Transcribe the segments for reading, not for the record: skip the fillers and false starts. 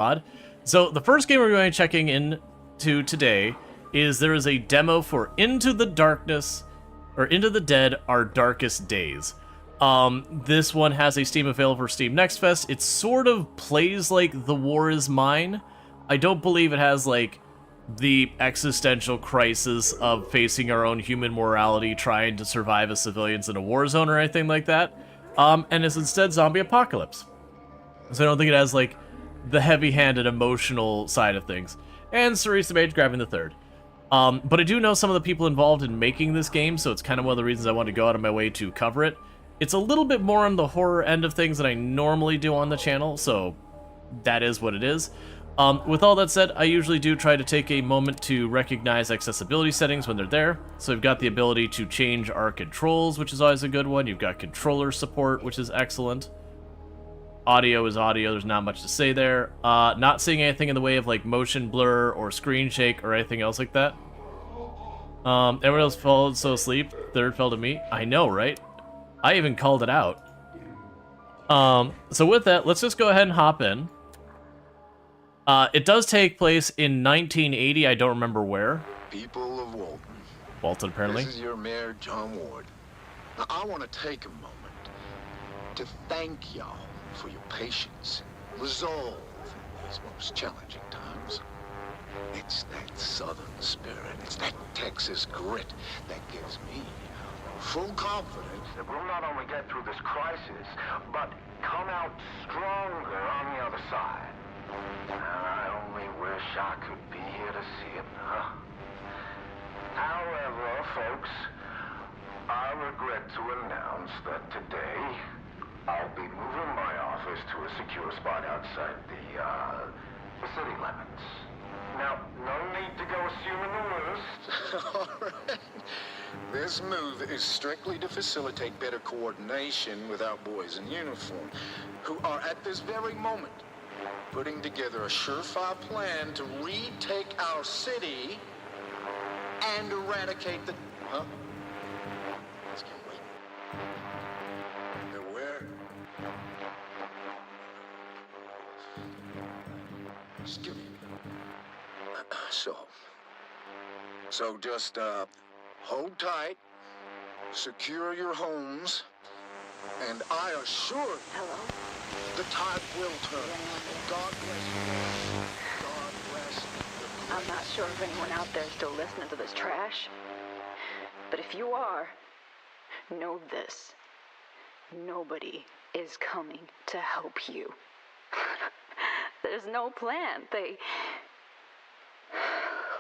Odd. So the first game we're going to be checking into today is there is a demo for Into the Darkness, or Into the Dead, Our Darkest Days. This one has a Steam available for Steam Next Fest. It sort of plays like The War Is Mine. I don't believe it has, like, the existential crisis of facing our own human morality, trying to survive as civilians in a war zone or anything like that. And it's instead zombie apocalypse. So I don't think it has, like, the heavy-handed emotional side of things. And Ceresa Mage grabbing the third. But I do know some of the people involved in making this game, so it's kind of one of the reasons I want to go out of my way to cover it. It's a little bit more on the horror end of things than I normally do on the channel, so that is what it is. With all that said, I usually do try to take a moment to recognize accessibility settings when they're there. So we've got the ability to change our controls, which is always a good one. You've got controller support, which is excellent. Audio is audio, there's not much to say there. Not seeing anything in the way of like motion blur or screen shake or anything else like that. Everyone else fell so asleep. Third fell to me. I know, right? I even called it out. So with that, let's just go ahead and hop in. It does take place in 1980. I don't remember where. People of Walton. Walton, apparently. This is your mayor, John Ward. Now, I want to take a moment to thank y'all for your patience and resolve in these most challenging times. It's that Southern spirit, it's that Texas grit that gives me full confidence that we'll not only get through this crisis, but come out stronger on the other side. I only wish I could be here to see it. However, folks, I regret to announce that today I'll be moving my office to a secure spot outside the city limits. Now, no need to go assuming the worst. All right. This move is strictly to facilitate better coordination with our boys in uniform, who are at this very moment putting together a surefire plan to retake our city and eradicate the... Huh? Let's get wait. They're where? Excuse me. So just, hold tight, secure your homes, and I assure you... Hello? The tide will turn. God bless you. God bless you. I'm not sure if anyone out there is still listening to this trash. But if you are, know this. Nobody is coming to help you. There's no plan.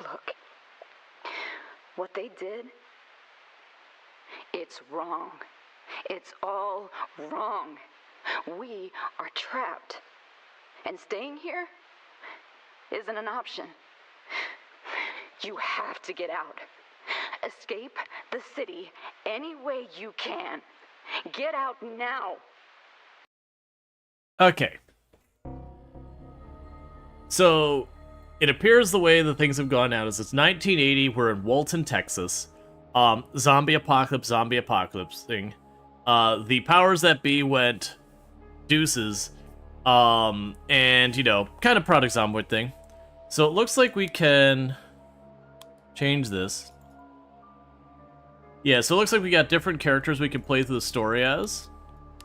Look. What they did, it's wrong. It's all wrong. We are trapped, and staying here isn't an option. You have to get out. Escape the city any way you can. Get out now. Okay. So, it appears the way that things have gone out is it's 1980, we're in Walton, Texas. Zombie apocalypse thing. The powers that be went... deuces, and, you know, kind of product zomboid thing. So it looks like we can change this. Yeah, so it looks like we got different characters we can play through the story as.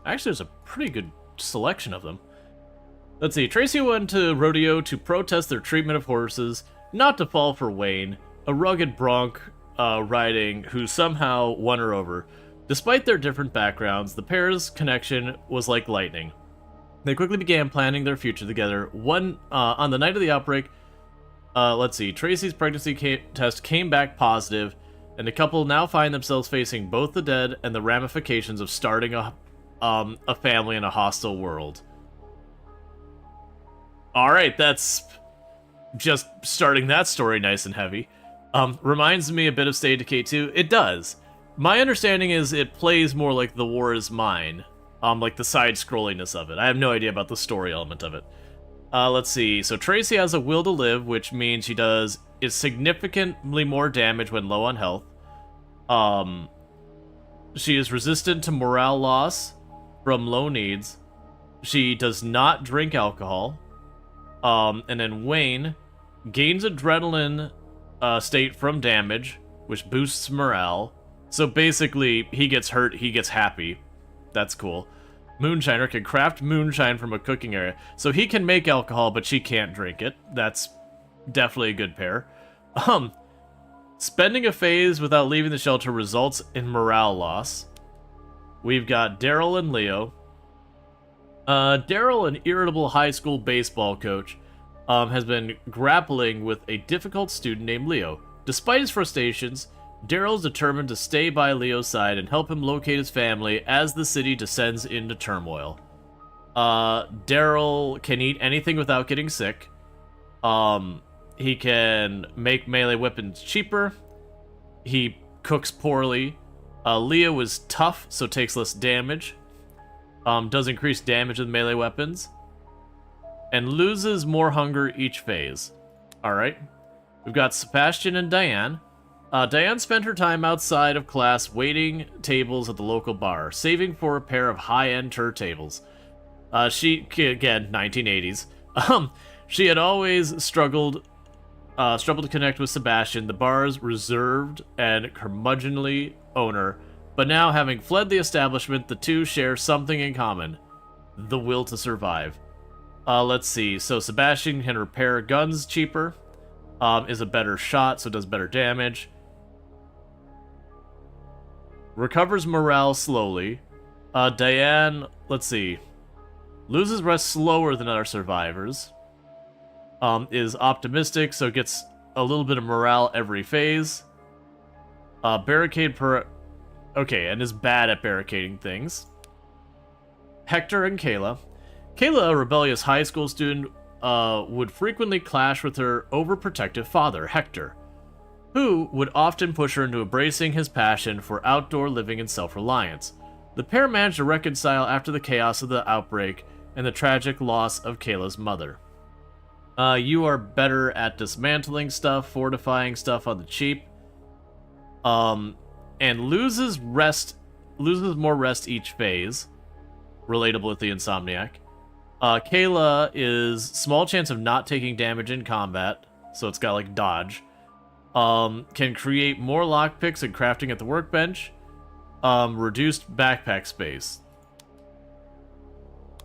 Actually, there's a pretty good selection of them. Let's see, Tracy went to rodeo to protest their treatment of horses, not to fall for Wayne, a rugged bronc riding who somehow won her over. Despite their different backgrounds, the pair's connection was like lightning. They quickly began planning their future together. On the night of the outbreak, let's see, Tracy's pregnancy test came back positive, and the couple now find themselves facing both the dead and the ramifications of starting a family in a hostile world. Alright, that's just starting that story nice and heavy. Reminds me a bit of State of Decay 2. It does. My understanding is it plays more like The War Is Mine, like the side-scrolliness of it. I have no idea about the story element of it. Let's see, so Tracy has a will to live, which means she does significantly more damage when low on health. She is resistant to morale loss from low needs. She does not drink alcohol. And then Wayne gains adrenaline state from damage, which boosts morale. So basically, he gets hurt, he gets happy. That's cool. Moonshiner can craft moonshine from a cooking area. So he can make alcohol, but she can't drink it. That's definitely a good pair. Spending a phase without leaving the shelter results in morale loss. We've got Daryl and Leo. Daryl, an irritable high school baseball coach, has been grappling with a difficult student named Leo. Despite his frustrations, Daryl's determined to stay by Leo's side and help him locate his family as the city descends into turmoil. Daryl can eat anything without getting sick. He can make melee weapons cheaper. He cooks poorly. Leo is tough, so takes less damage. Does increase damage with melee weapons. And loses more hunger each phase. Alright. We've got Sebastian and Diane. Diane spent her time outside of class waiting tables at the local bar, saving for a pair of high-end turntables. Again, 1980s. She had always struggled to connect with Sebastian, the bar's reserved and curmudgeonly owner, but now, having fled the establishment, the two share something in common: the will to survive. Let's see. So Sebastian can repair guns cheaper, is a better shot, so does better damage. Recovers morale slowly. Diane, let's see, loses rest slower than other survivors. Is optimistic, so gets a little bit of morale every phase. Okay, and is bad at barricading things. Hector and Kayla. Kayla, a rebellious high school student, would frequently clash with her overprotective father, Hector, who would often push her into embracing his passion for outdoor living and self-reliance. The pair managed to reconcile after the chaos of the outbreak and the tragic loss of Kayla's mother. You are better at dismantling stuff, fortifying stuff on the cheap, and loses more rest each phase. Relatable with the Insomniac. Kayla is small chance of not taking damage in combat, so it's got like dodge. Can create more lockpicks and crafting at the workbench. Reduced backpack space.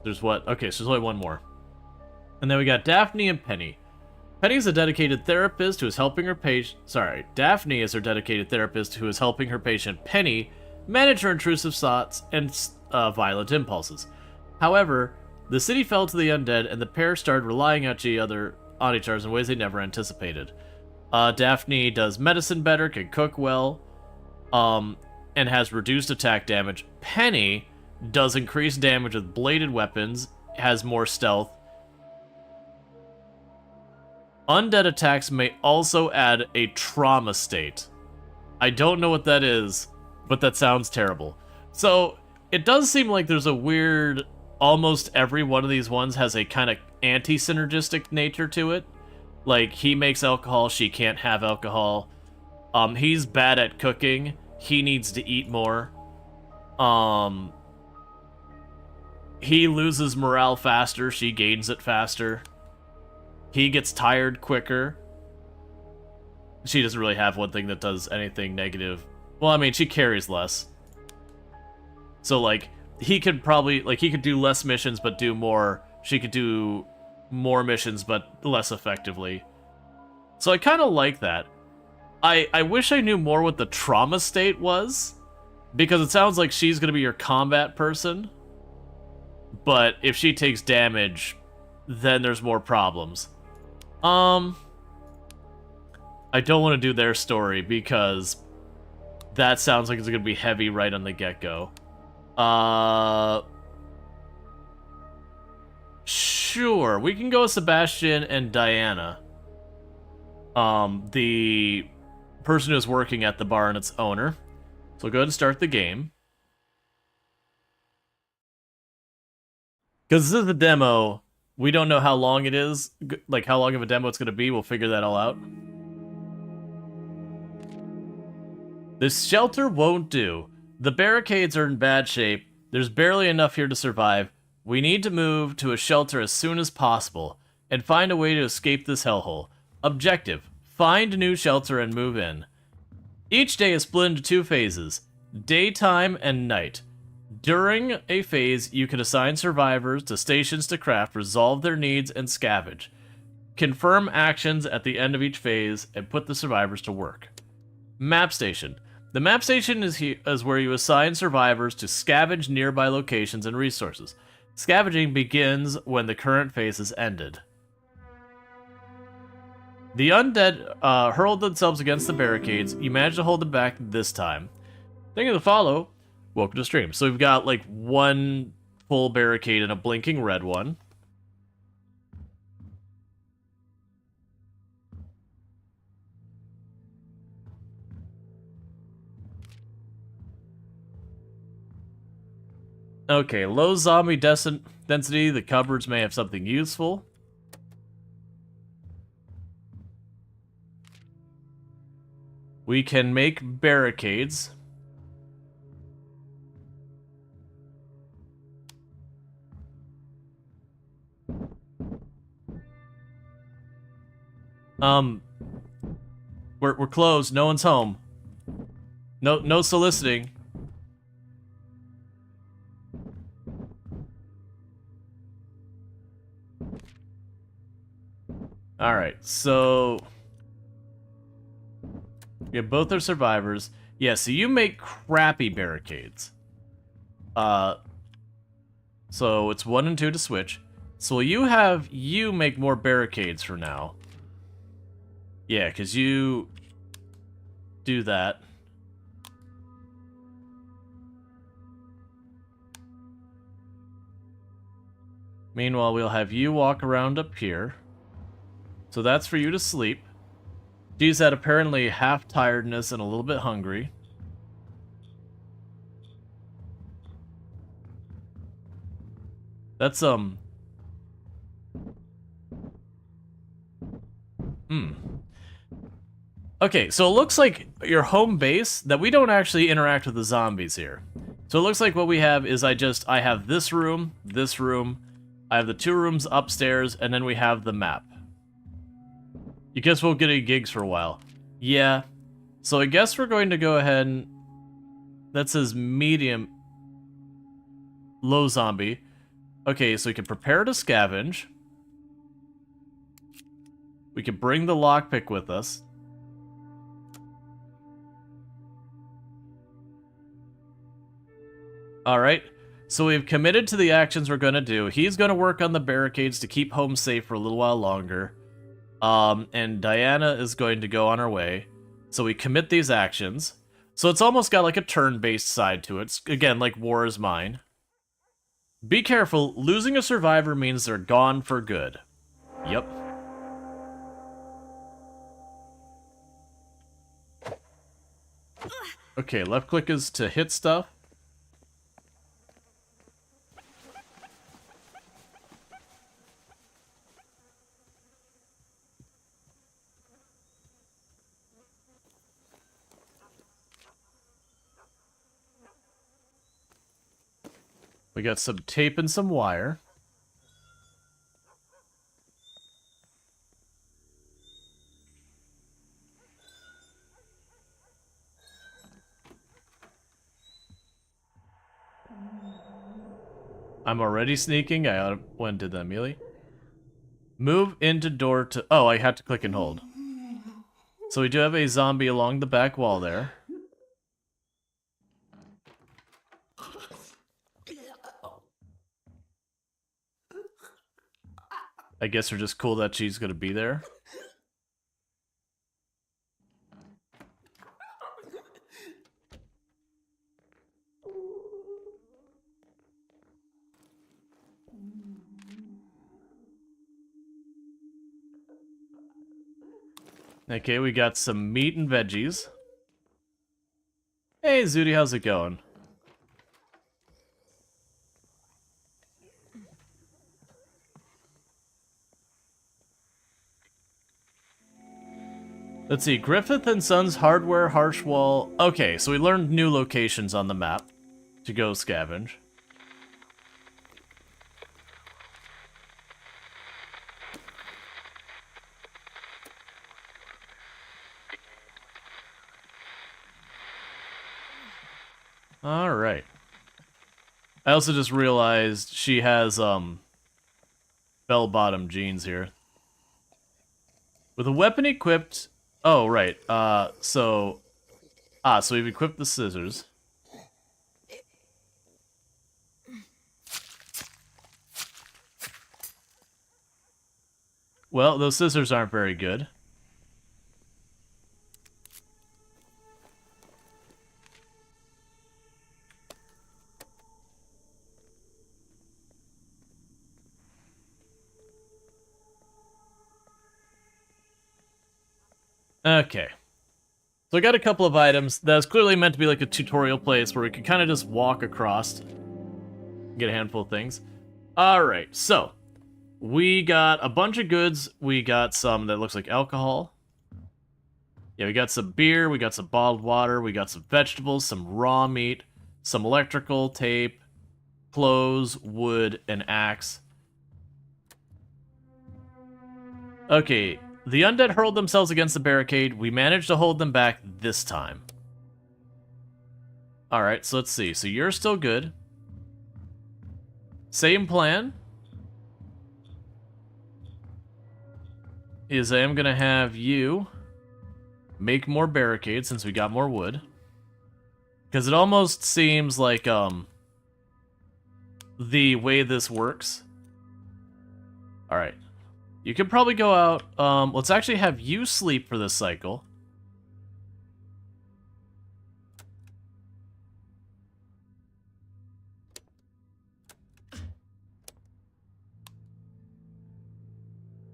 There's what? Okay, so there's only one more. And then we got Daphne and Penny. Penny is a dedicated therapist who is helping her patient. Sorry, Daphne is her dedicated therapist who is helping her patient Penny manage her intrusive thoughts and violent impulses. However, the city fell to the undead, and the pair started relying on each other in ways they never anticipated. Daphne does medicine better, can cook well, and has reduced attack damage. Penny does increased damage with bladed weapons, has more stealth. Undead attacks may also add a trauma state. I don't know what that is, but that sounds terrible. So, it does seem like there's a weird... Almost every one of these ones has a kind of anti-synergistic nature to it. Like, he makes alcohol, she can't have alcohol. He's bad at cooking. He needs to eat more. He loses morale faster, she gains it faster. He gets tired quicker. She doesn't really have one thing that does anything negative. Well, I mean, she carries less. So, like, he could probably, like, he could do less missions but do more. She could do more missions but less effectively. So I kind of like that. I wish I knew more what the trauma state was, because it sounds like she's going to be your combat person. But if she takes damage, then there's more problems. I don't want to do their story because that sounds like it's going to be heavy right on the get-go. Sure, we can go with Sebastian and Diana. The person who's working at the bar and its owner. So go ahead and start the game. Because this is a demo, we don't know how long it is, like how long of a demo it's going to be. We'll figure that all out. This shelter won't do. The barricades are in bad shape. There's barely enough here to survive. We need to move to a shelter as soon as possible. and find a way to escape this hellhole. Objective: find a new shelter and move in. Each day is split into 2 phases, daytime and night. During a phase, you can assign survivors to stations to craft, resolve their needs, and scavenge. Confirm actions at the end of each phase, and put the survivors to work. Map Station. The map station is where you assign survivors to scavenge nearby locations and resources. Scavenging begins when the current phase has ended. The undead hurled themselves against the barricades. You managed to hold them back this time. Thank you to follow. Welcome to stream. So we've got like 1 full barricade and a blinking red one. Okay, low zombie density. The cupboards may have something useful. We can make barricades. We're closed. No one's home. No soliciting. Alright, so... yeah, both are survivors. Yeah, so you make crappy barricades. So it's 1 and 2 to switch. So will you make more barricades for now? Yeah, because you do that. Meanwhile, we'll have you walk around up here. So that's for you to sleep. She's at apparently half tiredness and a little bit hungry. That's, Okay, so it looks like your home base, that we don't actually interact with the zombies here. So it looks like what we have is I have this room, I have the 2 rooms upstairs, and then we have the map. You guess we'll get any gigs for a while. Yeah. So I guess we're going to go ahead and... that says medium... low zombie. Okay, so we can prepare to scavenge. We can bring the lockpick with us. Alright, so we've committed to the actions we're going to do. He's going to work on the barricades to keep home safe for a little while longer. And Diana is going to go on her way. So we commit these actions. So it's almost got like a turn-based side to it. It's, again, like War is Mine. Be careful, losing a survivor means they're gone for good. Yep. Okay, left click is to hit stuff. We got some tape and some wire. I'm already sneaking. I went did that immediately. Move into door to... oh, I had to click and hold. So we do have a zombie along the back wall there. I guess we're just cool that she's gonna be there. Okay, we got some meat and veggies. Hey, Zooty, how's it going? Let's see, Griffith and Sons Hardware, Harshwall. Okay, so we learned new locations on the map to go scavenge. Alright. I also just realized she has, bell-bottom jeans here. With a weapon equipped... Oh, right. So we've equipped the scissors. Well, those scissors aren't very good. Okay. So I got a couple of items. That was clearly meant to be like a tutorial place where we could kind of just walk across, get a handful of things. Alright, so we got a bunch of goods. We got some that looks like alcohol. Yeah, we got some beer, we got some bottled water, we got some vegetables, some raw meat, some electrical tape, clothes, wood, and axe. Okay, the undead hurled themselves against the barricade. We managed to hold them back this time. Alright, so let's see. So you're still good. Same plan. Is I am gonna have you make more barricades since we got more wood. Because it almost seems like, the way this works. Alright. You can probably go out, let's actually have you sleep for this cycle.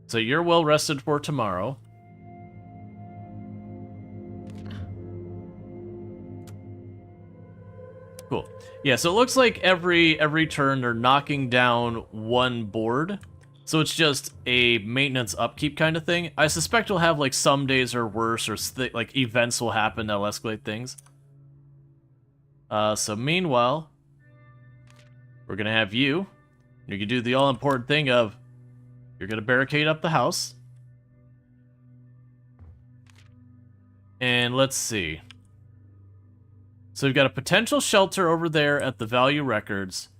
So you're well rested for tomorrow. Cool. Yeah, so it looks like every turn they're knocking down one board. So it's just a maintenance upkeep kind of thing. I suspect we'll have like some days are worse or like events will happen that'll escalate things. So meanwhile, we're gonna have you. You can do the all-important thing of you're gonna barricade up the house. And let's see. So we've got a potential shelter over there at the Value Records.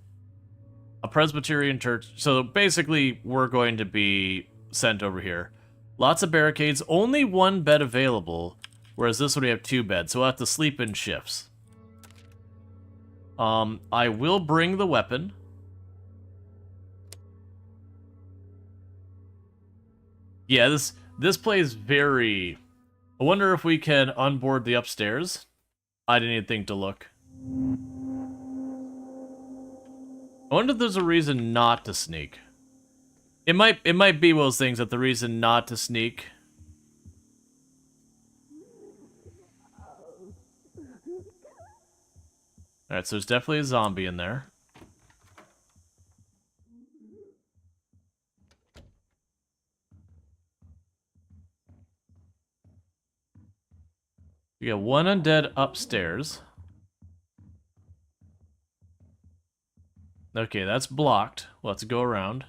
A Presbyterian church. So basically, we're going to be sent over here. Lots of barricades. Only one bed available. Whereas this one we have 2 beds. So we'll have to sleep in shifts. I will bring the weapon. Yeah, this plays very... I wonder if we can onboard the upstairs. I didn't even think to look. I wonder if there's a reason not to sneak. It might be one of those things that the reason not to sneak. Alright, so there's definitely a zombie in there. We got one undead upstairs. Okay, that's blocked. Let's go around.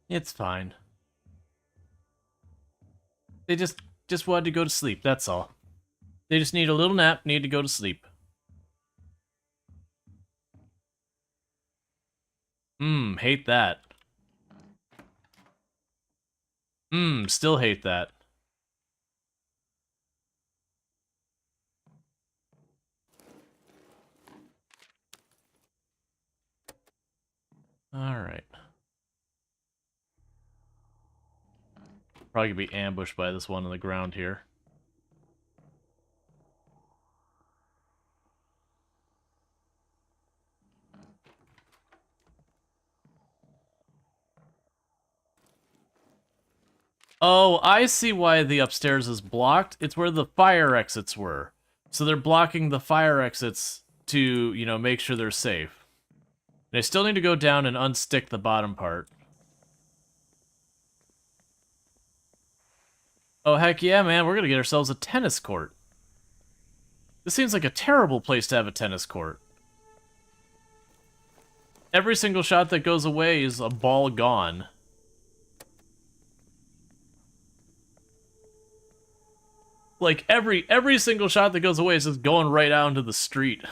It's fine. They just wanted to go to sleep, that's all. They just need a little nap, need to go to sleep. Hate that. Still hate that. Alright. Probably gonna be ambushed by this one on the ground here. Oh, I see why the upstairs is blocked. It's where the fire exits were. So they're blocking the fire exits to, you know, make sure they're safe. And I still need to go down and unstick the bottom part. Oh, heck yeah, man. We're gonna get ourselves a tennis court. This seems like a terrible place to have a tennis court. Every single shot that goes away is a ball gone. Like, every single shot that goes away is just going right out into the street.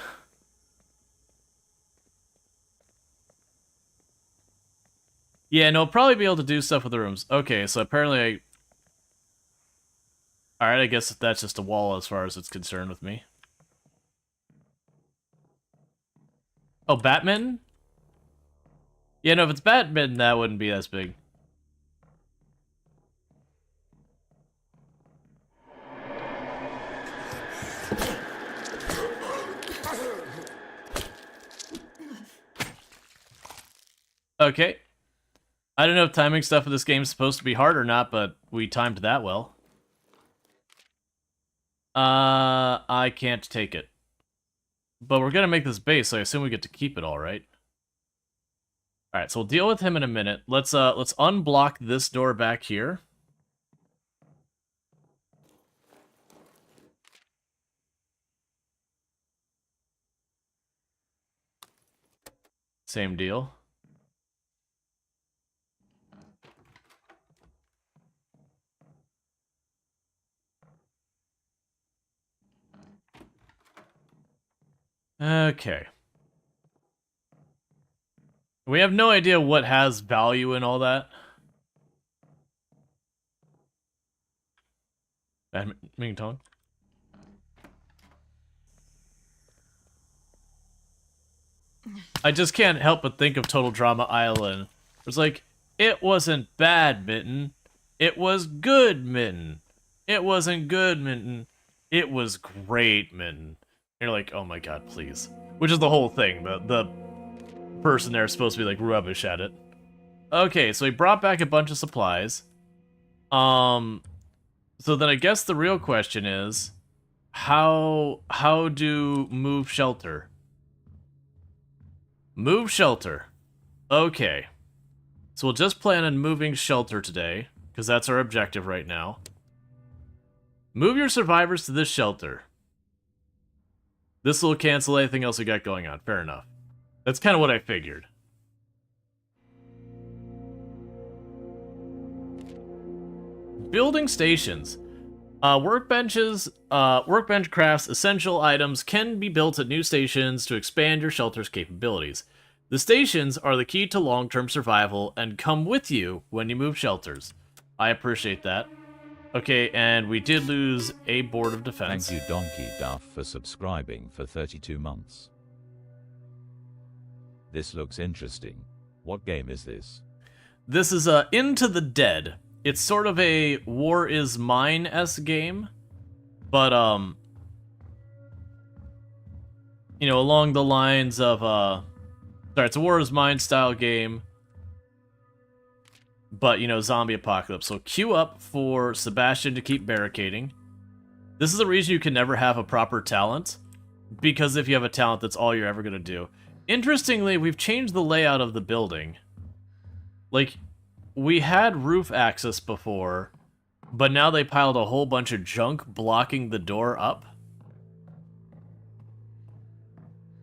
Yeah, no, probably be able to do stuff with the rooms. Okay, so apparently Alright, I guess that's just a wall as far as it's concerned with me. Oh, badminton? Yeah, no, if it's badminton, that wouldn't be as big. Okay. I don't know if timing stuff in this game is supposed to be hard or not, but we timed that well. I can't take it. But we're gonna make this base, so I assume we get to keep it all, right? Alright, so we'll deal with him in a minute. Let's unblock this door back here. Same deal. Okay. We have no idea what has value and all that. Ming Tong? I just can't help but think of Total Drama Island. It's like, it wasn't bad, Mitten. It was good, Mitten. It wasn't good, Mitten. It was great, Mitten. You're like, oh my god, please. Which is the whole thing. The person there is supposed to be like rubbish at it. Okay, so he brought back a bunch of supplies. So then I guess the real question is, how do move shelter? Move shelter. Okay. So we'll just plan on moving shelter today, because that's our objective right now. Move your survivors to this shelter. This will cancel anything else we got going on. Fair enough. That's kind of what I figured. Building stations. Workbenches, workbench crafts, essential items can be built at new stations to expand your shelter's capabilities. The stations are the key to long-term survival and come with you when you move shelters. I appreciate that. Okay, and we did lose a board of defense. Thank you, Donkey Duff, for subscribing for 32 months. This looks interesting. What game is this? This is Into the Dead. It's sort of a War is Mine-esque game, but, you know, along the lines of, sorry, it's a War is Mine style game, but, you know, zombie apocalypse. So queue up for Sebastian to keep barricading. This is the reason you can never have a proper talent, because if you have a talent, that's all you're ever going to do. Interestingly, we've changed the layout of the building. Like, we had roof access before, but now they piled a whole bunch of junk blocking the door up.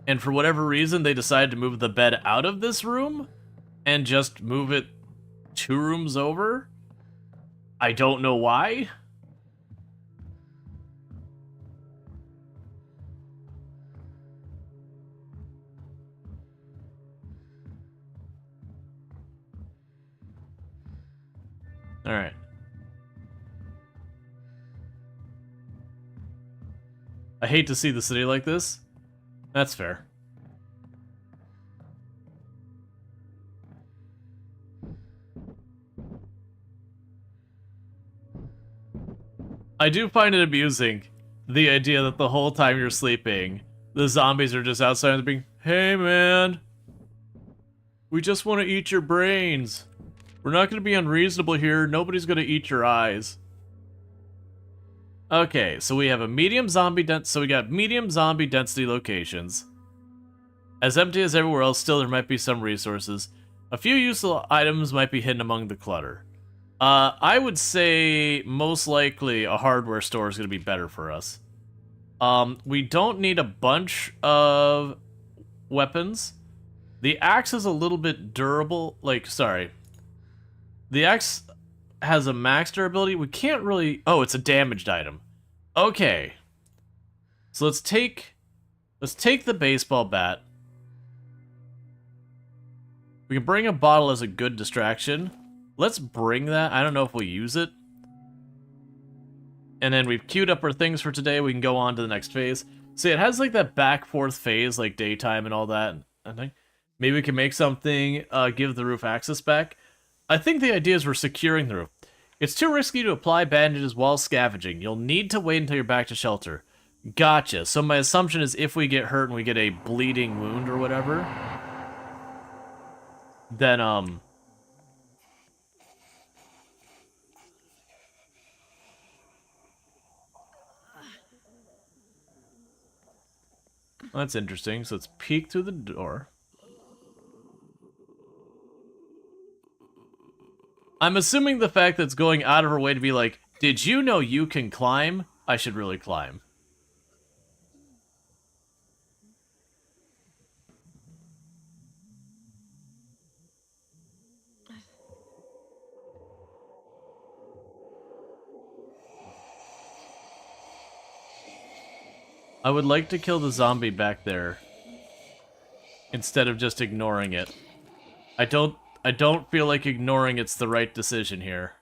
And for whatever reason, they decided to move the bed out of this room and just move it 2 rooms over. I don't know why. Alright. I hate to see the city like this. That's fair. I do find it amusing, the idea that the whole time you're sleeping, the zombies are just outside and being, hey man, we just want to eat your brains. We're not going to be unreasonable here. Nobody's going to eat your eyes. Okay, so we have a medium zombie so we got medium zombie density locations. As empty as everywhere else, still there might be some resources. A few useful items might be hidden among the clutter. I would say most likely a hardware store is going to be better for us. We don't need a bunch of weapons. The axe is a little bit durable. The axe has a max durability. We can't really... Oh, it's a damaged item. Okay. So let's take the baseball bat. We can bring a bottle as a good distraction. Let's bring that. I don't know if we'll use it. And then we've queued up our things for today. We can go on to the next phase. See, it has like that back-forth phase, like daytime and all that. I think maybe we can make something, give the roof access back. I think the idea is we're securing the roof. It's too risky to apply bandages while scavenging. You'll need to wait until you're back to shelter. Gotcha. So my assumption is if we get hurt and we get a bleeding wound or whatever, then, that's interesting. So let's peek through the door. I'm assuming the fact that it's going out of her way to be like, did you know you can climb? I should really climb. I would like to kill the zombie back there instead of just ignoring it. I don't feel like ignoring it's the right decision here.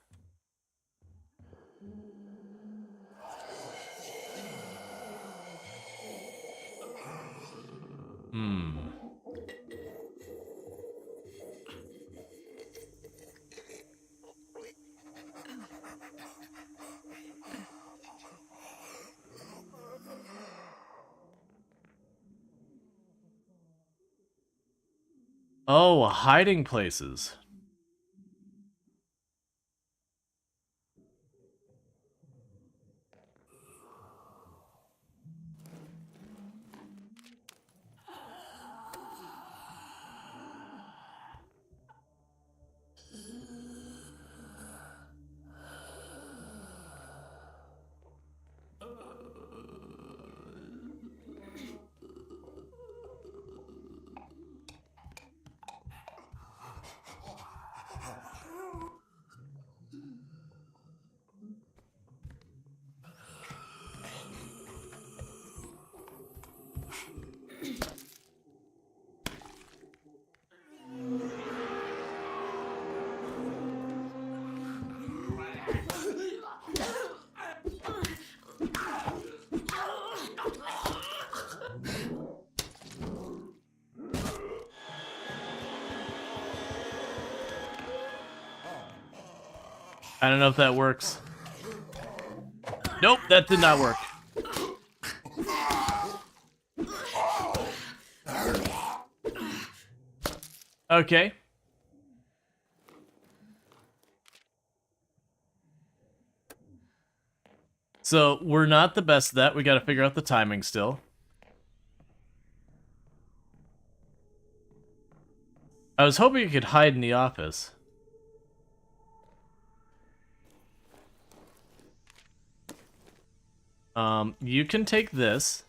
Oh, hiding places. I don't know if that works. Nope, that did not work. Okay. So, we're not the best at that. We gotta figure out the timing still. I was hoping you could hide in the office. You can take this.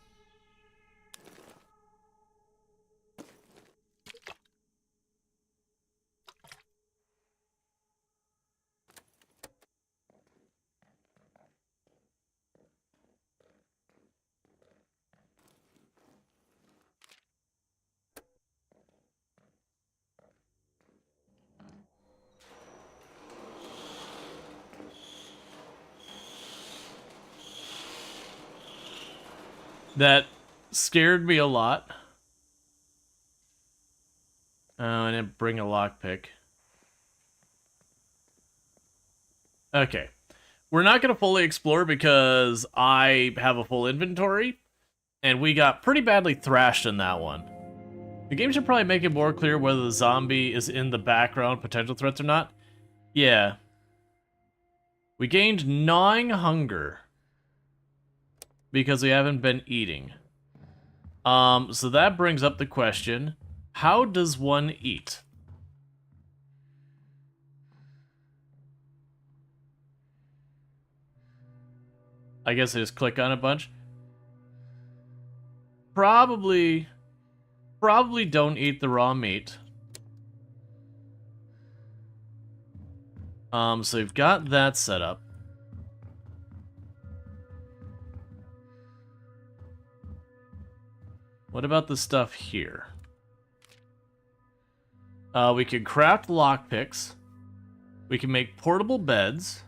That scared me a lot. Oh, I didn't bring a lockpick. Okay. We're not going to fully explore because I have a full inventory, and we got pretty badly thrashed in that one. The game should probably make it more clear whether the zombie is in the background potential threats or not. Yeah. We gained gnawing hunger because we haven't been eating. So that brings up the question, how does one eat? I guess I just click on a bunch. Probably don't eat the raw meat. So we've got that set up. What about the stuff here? We can craft lockpicks. We can make portable beds.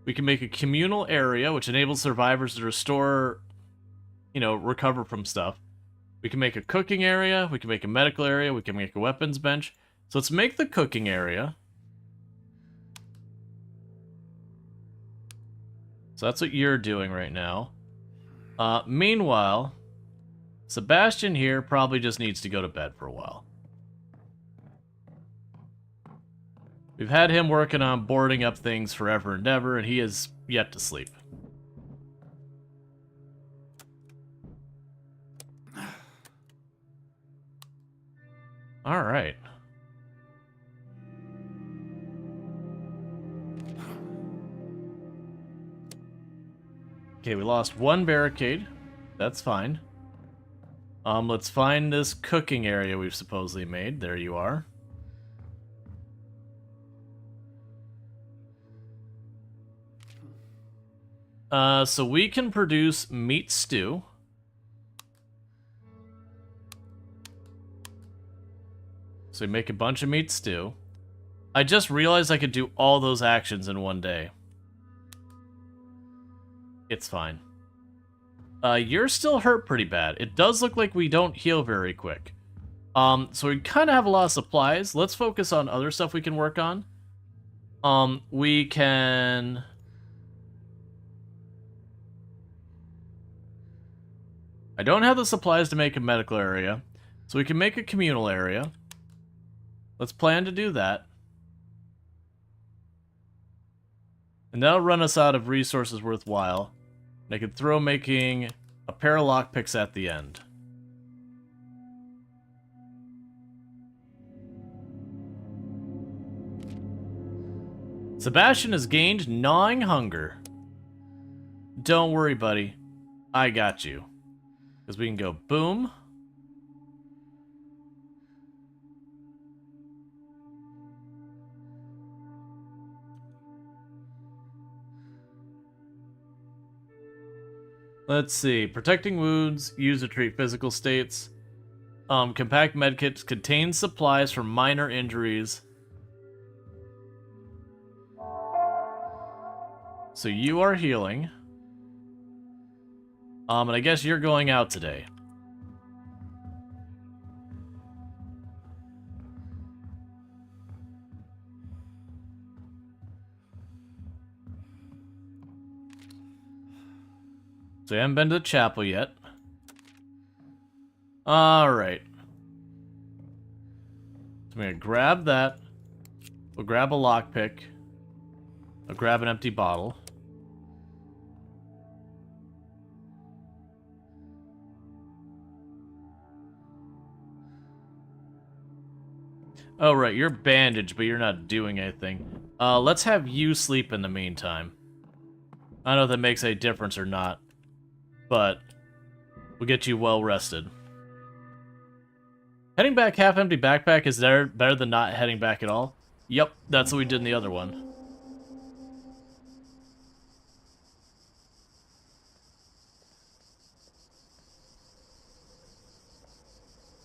We can make a communal area, which enables survivors to restore, recover from stuff. We can make a cooking area. We can make a medical area. We can make a weapons bench. So let's make the cooking area. So that's what you're doing right now. Meanwhile, Sebastian here probably just needs to go to bed for a while. We've had him working on boarding up things forever and ever, and he is yet to sleep. All right. Okay, we lost one barricade. That's fine. Let's find this cooking area we've supposedly made. There you are. So we can produce meat stew. So we make a bunch of meat stew. I just realized I could do all those actions in one day. It's fine. You're still hurt pretty bad. It does look like we don't heal very quick. So we kind of have a lot of supplies. Let's focus on other stuff we can work on. We can... I don't have the supplies to make a medical area, so we can make a communal area. Let's plan to do that. And that'll run us out of resources worthwhile. And I could throw making a pair of lockpicks at the end. Sebastian has gained gnawing hunger. Don't worry, buddy. I got you. Because we can go boom. Let's see. Protecting wounds, used to treat physical states. Compact medkits contains supplies for minor injuries. So you are healing. And I guess you're going out today. So you haven't been to the chapel yet. Alright. So I'm gonna grab that. We'll grab a lockpick. I'll grab an empty bottle. Oh, right, you're bandaged, but you're not doing anything. Let's have you sleep in the meantime. I don't know if that makes any difference or not, but we'll get you well rested. Heading back half-empty backpack is there better than not heading back at all? Yep, that's what we did in the other one.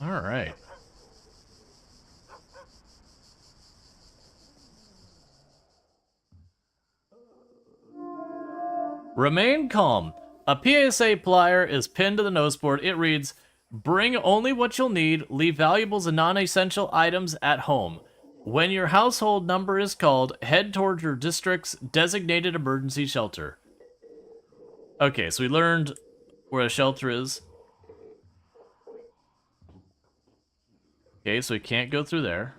Alright. Remain calm. A PSA plier is pinned to the noseboard. It reads, "Bring only what you'll need. Leave valuables and non-essential items at home. When your household number is called, head towards your district's designated emergency shelter." Okay, so we learned where the shelter is. Okay, so we can't go through there.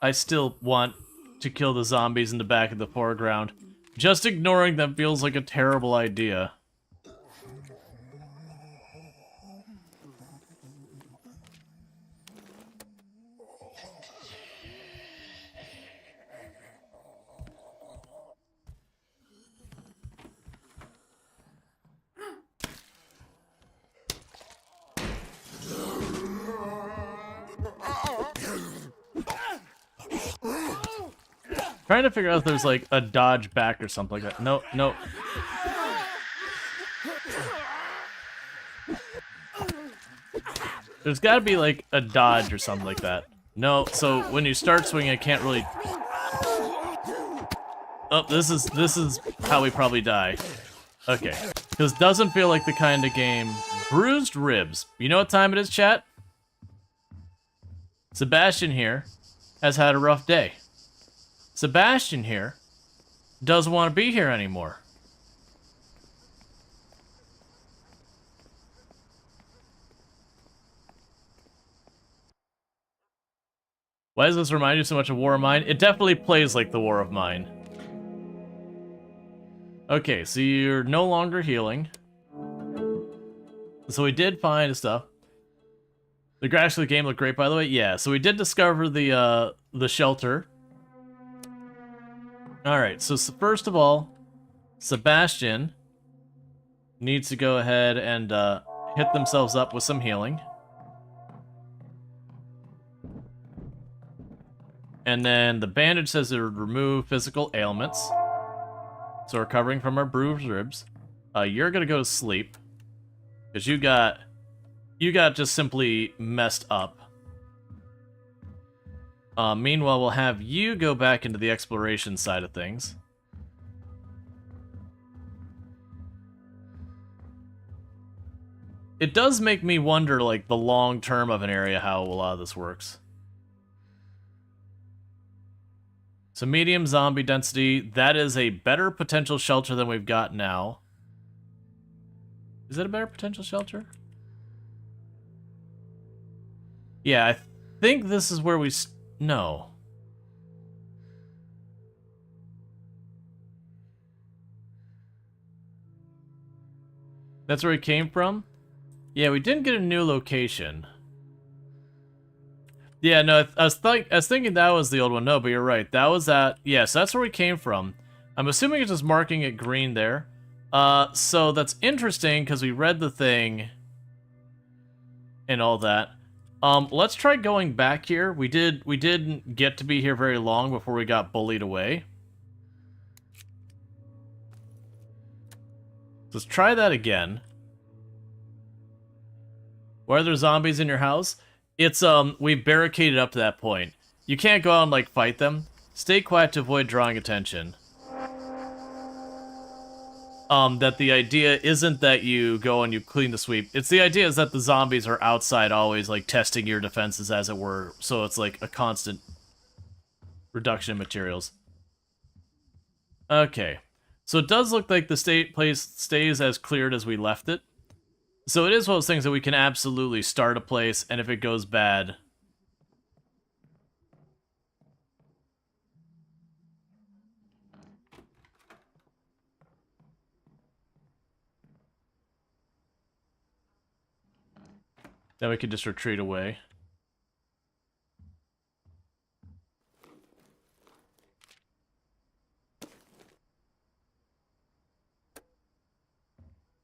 I still want to kill the zombies in the back of the foreground. Just ignoring them feels like a terrible idea. Trying to figure out if there's like a dodge back or something like that. No, no. There's got to be like a dodge or something like that. No, so when you start swinging, I can't really. Oh, this is how we probably die. Okay, because doesn't feel like the kind of game. Bruised ribs. You know what time it is, chat? Sebastian here has had a rough day. Sebastian here doesn't want to be here anymore. Why does this remind you so much of War of Mine? It definitely plays like the War of Mine. Okay, so you're no longer healing. So we did find stuff. The graphics of the game look great, by the way. Yeah, so we did discover the shelter. Alright, so first of all, Sebastian needs to go ahead and hit themselves up with some healing. And then the bandage says it would remove physical ailments. So we're recovering from our bruised ribs. You're gonna go to sleep. Because you got just simply messed up. Meanwhile, we'll have you go back into the exploration side of things. It does make me wonder, like, the long term of an area, how a lot of this works. So medium zombie density, that is a better potential shelter than we've got now. Is that a better potential shelter? Yeah, I think this is where we... No. That's where we came from? Yeah, we didn't get a new location. Yeah, no, I was thinking that was the old one. No, but you're right. That was that. Yes, that's where we came from. I'm assuming it's just marking it green there. So that's interesting because we read the thing and all that. Let's try going back here. We didn't get to be here very long before we got bullied away. Let's try that again. Why are there zombies in your house? It's, we barricaded up to that point. You can't go out and, like, fight them. Stay quiet to avoid drawing attention. That the idea isn't that you go and you clean the sweep. It's the idea is that the zombies are outside always, like, testing your defenses, as it were. So it's, like, a constant reduction in materials. Okay. So it does look like the place stays as cleared as we left it. So it is one of those things that we can absolutely start a place, and if it goes bad... then we can just retreat away.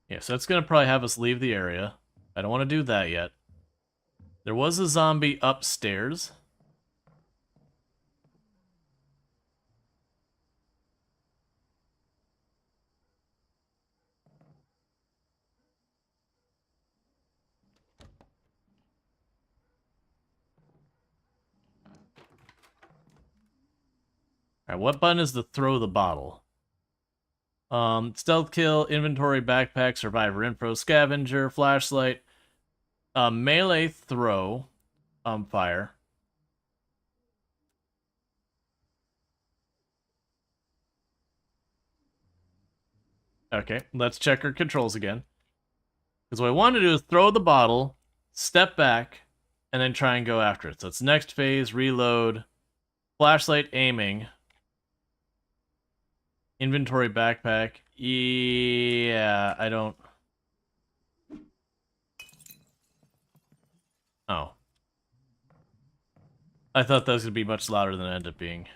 Yeah, so that's going to probably have us leave the area. I don't want to do that yet. There was a zombie upstairs. Alright, what button is to throw the bottle? Stealth kill, inventory, backpack, survivor info, scavenger, flashlight, melee throw, fire. Okay, let's check our controls again. Because what I want to do is throw the bottle, step back, and then try and go after it. So it's next phase, reload, Flashlight, aiming. Inventory, backpack. Yeah, I don't... Oh. I thought that was going to be much louder than it ended up being.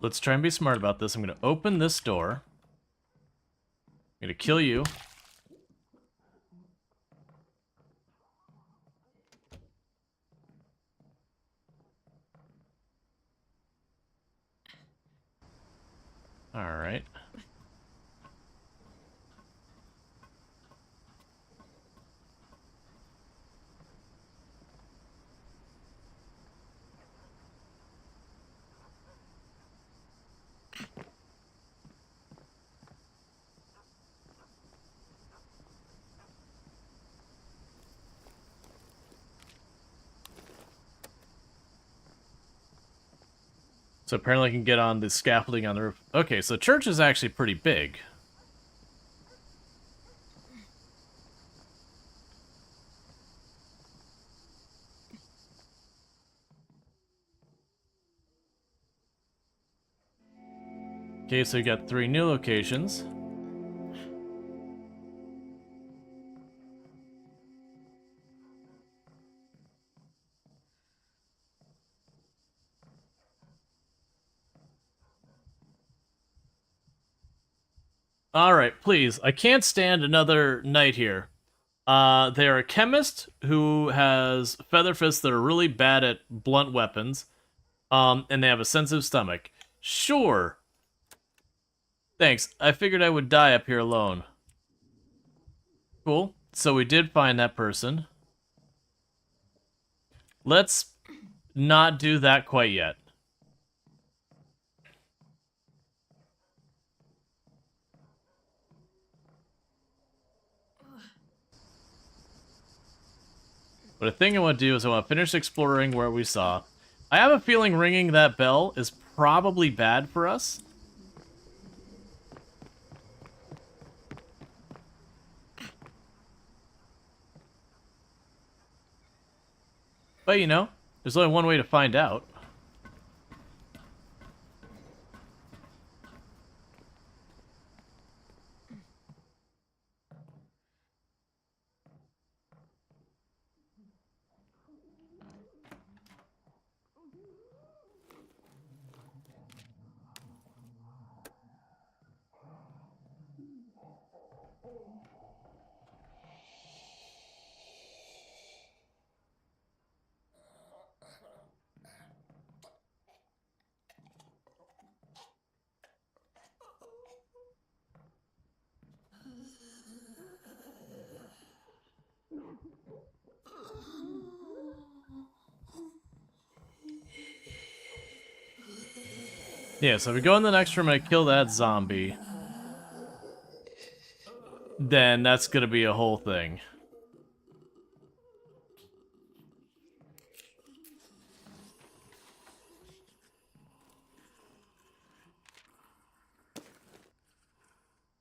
Let's try and be smart about this. I'm going to open this door. I'm going to kill you. Alright. So apparently I can get on the scaffolding on the roof. Okay, so church is actually pretty big. Okay, so we got 3 new locations. Alright, please. I can't stand another night here. They're a chemist who has feather fists that are really bad at blunt weapons. And they have a sensitive stomach. Sure. Thanks. I figured I would die up here alone. Cool. So we did find that person. Let's not do that quite yet. But a thing I want to do is I want to finish exploring where we saw. I have a feeling ringing that bell is probably bad for us. But you know, there's only one way to find out. Yeah, so if we go in the next room and I kill that zombie, then that's gonna be a whole thing.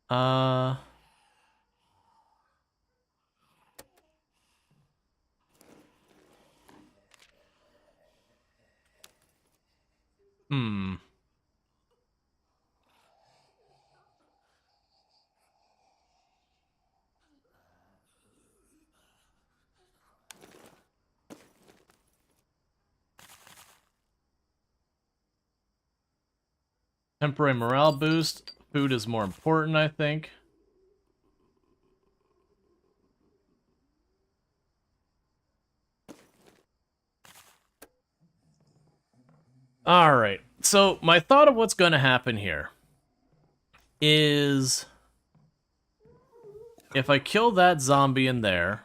Uh... Hmm. Temporary morale boost. Food is more important, I think. Alright, so my thought of what's going to happen here is if I kill that zombie in there,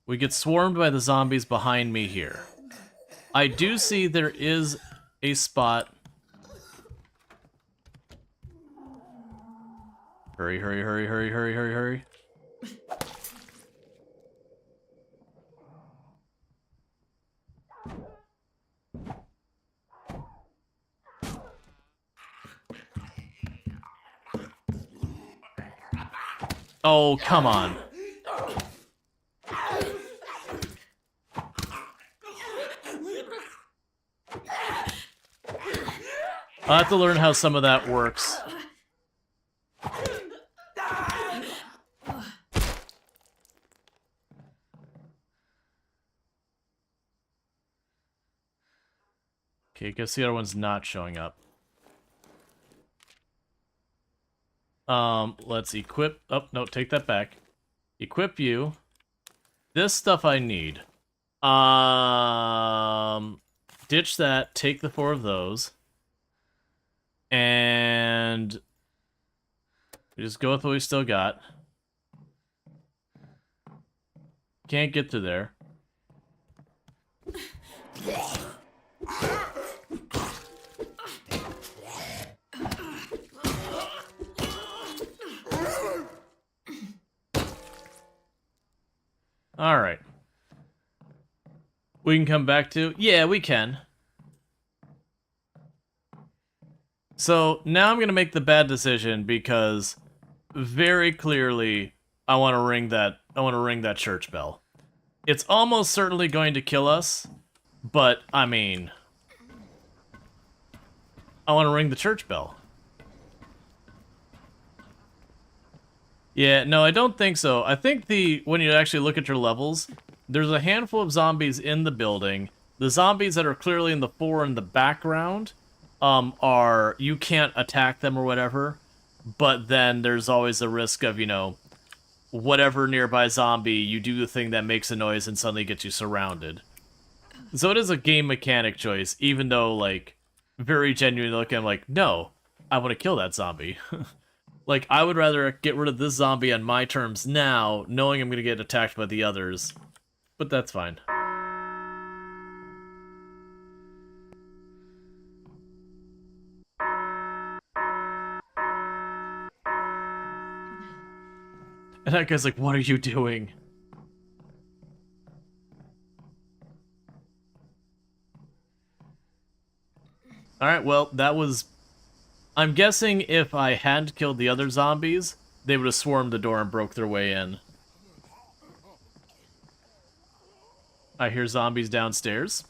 we get swarmed by the zombies behind me here. I do see there is a spot. Hurry, hurry, hurry, hurry, hurry, hurry, hurry. Oh, come on. I'll have to learn how some of that works. Okay, guess the other one's not showing up. Let's equip... Oh, no, take that back. Equip you. This stuff I need. Ditch that, take the 4 of those. And... we just go with what we still got. Can't get through there. Alright. We can come back to... yeah, we can. So, now I'm going to make the bad decision because very clearly I want to ring that church bell. It's almost certainly going to kill us, but I mean, I want to ring the church bell. Yeah, no, I don't think so. I think when you actually look at your levels, there's a handful of zombies in the building. The zombies that are clearly in the 4 in the background are, you can't attack them or whatever, but then there's always the risk of, you know, whatever nearby zombie, you do the thing that makes a noise and suddenly gets you surrounded. So it is a game mechanic choice, even though, like, very genuinely looking, I'm like, no, I want to kill that zombie. Like, I would rather get rid of this zombie on my terms now, knowing I'm going to get attacked by the others. But that's fine. And that guy's like, what are you doing? Alright, well, that was... I'm guessing if I hadn't killed the other zombies, they would have swarmed the door and broke their way in. I hear zombies downstairs.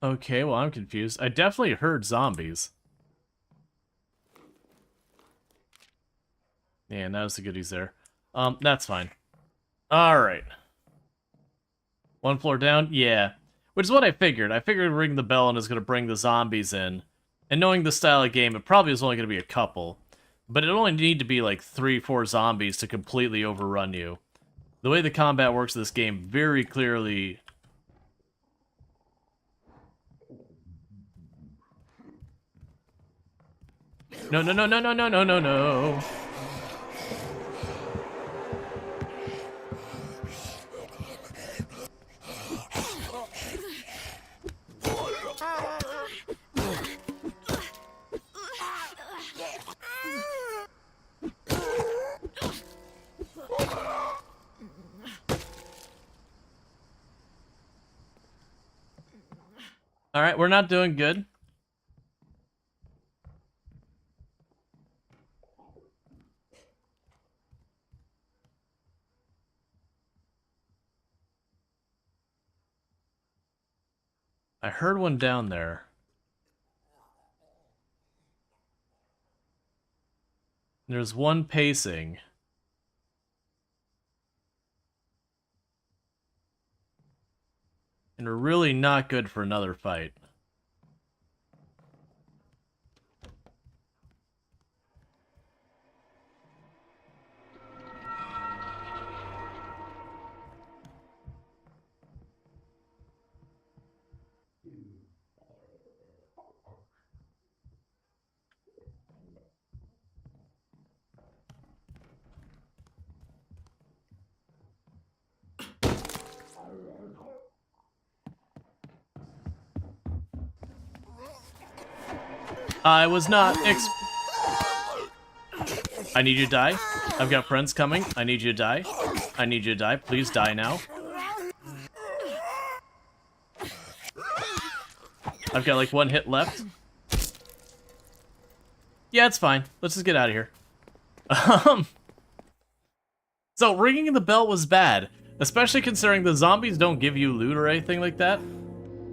Okay, well, I'm confused. I definitely heard zombies. Yeah, notice the goodies there. That's fine. Alright. 1 floor down? Yeah. Which is what I figured. I figured ring the bell and it's going to bring the zombies in. And knowing the style of game, it probably is only going to be a couple. But it only need to be like 3-4 zombies to completely overrun you. The way the combat works in this game very clearly... No, no, no, no, no, no, no, no, no. Alright, we're not doing good. I heard one down there. There's one pacing. And we're really not good for another fight. I was not I need you to die. I've got friends coming. I need you to die. I need you to die. Please die now. I've got like 1 hit left. Yeah, it's fine. Let's just get out of here. So ringing the bell was bad, especially considering the zombies don't give you loot or anything like that.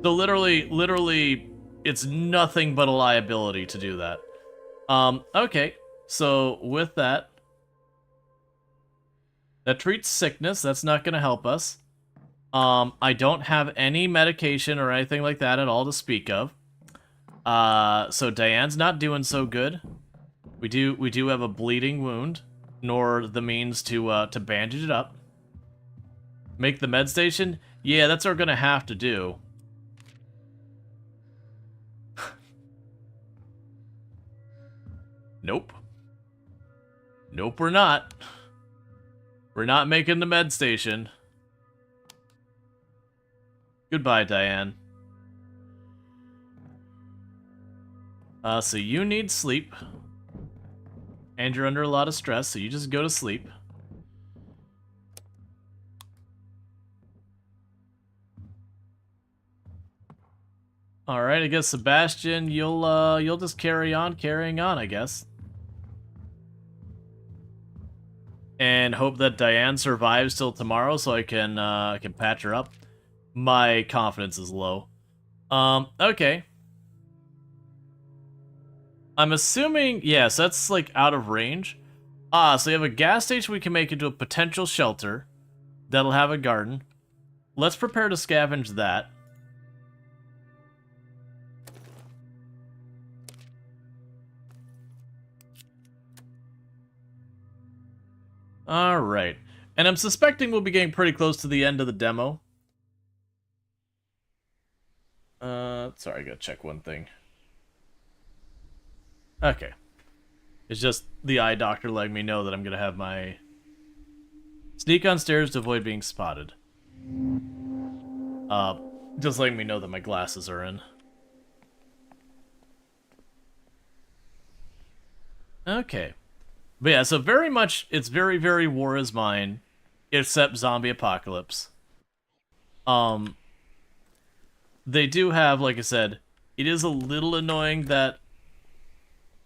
So literally, it's nothing but a liability to do that. Okay. So with that treats sickness. That's not going to help us. I don't have any medication or anything like that at all to speak of. So Diane's not doing so good. We do have a bleeding wound, nor the means to bandage it up. Make the med station? Yeah, that's what we're gonna have to do. Nope. Nope, we're not. We're not making the med station. Goodbye, Diane. So you need sleep. And you're under a lot of stress, so you just go to sleep. Alright, I guess Sebastian, you'll just carrying on, I guess. And hope that Diane survives till tomorrow so I can patch her up. My confidence is low. Okay. I'm assuming, yes, that's like out of range. So you have a gas station we can make into a potential shelter. That'll have a garden. Let's prepare to scavenge that. Alright. And I'm suspecting we'll be getting pretty close to the end of the demo. Sorry, I gotta check one thing. Okay. It's just the eye doctor letting me know that I'm gonna have my... Sneak on stairs to avoid being spotted. Just letting me know that my glasses are in. Okay. But yeah, so very much, it's very, very War is Mine, except zombie apocalypse. They do have, like I said, it is a little annoying that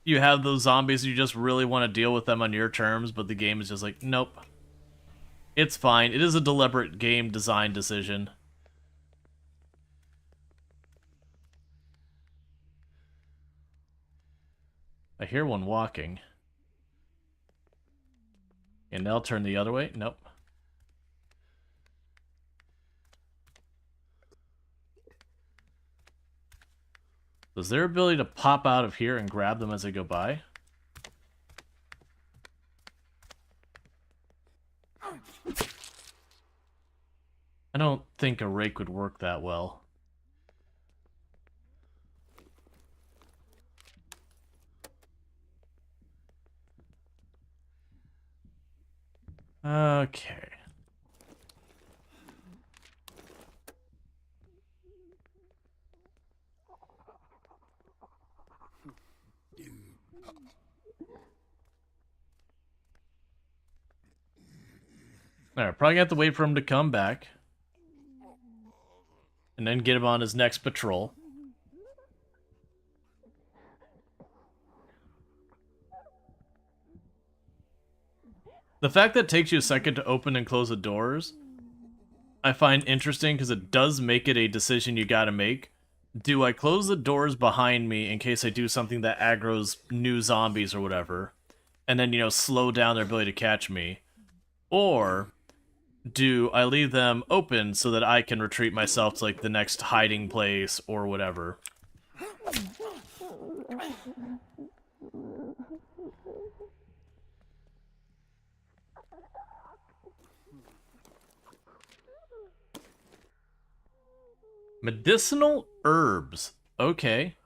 you have those zombies and you just really want to deal with them on your terms, but the game is just like, nope. It's fine. It is a deliberate game design decision. I hear one walking. And they'll turn the other way? Nope. Is their ability to pop out of here and grab them as they go by? I don't think a rake would work that well. Okay. Alright, probably gonna have to wait for him to come back. And then get him on his next patrol. The fact that it takes you a second to open and close the doors, I find interesting because it does make it a decision you gotta make. Do I close the doors behind me in case I do something that aggroes new zombies or whatever, and then, you know, slow down their ability to catch me? Or do I leave them open so that I can retreat myself to, like, the next hiding place or whatever? Medicinal herbs. Okay.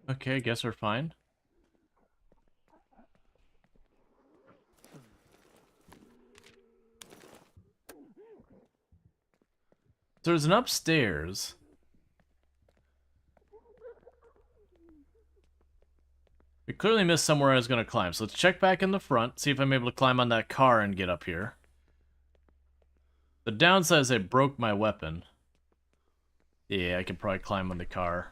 Okay, I guess we're fine. There's an upstairs. We clearly missed somewhere I was going to climb, so let's check back in the front, see if I'm able to climb on that car and get up here. The downside is I broke my weapon. Yeah, I could probably climb on the car.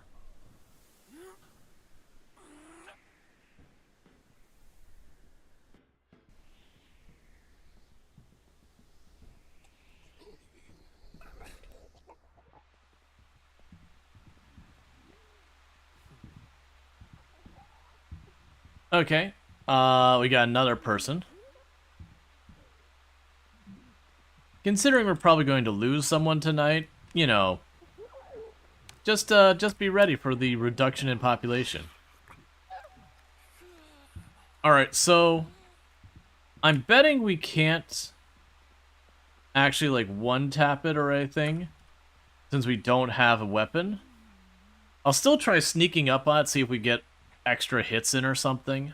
Okay, we got another person. Considering we're probably going to lose someone tonight, you know, just be ready for the reduction in population. Alright, so I'm betting we can't actually, like, one-tap it or anything, since we don't have a weapon. I'll still try sneaking up on it, see if we get extra hits in or something.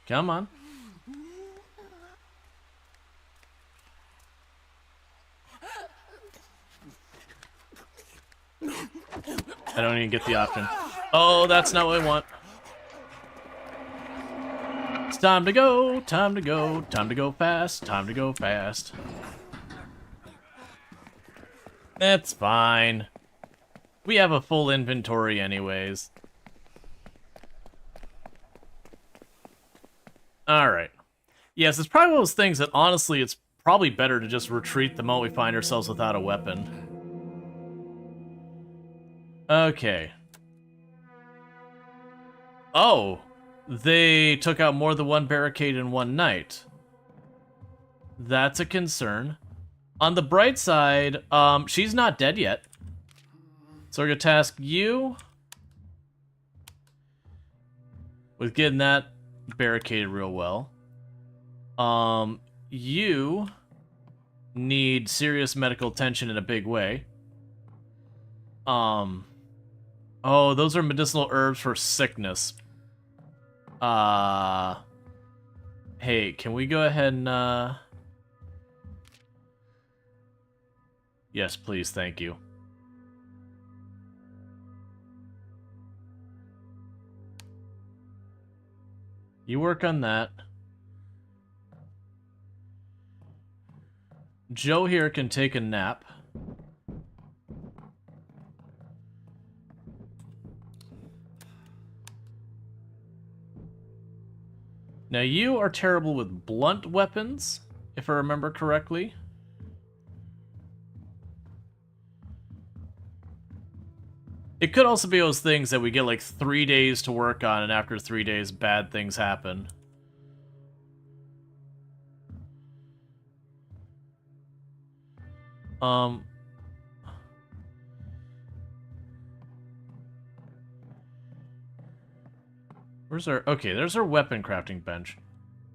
Come on. I don't even get the option. Oh, that's not what I want. It's time to go, time to go, time to go fast, time to go fast. That's fine. We have a full inventory anyways. Alright. Yes, it's probably one of those things that honestly it's probably better to just retreat the moment we find ourselves without a weapon. Okay. Oh! They took out more than one barricade in one night. That's a concern. On the bright side, she's not dead yet. So we're gonna task you with getting that barricaded real well. You need serious medical attention in a big way. Oh, those are medicinal herbs for sickness. Hey, can we go ahead and, Yes, please, thank you. You work on that. Joe here can take a nap. Now you are terrible with blunt weapons, if I remember correctly. It could also be those things that we get like 3 days to work on, and after 3 days, bad things happen. Where's our... Okay, there's our weapon crafting bench.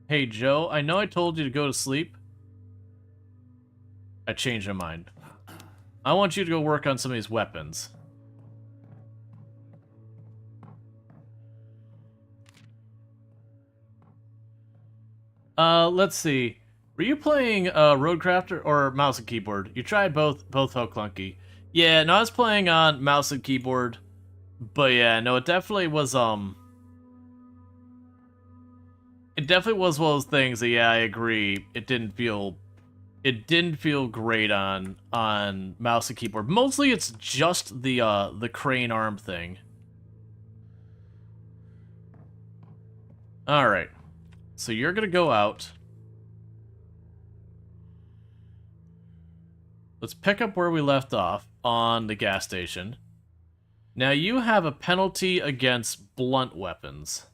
Hey, Joe, I know I told you to go to sleep. I changed my mind. I want you to go work on some of these weapons. Let's see. Were you playing Roadcrafter or mouse and keyboard? You tried both felt clunky. Yeah, no, I was playing on mouse and keyboard. But yeah, no, it definitely was it definitely was one of those things that, yeah, I agree. It didn't feel great on mouse and keyboard. Mostly it's just the crane arm thing. All right. So you're going to go out. Let's pick up where we left off on the gas station. Now you have a penalty against blunt weapons.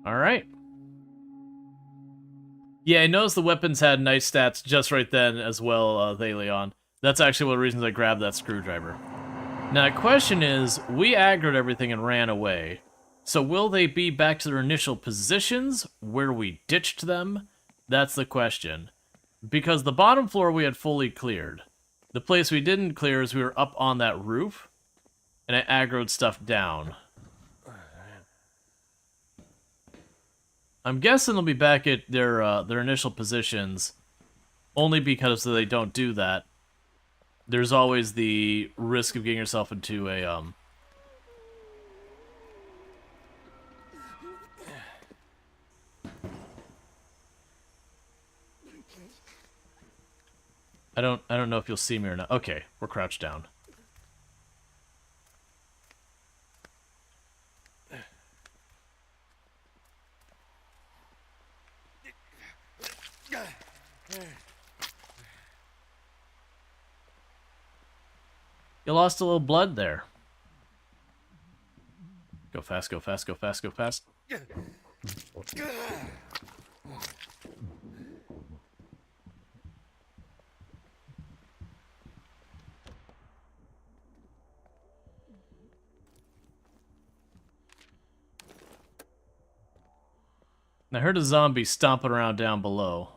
All right. Yeah, I noticed the weapons had nice stats just right then as well, Thalion. That's actually one of the reasons I grabbed that screwdriver. Now, the question is, we aggroed everything and ran away. So will they be back to their initial positions, where we ditched them? That's the question. Because the bottom floor we had fully cleared. The place we didn't clear is we were up on that roof, and I aggroed stuff down. I'm guessing they'll be back at their initial positions, only because if they don't do that, there's always the risk of getting yourself into a I don't know if you'll see me or not. Okay, we're crouched down. You lost a little blood there. Go fast, go fast, go fast, go fast. I heard a zombie stomping around down below.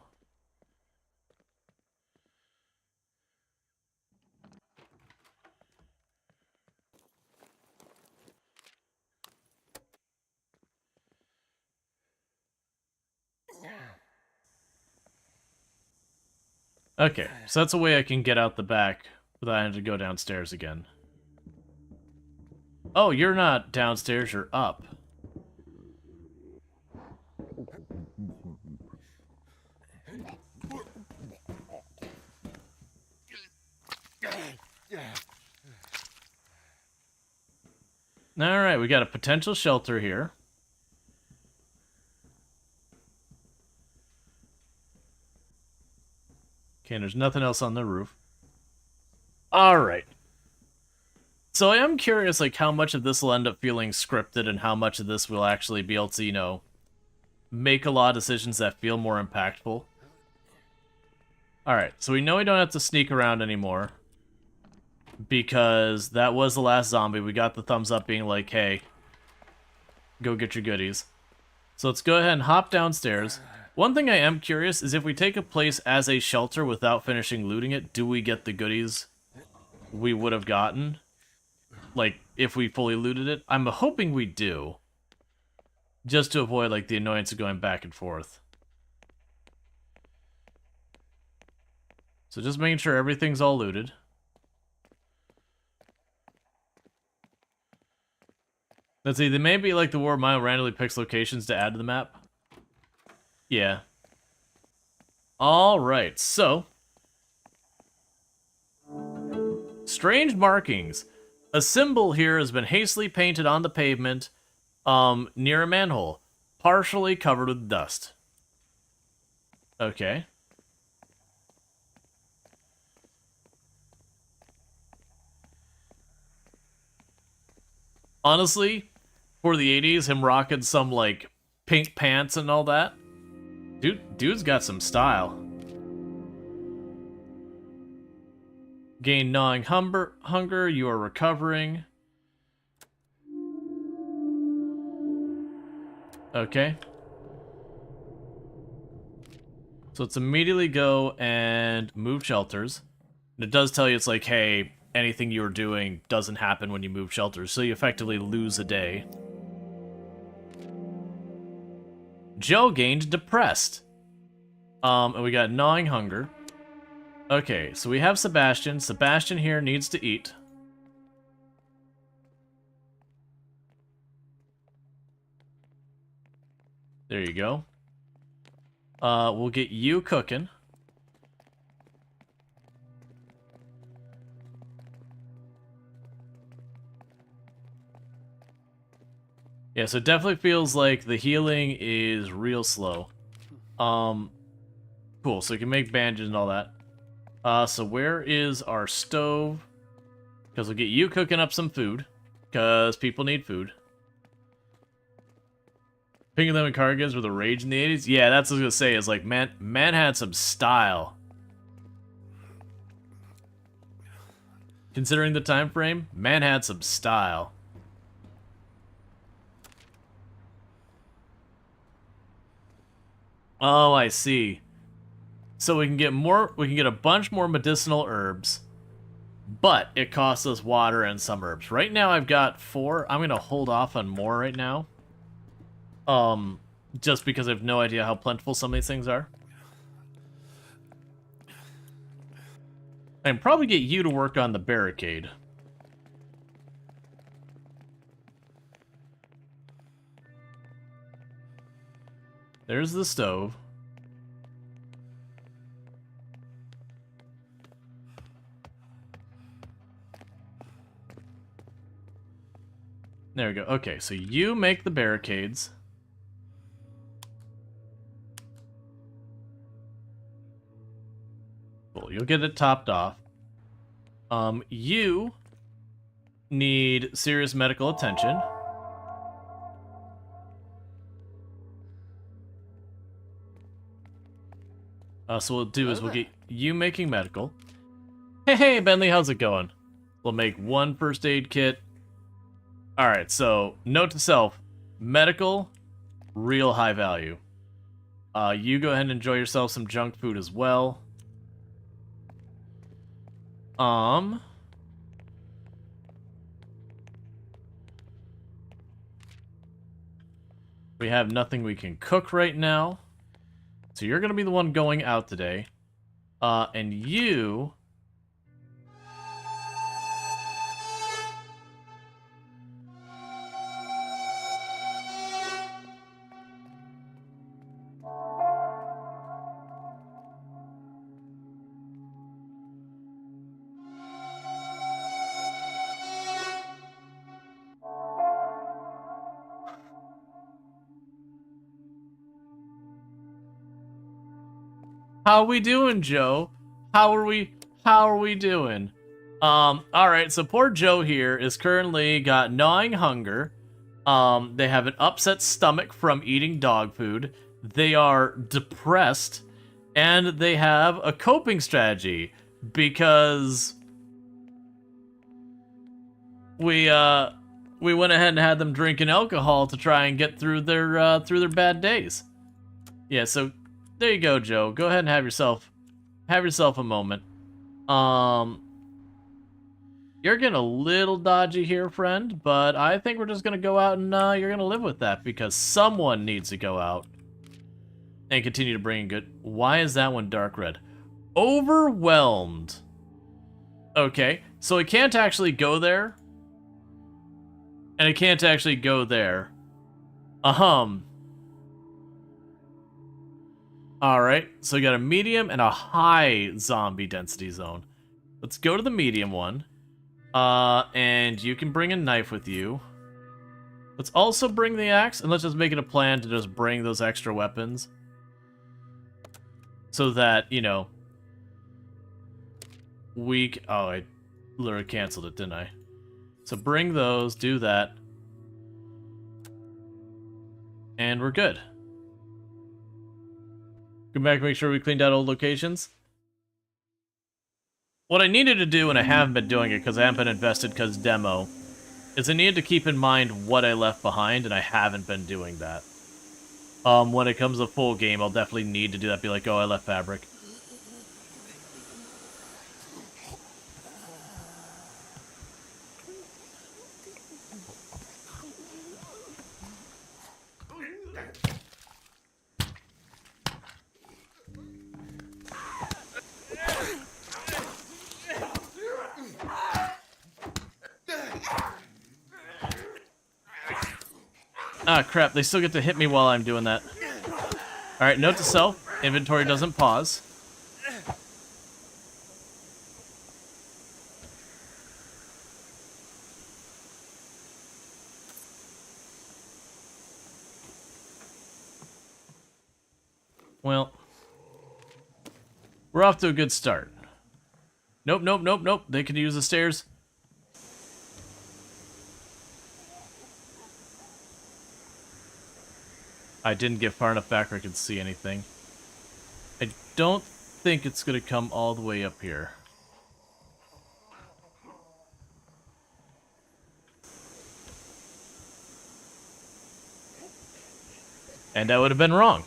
Okay, so that's a way I can get out the back without having to go downstairs again. Oh, you're not downstairs, you're up. Alright, we got a potential shelter here. Okay, there's nothing else on the roof. Alright. So I am curious, like, how much of this will end up feeling scripted and how much of this will actually be able to, you know, make a lot of decisions that feel more impactful. Alright, so we know we don't have to sneak around anymore. Because that was the last zombie. We got the thumbs up being like, hey, go get your goodies. So let's go ahead and hop downstairs. One thing I am curious is if we take a place as a shelter without finishing looting it, do we get the goodies we would have gotten? Like, if we fully looted it? I'm hoping we do. Just to avoid, like, the annoyance of going back and forth. So just making sure everything's all looted. Let's see, they may be like the War Mile randomly picks locations to add to the map. Yeah. Alright, so. Strange markings. A symbol here has been hastily painted on the pavement near a manhole, partially covered with dust. Okay. Honestly, for the 80s, him rocking some, like, pink pants and all that. Dude's got some style. Gain gnawing hunger, you are recovering. Okay. So let's immediately go and move shelters. And it does tell you, it's like, hey, anything you were doing doesn't happen when you move shelters, so you effectively lose a day. Joe gained depressed. And we got gnawing hunger. Okay, so we have Sebastian. Sebastian here needs to eat. There you go. We'll get you cooking. Yeah, so it definitely feels like the healing is real slow. Cool, so we can make bandages and all that. So where is our stove? Because we'll get you cooking up some food. Because people need food. Pink Lemon Cardigans were the rage in the 80s? Yeah, that's what I was gonna say, is like, man had some style. Considering the time frame, man had some style. Oh, I see. So we can get a bunch more medicinal herbs, but it costs us water and some herbs. Right now I've got 4. I'm gonna hold off on more right now. Just because I have no idea how plentiful some of these things are. I can probably get you to work on the barricade. There's the stove. There we go. Okay, so you make the barricades. Cool, you'll get it topped off. You need serious medical attention. So what we'll do is we'll get you making medical. Hey, Bentley, how's it going? We'll make 1 first aid kit. Alright, so note to self, medical, real high value. You go ahead and enjoy yourself some junk food as well. We have nothing we can cook right now. So you're gonna be the one going out today. And you... How we doing, Joe? How are we doing? Alright, so poor Joe here is currently got gnawing hunger. They have an upset stomach from eating dog food. They are depressed, and they have a coping strategy because we went ahead and had them drinking alcohol to try and get through their bad days. Yeah, so there you go, Joe. Go ahead and have yourself a moment. You're getting a little dodgy here, friend, but I think we're just gonna go out and you're gonna live with that because someone needs to go out and continue to bring in good. Why is that one dark red? Overwhelmed. Okay, so it can't actually go there, and it can't actually go there. Alright, so we got a medium and a high zombie density zone. Let's go to the medium one. And you can bring a knife with you. Let's also bring the axe, and let's just make it a plan to just bring those extra weapons. So that, you know, oh, I literally canceled it, didn't I? So bring those, do that. And we're good. Go back and make sure we cleaned out old locations. What I needed to do, and I haven't been doing it because I haven't been invested because demo, is I needed to keep in mind what I left behind, and I haven't been doing that. When it comes to full game, I'll definitely need to do that. Be like, oh, I left fabric. Ah, crap, they still get to hit me while I'm doing that. Alright, note to self, inventory doesn't pause. Well, we're off to a good start. Nope, nope, nope, nope, they can use the stairs. I didn't get far enough back where I could see anything. I don't think it's going to come all the way up here. And I would have been wrong.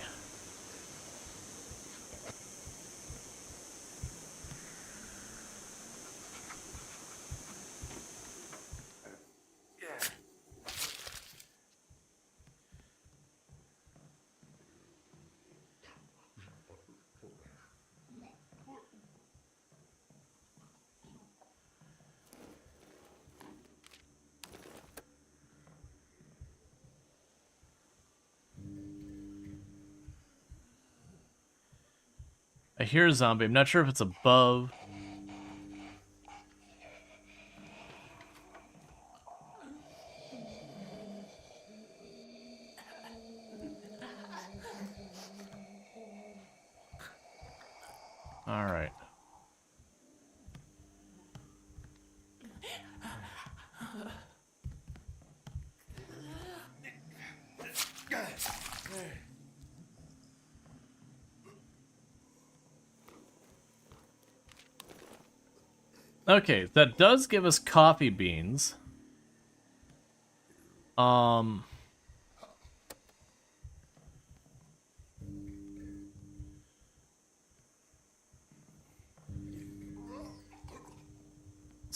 I hear a zombie. I'm not sure if it's above. All right. Okay, that does give us coffee beans. So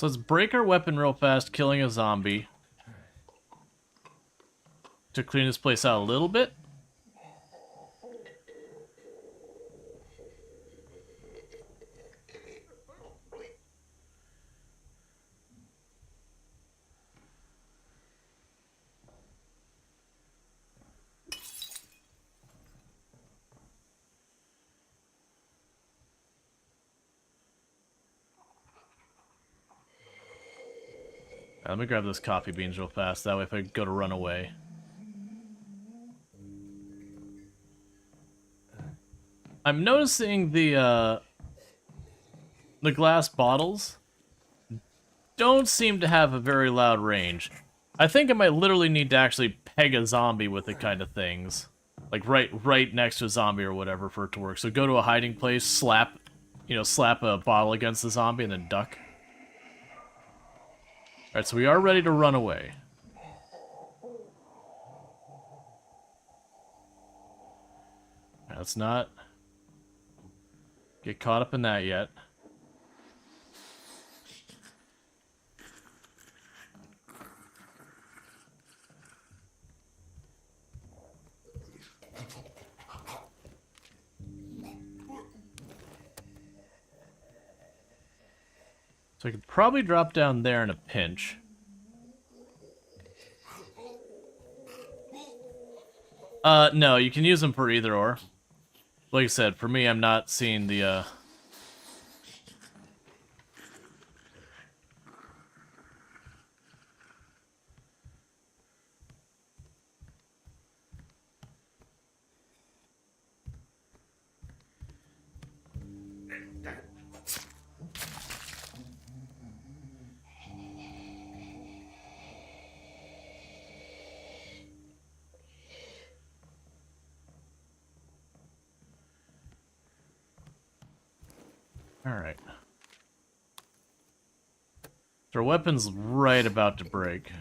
let's break our weapon real fast, killing a zombie. To clean this place out a little bit. Let me grab those coffee beans real fast. That way if I go to run away. I'm noticing the glass bottles don't seem to have a very loud range. I think I might literally need to actually peg a zombie with it kind of things. Like right next to a zombie or whatever for it to work. So go to a hiding place, slap a bottle against the zombie and then duck. Alright, so we are ready to run away. Right, let's not get caught up in that yet. So I could probably drop down there in a pinch. No, you can use them for either or. Like I said, for me, I'm not seeing the, Alright. So our weapon's right about to break.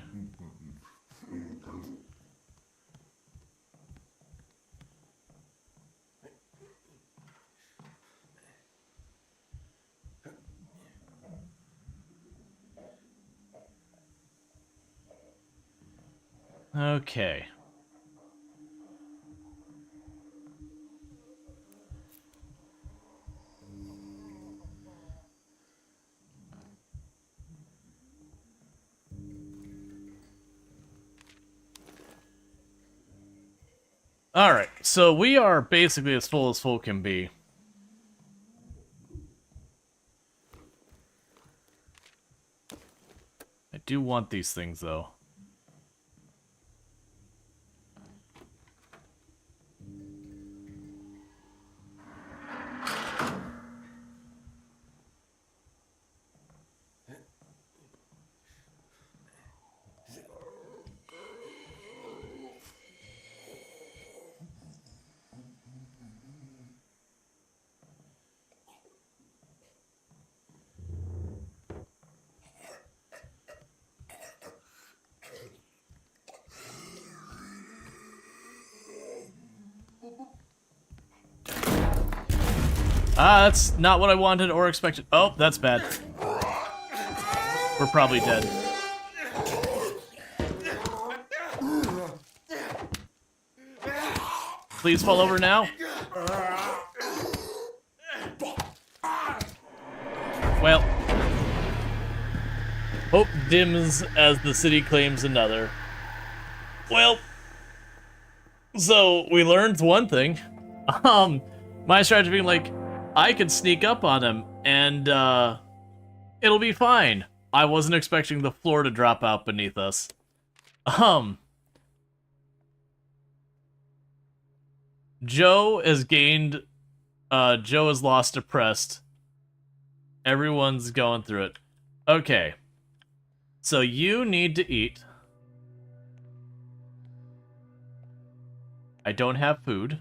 Okay. Alright, so we are basically as full can be. I do want these things, though. Ah, that's not what I wanted or expected. Oh, that's bad. We're probably dead. Please fall over now. Well, hope dims as the city claims another. Well, so we learned one thing. My strategy being like, I could sneak up on him and it'll be fine. I wasn't expecting the floor to drop out beneath us. Joe has gained, Joe has lost depressed. Everyone's going through it. Okay. So you need to eat. I don't have food.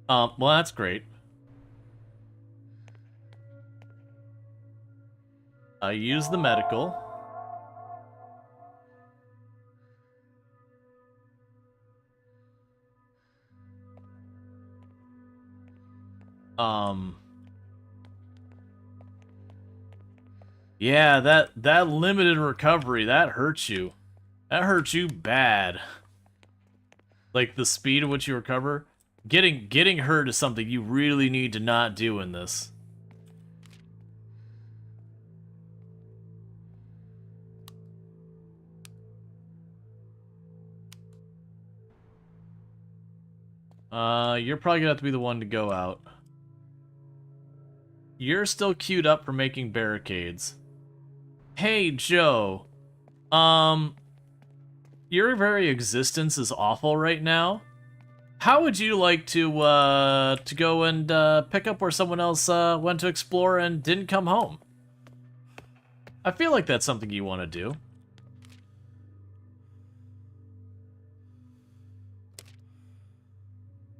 Well, that's great. I use the medical. Yeah, that limited recovery, that hurts you. That hurts you bad. Like the speed at which you recover. Getting hurt is something you really need to not do in this. You're probably gonna have to be the one to go out. You're still queued up for making barricades. Hey, Joe. Your very existence is awful right now. How would you like to go and pick up where someone else went to explore and didn't come home? I feel like that's something you want to do.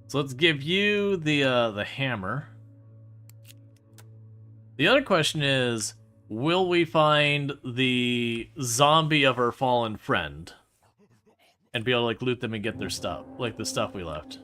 So let's give you the hammer. The other question is, will we find the zombie of our fallen friend? And be able to, like, loot them and get their stuff. Like, the stuff we left.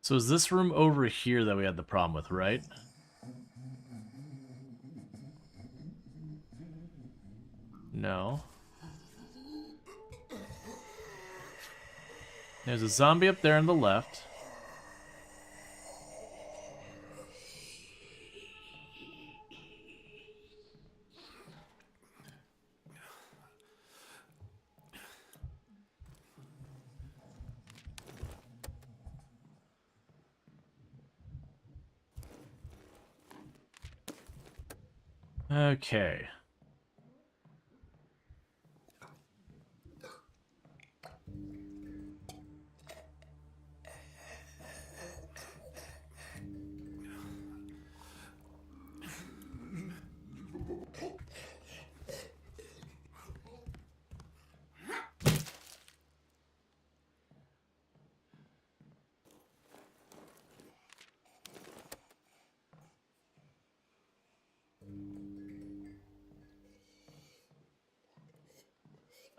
So is this room over here that we had the problem with, right? No. There's a zombie up there on the left. Okay.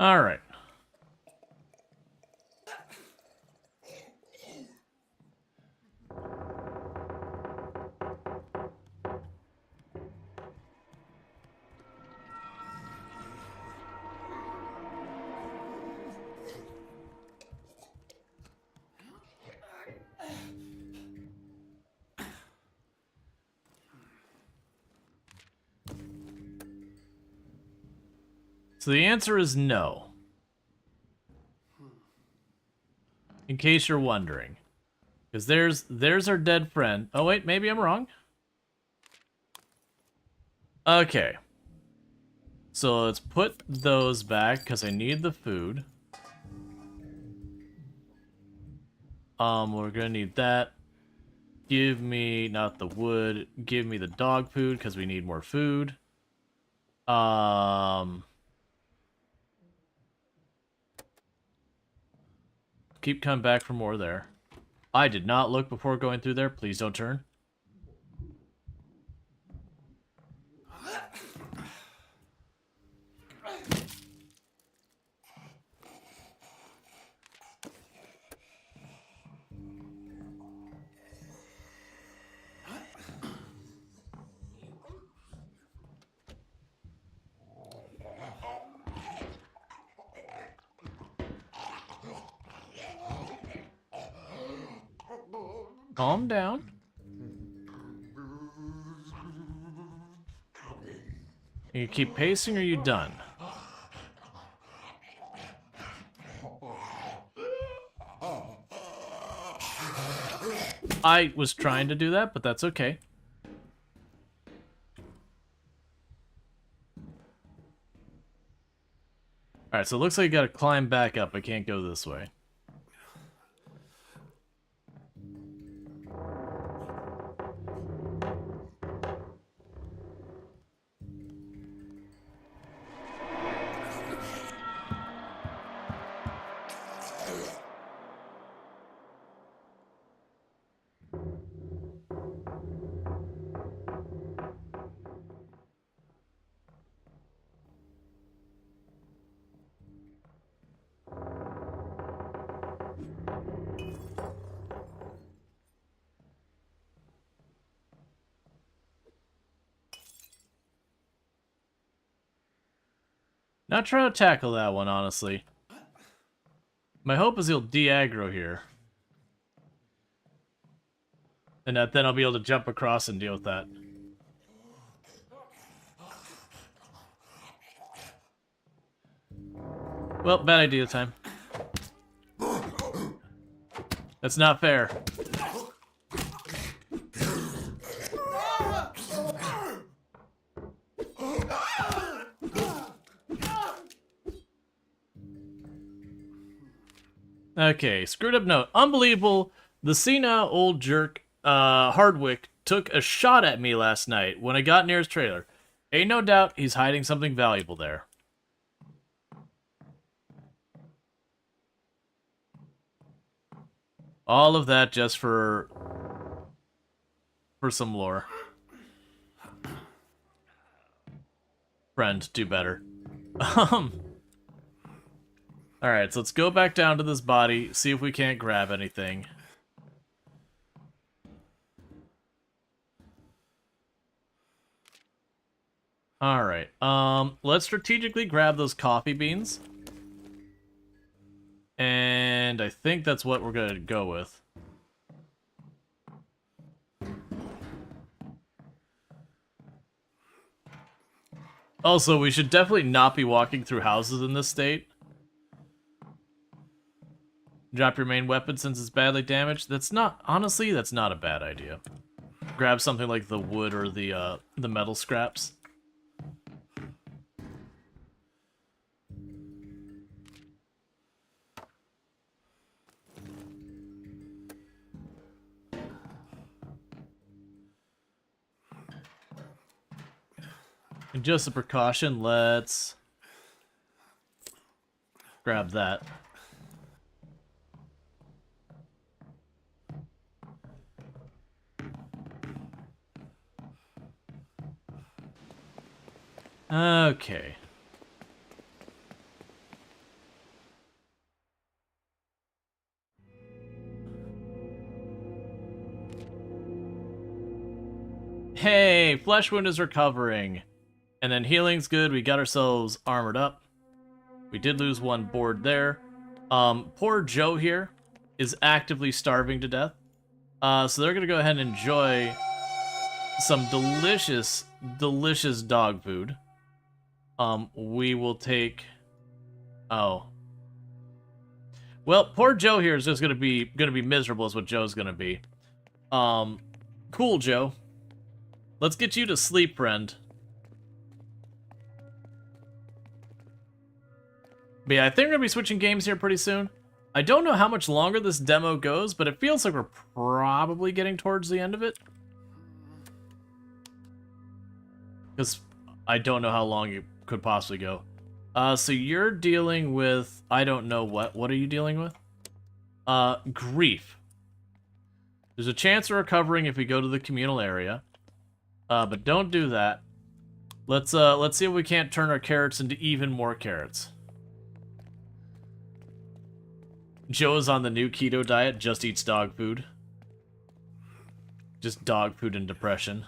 All right. So the answer is no. In case you're wondering. Because there's our dead friend. Oh wait, maybe I'm wrong. Okay. So let's put those back because I need the food. We're gonna need that. Give me, not the wood, give me the dog food, because we need more food. Keep coming back for more there. I did not look before going through there. Please don't turn. Calm down. You keep pacing or are you done? I was trying to do that, but that's okay. Alright, so it looks like you gotta climb back up. I can't go this way. Not trying to tackle that one, honestly. My hope is he'll de-aggro here. And that then I'll be able to jump across and deal with that. Well, bad idea time. That's not fair. Okay, screwed up note. Unbelievable. The senile old jerk, Hardwick, took a shot at me last night when I got near his trailer. Ain't no doubt he's hiding something valuable there. All of that just for some lore. Friend, do better. Alright, so let's go back down to this body, see if we can't grab anything. Alright, let's strategically grab those coffee beans. And I think that's what we're gonna go with. Also, we should definitely not be walking through houses in this state. Drop your main weapon since it's badly damaged. That's not, honestly, that's not a bad idea. Grab something like the wood or the metal scraps. And just a precaution, let's grab that. Okay. Hey, flesh wound is recovering. And then healing's good. We got ourselves armored up. We did lose one board there. Poor Joe here is actively starving to death. So they're gonna go ahead and enjoy some delicious, delicious dog food. We will take... Oh. Well, poor Joe here is just gonna be miserable is what Joe's gonna be. Cool, Joe. Let's get you to sleep, friend. But yeah, I think we're gonna be switching games here pretty soon. I don't know how much longer this demo goes, but it feels like we're probably getting towards the end of it. Because I don't know how long it could possibly go. So you're dealing with, I don't know what. What are you dealing with? Grief. There's a chance of recovering if we go to the communal area. But don't do that. Let's see if we can't turn our carrots into even more carrots. Joe is on the new keto diet, just eats dog food. Just dog food and depression.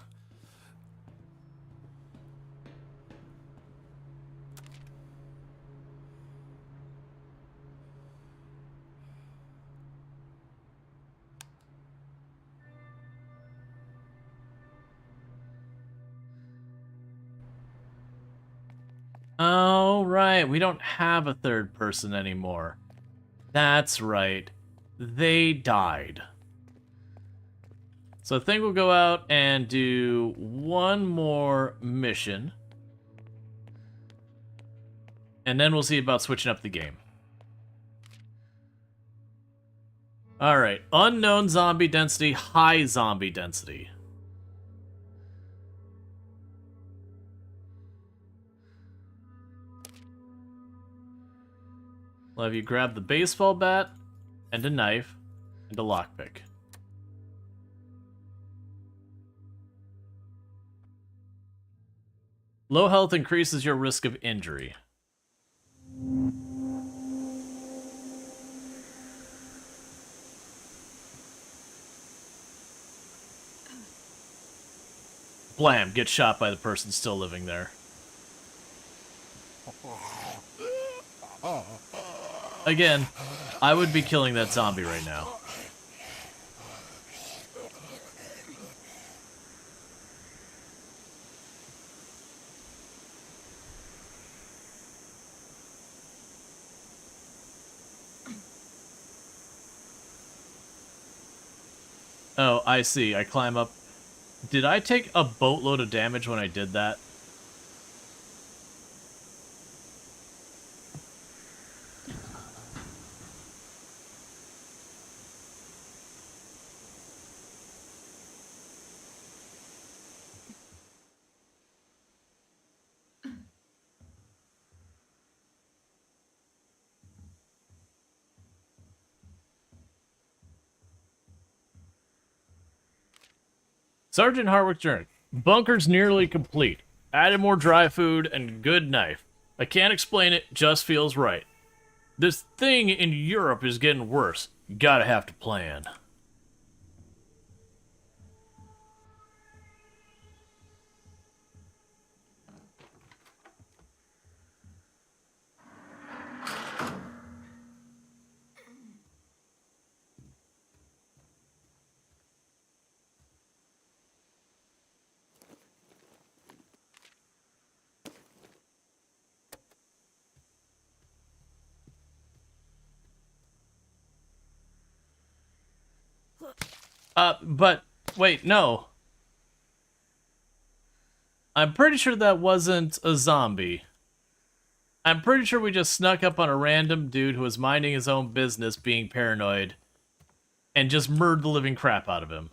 Oh, right. We don't have a third person anymore. That's right. They died. So I think we'll go out and do one more mission. And then we'll see about switching up the game. Alright. Unknown zombie density, high zombie density. We'll have you grab the baseball bat, and a knife, and a lockpick. Low health increases your risk of injury. Blam, get shot by the person still living there. Again, I would be killing that zombie right now. Oh, I see. I climb up. Did I take a boatload of damage when I did that? Sergeant Harwick's journey. Bunker's nearly complete. Added more dry food and good knife. I can't explain it, just feels right. This thing in Europe is getting worse. Gotta have to plan. But, wait, no. I'm pretty sure that wasn't a zombie. I'm pretty sure we just snuck up on a random dude who was minding his own business, being paranoid, and just murdered the living crap out of him.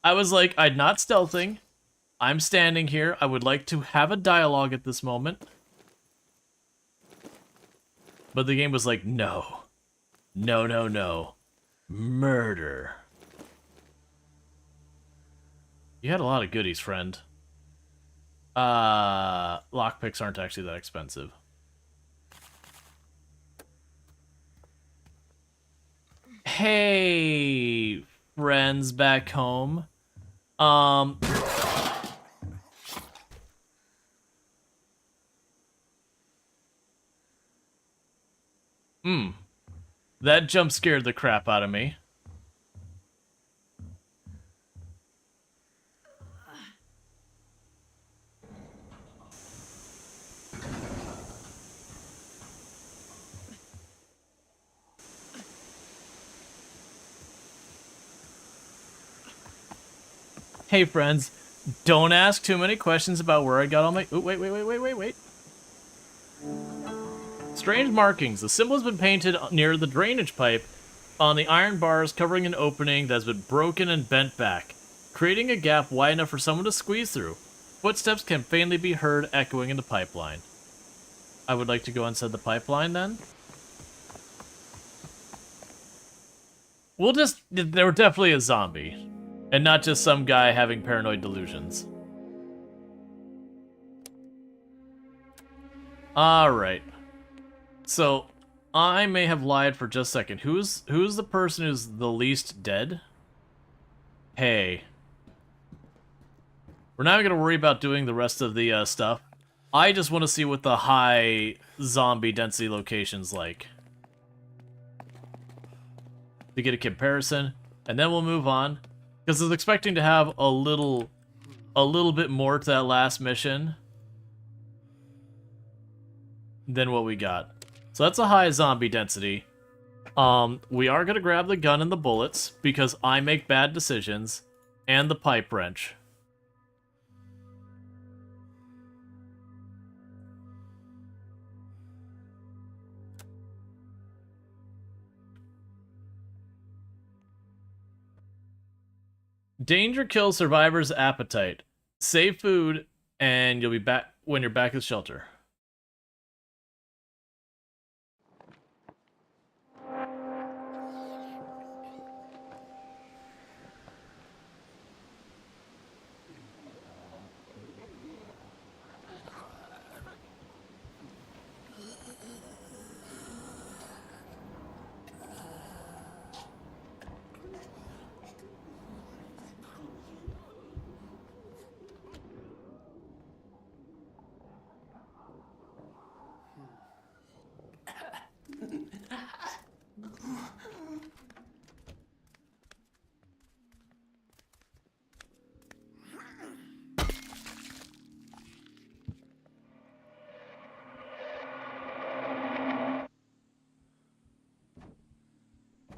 I was like, I'm not stealthing. I'm standing here. I would like to have a dialogue at this moment. But the game was like, no. No, no, no. Murder. You had a lot of goodies, friend. Lockpicks aren't actually that expensive. Hey, friends back home. That jump scared the crap out of me. Hey, friends, don't ask too many questions about where I got all my... Ooh, wait. Strange markings. The symbol has been painted near the drainage pipe on the iron bars, covering an opening that has been broken and bent back, creating a gap wide enough for someone to squeeze through. Footsteps can faintly be heard echoing in the pipeline. I would like to go inside the pipeline then. They were definitely a zombie, and not just some guy having paranoid delusions. Alright. So, I may have lied for just a second. Who's the person who's the least dead? Hey. We're not going to worry about doing the rest of the stuff. I just want to see what the high zombie density location's like. To get a comparison, and then we'll move on. Because I was expecting to have a little bit more to that last mission than what we got. So that's a high zombie density. We are going to grab the gun and the bullets, because I make bad decisions, and the pipe wrench. Danger kills survivor's appetite. Save food, and you'll be back when you're back at shelter.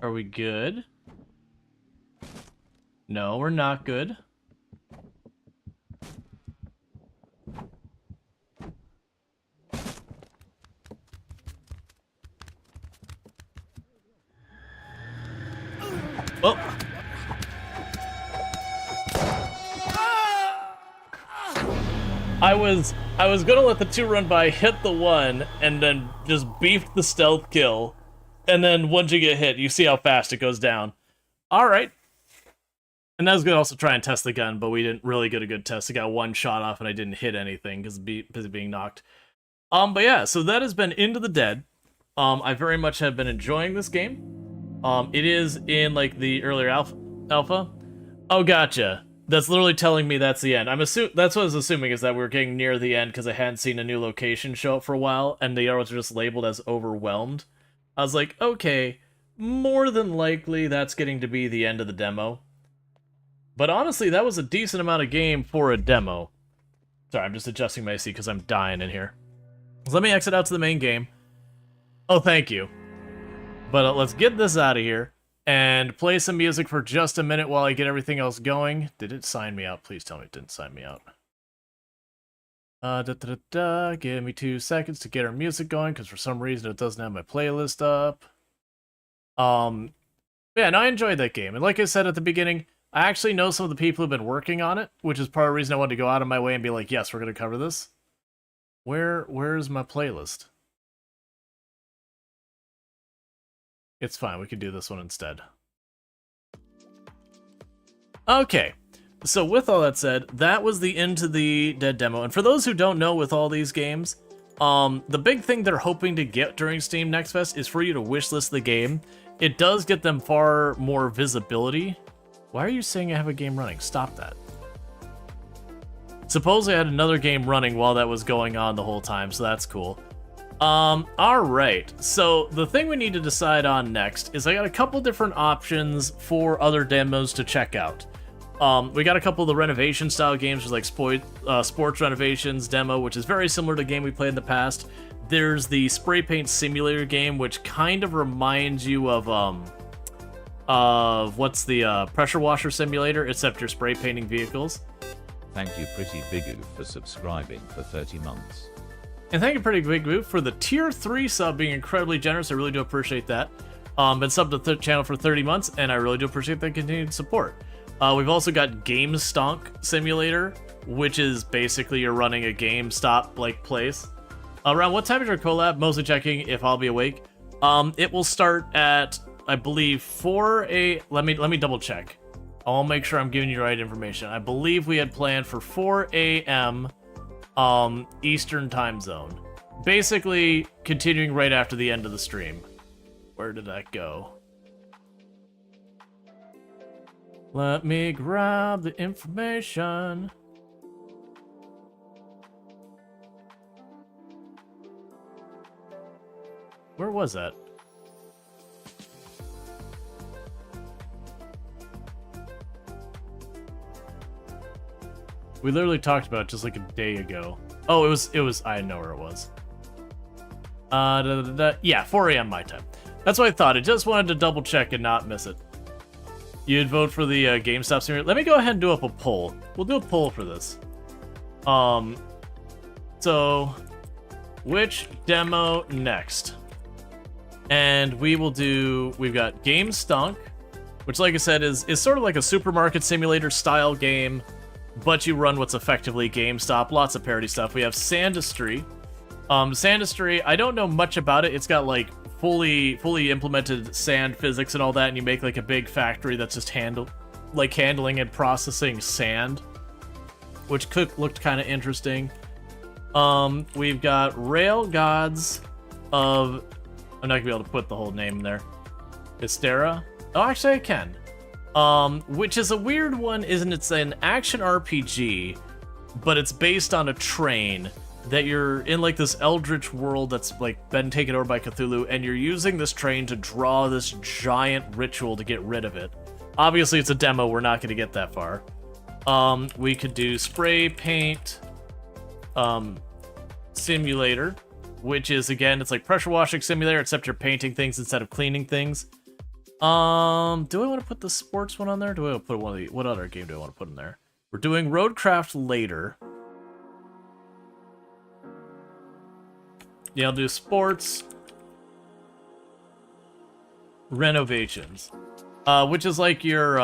Are we good? No, we're not good. Oh. I was gonna let the two run by, hit the one, and then just beefed the stealth kill. And then once you get hit, you see how fast it goes down. Alright. And I was going to also try and test the gun, but we didn't really get a good test. I got one shot off and I didn't hit anything because of being knocked. But yeah, so that has been Into the Dead. I very much have been enjoying this game. It is in, like, the earlier alpha. Oh, gotcha. That's literally telling me that's the end. That's what I was assuming, is that we're getting near the end because I hadn't seen a new location show up for a while, and the arrows are just labeled as overwhelmed. I was like, okay, more than likely that's getting to be the end of the demo. But honestly, that was a decent amount of game for a demo. Sorry, I'm just adjusting my AC because I'm dying in here. So let me exit out to the main game. Oh, thank you. But let's get this out of here and play some music for just a minute while I get everything else going. Did it sign me out? Please tell me it didn't sign me out. Give me 2 seconds to get our music going, because for some reason it doesn't have my playlist up. Yeah, and I enjoyed that game. And like I said at the beginning, I actually know some of the people who've been working on it, which is part of the reason I wanted to go out of my way and be like, yes, we're going to cover this. Where's my playlist? It's fine, we can do this one instead. Okay. So with all that said, that was the Into the Dead demo. And for those who don't know, with all these games, the big thing they're hoping to get during Steam Next Fest is for you to wishlist the game. It does get them far more visibility. Why are you saying I have a game running? Stop that. Supposedly I had another game running while that was going on the whole time, so that's cool. Alright, so the thing we need to decide on next is I got a couple different options for other demos to check out. We got a couple of the renovation style games, like Sports Renovations demo, which is very similar to a game we played in the past. There's the Spray Paint Simulator game, which kind of reminds you of what's the Pressure Washer Simulator, except you're spray painting vehicles. Thank you Pretty Bigu for subscribing for 30 months. And thank you, Pretty Big Move, for the tier 3 sub, being incredibly generous. I really do appreciate that. Been subbed to the channel for 30 months, and I really do appreciate the continued support. We've also got Game Stonk Simulator, which is basically you're running a GameStop-like place. Around what time is your collab? Mostly checking if I'll be awake. It will start at, I believe, 4 a... Let me double check. I'll make sure I'm giving you the right information. I believe we had planned for 4 a.m. Eastern time zone. Basically, continuing right after the end of the stream. Where did that go? Let me grab the information. Where was that? We literally talked about it just like a day ago. Oh, it was, I know where it was. Yeah, 4 a.m. my time. That's what I thought. I just wanted to double check and not miss it. You'd vote for the GameStop simulator. Let me go ahead and do up a poll. We'll do a poll for this. So, which demo next? And we will do, we've got Game Stunk, which like I said is sort of like a supermarket simulator style game, but you run what's effectively GameStop, lots of parody stuff. We have Sandistry. Sandistry, I don't know much about it. It's got like fully implemented sand physics and all that, and you make like a big factory that's just handling and processing sand, which looked kind of interesting. We've got Rail Gods of... I'm not gonna be able to put the whole name in there. Hystera? Oh, actually I can. Which is a weird one, isn't it? It's an action RPG, but it's based on a train that you're in like this eldritch world that's like been taken over by Cthulhu, and you're using this train to draw this giant ritual to get rid of it. Obviously it's a demo, we're not gonna get that far. We could do Spray Paint Simulator, which is, again, it's like pressure washing simulator, except you're painting things instead of cleaning things. Do I want to put the sports one on there? Do I want to put one of the... What other game do I want to put in there? We're doing Roadcraft later. Yeah, I'll do sports. Renovations. Which is like your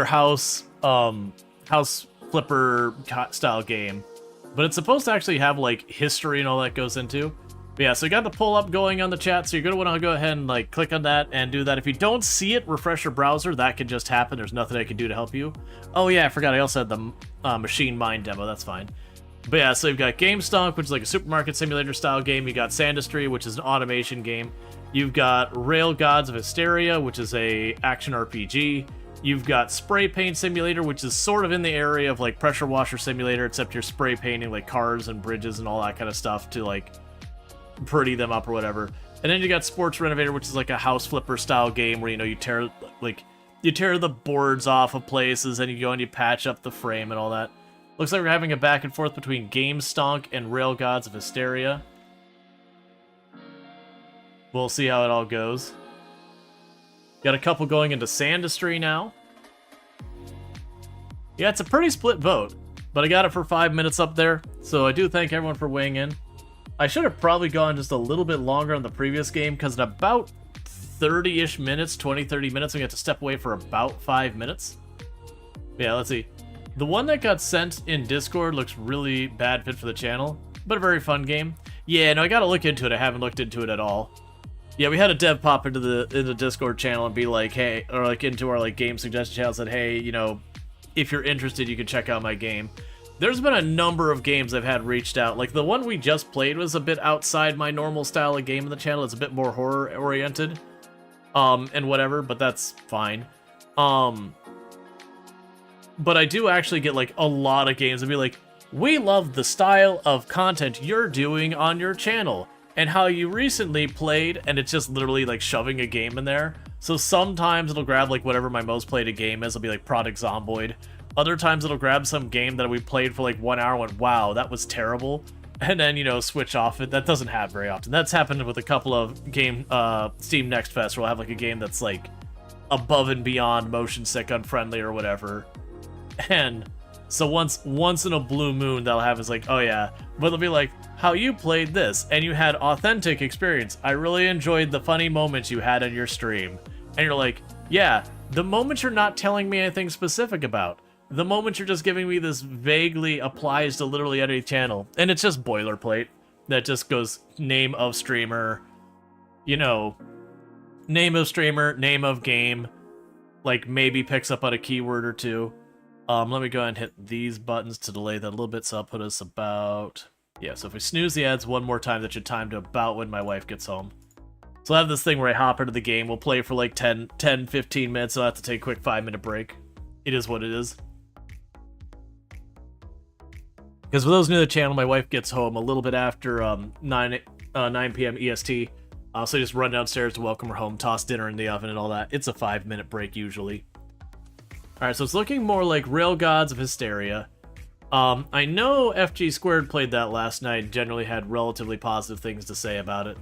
house flipper style game. But it's supposed to actually have, like, history and all that goes into. But yeah, so you got the pull up going on the chat, so you're going to want to go ahead and like click on that and do that. If you don't see it, refresh your browser. That can just happen. There's nothing I can do to help you. Oh yeah, I forgot I also had the Machine Mind demo. That's fine. But yeah, so you've got Game Stunk, which is like a supermarket simulator style game. You got Sandistry, which is an automation game. You've got Rail Gods of Hysteria, which is a action RPG. You've got Spray Paint Simulator, which is sort of in the area of like Pressure Washer Simulator, except you're spray painting like cars and bridges and all that kind of stuff to like pretty them up or whatever. And then you got Sports Renovator, which is like a house flipper style game where, you know, you tear the boards off of places and you go and you patch up the frame and all that. Looks like we're having a back and forth between Game Stonk and Rail Gods of Hysteria. We'll see how it all goes. Got a couple going into Sandistry now. Yeah, it's a pretty split vote, but I got it for 5 minutes up there, so I do thank everyone for weighing in. I should have probably gone just a little bit longer on the previous game, because in about 30-ish minutes, 20-30 minutes, we got to step away for about 5 minutes. Yeah, let's see. The one that got sent in Discord looks really bad fit for the channel, but a very fun game. Yeah, no, I gotta look into it. I haven't looked into it at all. Yeah, we had a dev pop into the Discord channel and be like, hey, or like into our like game suggestion channel, said, hey, you know, if you're interested, you can check out my game. There's been a number of games I've had reached out. Like, the one we just played was a bit outside my normal style of game in the channel. It's a bit more horror-oriented, and whatever, but that's fine. But I do actually get, like, a lot of games that be like, we love the style of content you're doing on your channel, and how you recently played, and it's just literally, like, shoving a game in there. So sometimes it'll grab, like, whatever my most played game is. It'll be, like, Product Zomboid. Other times it'll grab some game that we played for like 1 hour and went, wow, that was terrible. And then, you know, switch off it. That doesn't happen very often. That's happened with a couple of Steam Next Fest, where we'll have like a game that's like above and beyond motion sick, unfriendly or whatever. And So once in a blue moon, they'll have is like, oh yeah, but they'll be like, how you played this, and you had authentic experience. I really enjoyed the funny moments you had in your stream. And you're like, yeah, the moments you're not telling me anything specific about. The moments you're just giving me this vaguely applies to literally any channel. And it's just boilerplate that just goes name of streamer, you know, name of streamer, name of game, like maybe picks up on a keyword or two. Let me go ahead and hit these buttons to delay that a little bit, so I'll put us about... Yeah, so if we snooze the ads one more time, that should time to about when my wife gets home. So I'll have this thing where I hop into the game, we'll play for like 10, 15 minutes, I'll have to take a quick 5-minute break. It is what it is. Because for those new to the channel, my wife gets home a little bit after 9 p.m. EST. So I just run downstairs to welcome her home, toss dinner in the oven and all that. It's a 5-minute break usually. Alright, so it's looking more like Rail Gods of Hysteria. I know FG Squared played that last night and generally had relatively positive things to say about it.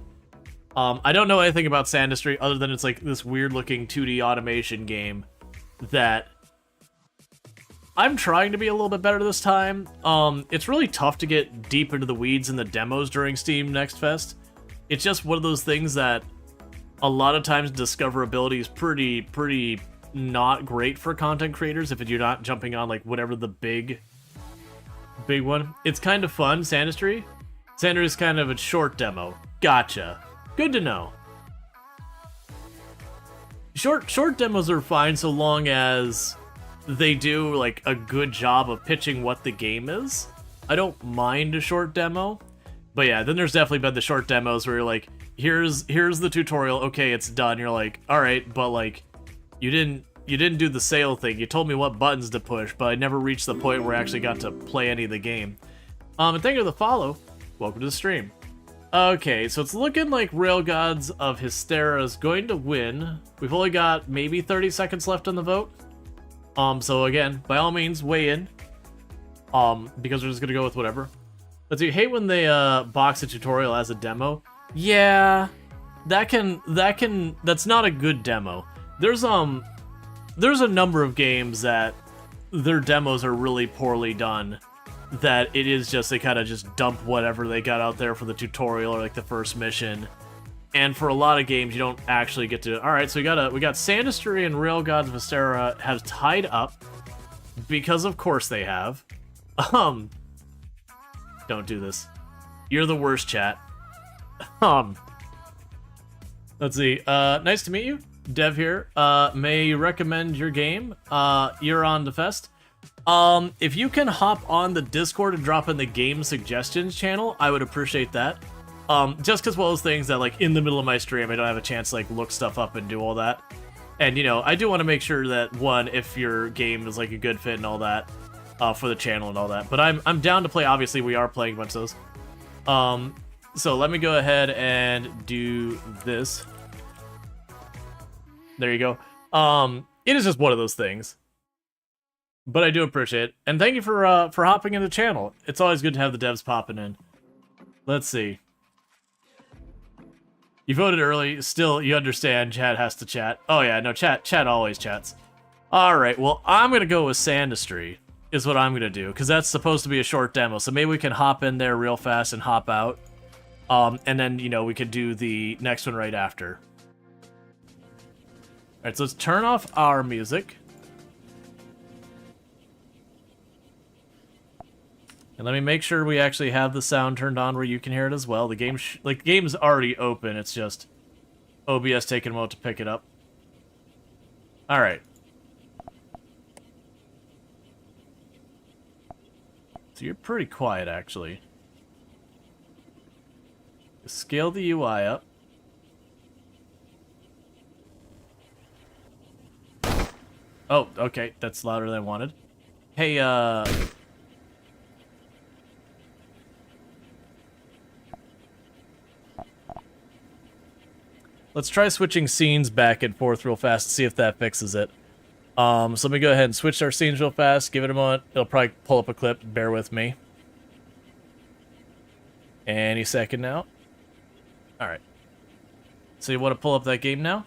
I don't know anything about Sandistry other than it's like this weird-looking 2D automation game that I'm trying to be a little bit better this time. It's really tough to get deep into the weeds in the demos during Steam Next Fest. It's just one of those things that a lot of times discoverability is pretty not great for content creators if you're not jumping on like whatever the big one. It's kind of fun, Sandistry. Sandistry is kind of a short demo. Gotcha. Good to know. Short demos are fine so long as they do like a good job of pitching what the game is. I don't mind a short demo. But yeah, then there's definitely been the short demos where you're like, here's the tutorial, okay, it's done. You're like, alright, but like you didn't do the sale thing. You told me what buttons to push, but I never reached the point where I actually got to play any of the game. And thank you for the follow. Welcome to the stream. Okay, so it's looking like Rail Gods of Hysteria is going to win. We've only got maybe 30 seconds left on the vote. So again, by all means, weigh in. Because we're just gonna go with whatever. But do you hate when they box a tutorial as a demo? Yeah, that's not a good demo. There's a number of games that their demos are really poorly done, that it is just, they kind of just dump whatever they got out there for the tutorial or like the first mission. And for a lot of games, you don't actually get to... Alright, so we got Sandistry and Rail Gods of Hysteria have tied up, because of course they have. Don't do this. You're the worst, chat. Let's see. Nice to meet you. Dev here. May you recommend your game? You're on the fest. If you can hop on the Discord and drop in the game suggestions channel, I would appreciate that. Just because one of those things that, like, in the middle of my stream, I don't have a chance to, like, look stuff up and do all that. And, you know, I do want to make sure that, one, if your game is, like, a good fit and all that, for the channel and all that. But I'm down to play. Obviously, we are playing a bunch of those. So let me go ahead and do this. There you go. It is just one of those things. But I do appreciate it. And thank you for hopping in the channel. It's always good to have the devs popping in. Let's see. You voted early. Still, you understand chat has to chat. Oh yeah, no, chat always chats. Alright, well, I'm gonna go with Sandistry, is what I'm gonna do, because that's supposed to be a short demo, so maybe we can hop in there real fast and hop out. And then, you know, we could do the next one right after. Alright, so let's turn off our music. And let me make sure we actually have the sound turned on where you can hear it as well. The game's already open, it's just OBS taking a moment to pick it up. Alright. So you're pretty quiet, actually. Scale the UI up. Oh, okay, that's louder than I wanted. Hey, let's try switching scenes back and forth real fast to see if that fixes it. So let me go ahead and switch our scenes real fast, give it a moment. It'll probably pull up a clip, bear with me. Any second now. Alright. So you want to pull up that game now?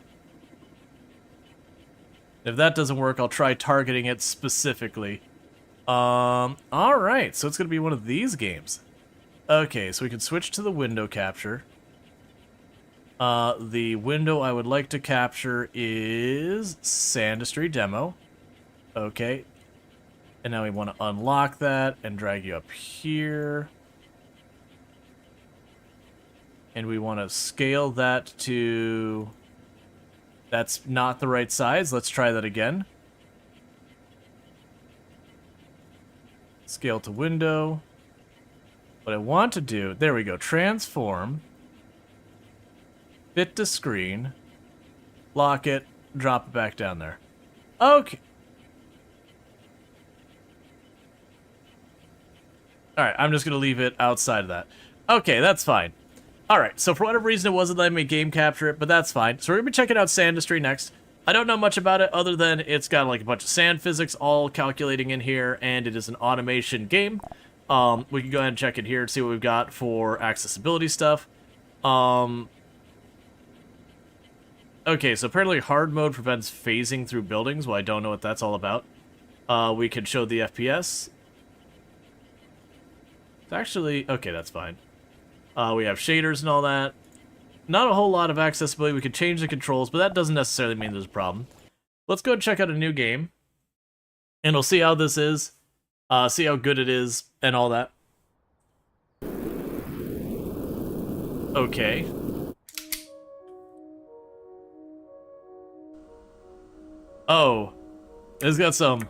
If that doesn't work, I'll try targeting it specifically. Alright, so it's gonna be one of these games. Okay, so we can switch to the window capture. The window I would like to capture is Sandistry Demo. Okay. And now we want to unlock that and drag you up here. And we want to scale that to... That's not the right size. Let's try that again. Scale to window. What I want to do... There we go. Transform. Fit to screen. Lock it. Drop it back down there. Okay. Alright, I'm just going to leave it outside of that. Okay, that's fine. Alright, so for whatever reason it wasn't letting me game capture it, but that's fine. So we're going to be checking out Sandistry next. I don't know much about it other than it's got like a bunch of sand physics all calculating in here, and it is an automation game. We can go ahead and check it here and see what we've got for accessibility stuff. Okay, so apparently hard mode prevents phasing through buildings. Well, I don't know what that's all about. We can show the FPS. It's actually... Okay, that's fine. We have shaders and all that. Not a whole lot of accessibility. We can change the controls, but that doesn't necessarily mean there's a problem. Let's go and check out a new game. And we'll see how this is. See how good it is, and all that. Okay. Oh. It's got some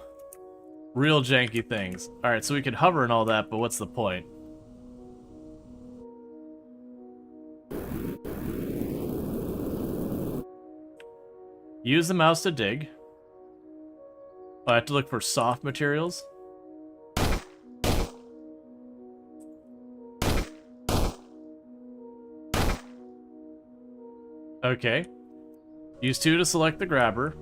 real janky things. Alright, so we can hover and all that, but what's the point? Use the mouse to dig. I have to look for soft materials. Okay. Use 2 to select the grabber.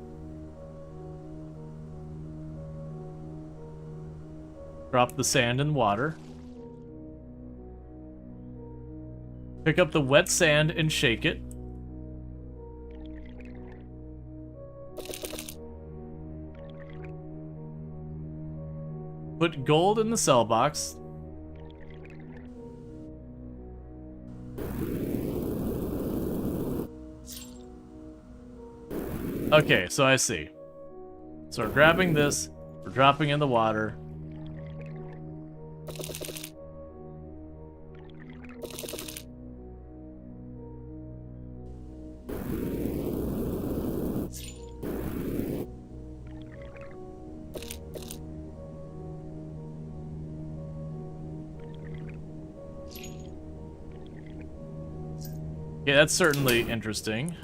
Drop the sand in water. Pick up the wet sand and shake it. Put gold in the cell box. Okay, so I see. So we're grabbing this, we're dropping in the water. Yeah, that's certainly interesting.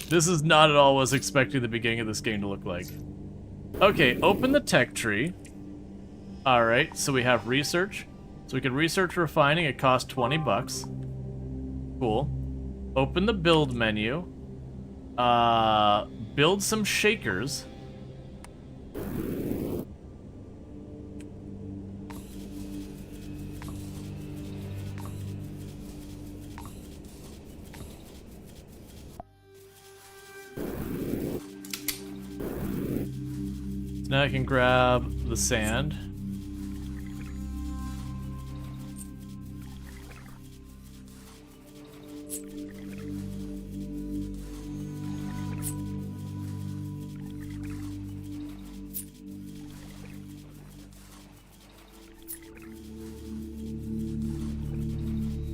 This is not at all what I was expecting the beginning of this game to look like. Okay, open the tech tree. Alright, so we have research. So we can research refining, it costs 20 bucks. Cool. Open the build menu. Build some shakers. Now I can grab the sand.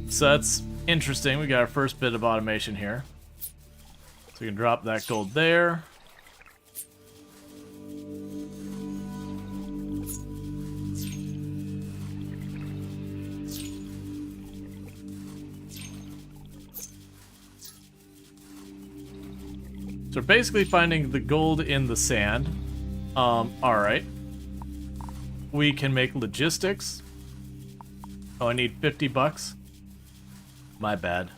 So that's interesting. We got our first bit of automation here. So we can drop that gold there. So we're basically finding the gold in the sand. Alright. We can make logistics. Oh, I need 50 bucks. My bad.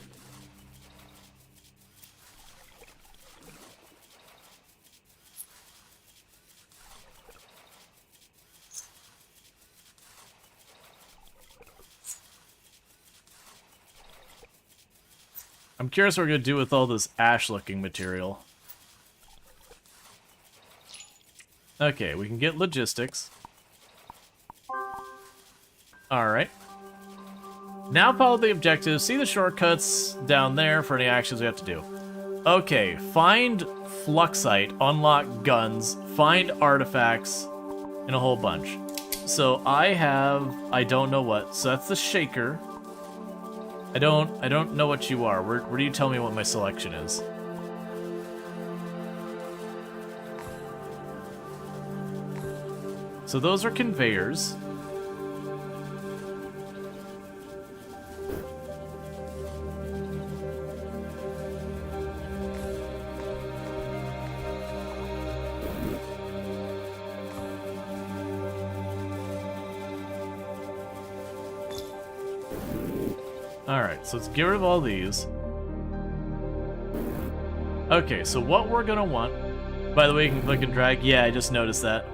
I'm curious what we're going to do with all this ash-looking material. Okay, we can get logistics. Alright. Now follow the objectives. See the shortcuts down there for any actions we have to do. Okay, find Fluxite, unlock guns, find artifacts, and a whole bunch. So I don't know what. So that's the shaker. I don't know what you are. Where do you tell me what my selection is? So those are conveyors. Alright, so let's get rid of all these. Okay, so what we're gonna want... By the way, you can click and drag. Yeah, I just noticed that.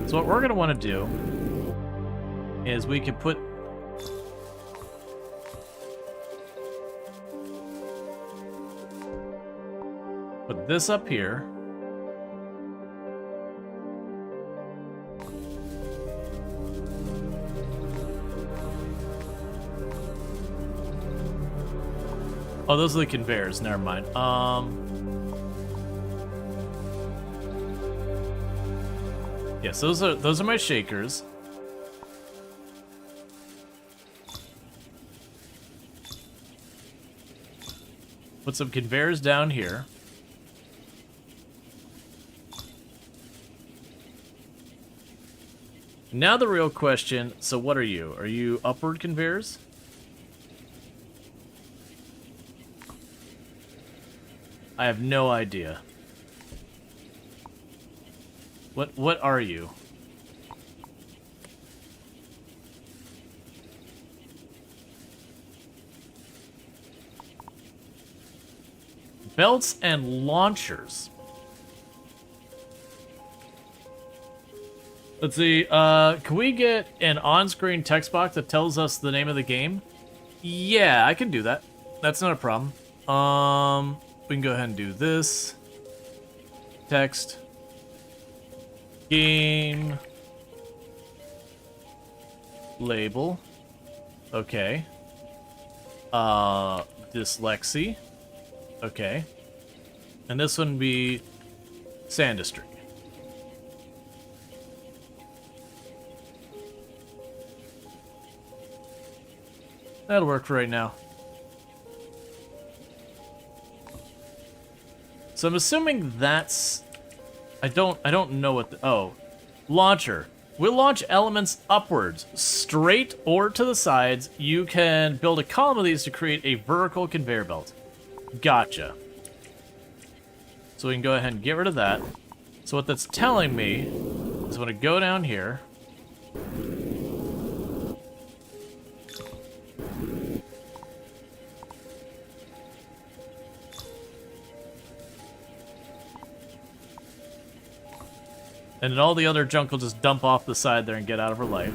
So what we're gonna want to do is we can put... Put this up here. Oh, those are the conveyors. Never mind. Yes, those are my shakers. Put some conveyors down here. Now the real question, so what are you? Are you upward conveyors? I have no idea. What are you? Belts and launchers. Let's see, can we get an on-screen text box that tells us the name of the game? Yeah, I can do that. That's not a problem. We can go ahead and do this. Text. Game. Label. Okay. Dyslexia. Okay. And this one would be Sandistry. That'll work for right now. So I'm assuming that's... I don't know what the... Oh. Launcher. We'll launch elements upwards, straight or to the sides. You can build a column of these to create a vertical conveyor belt. Gotcha. So we can go ahead and get rid of that. So what that's telling me is when I go down here... And then all the other junk will just dump off the side there and get out of her life.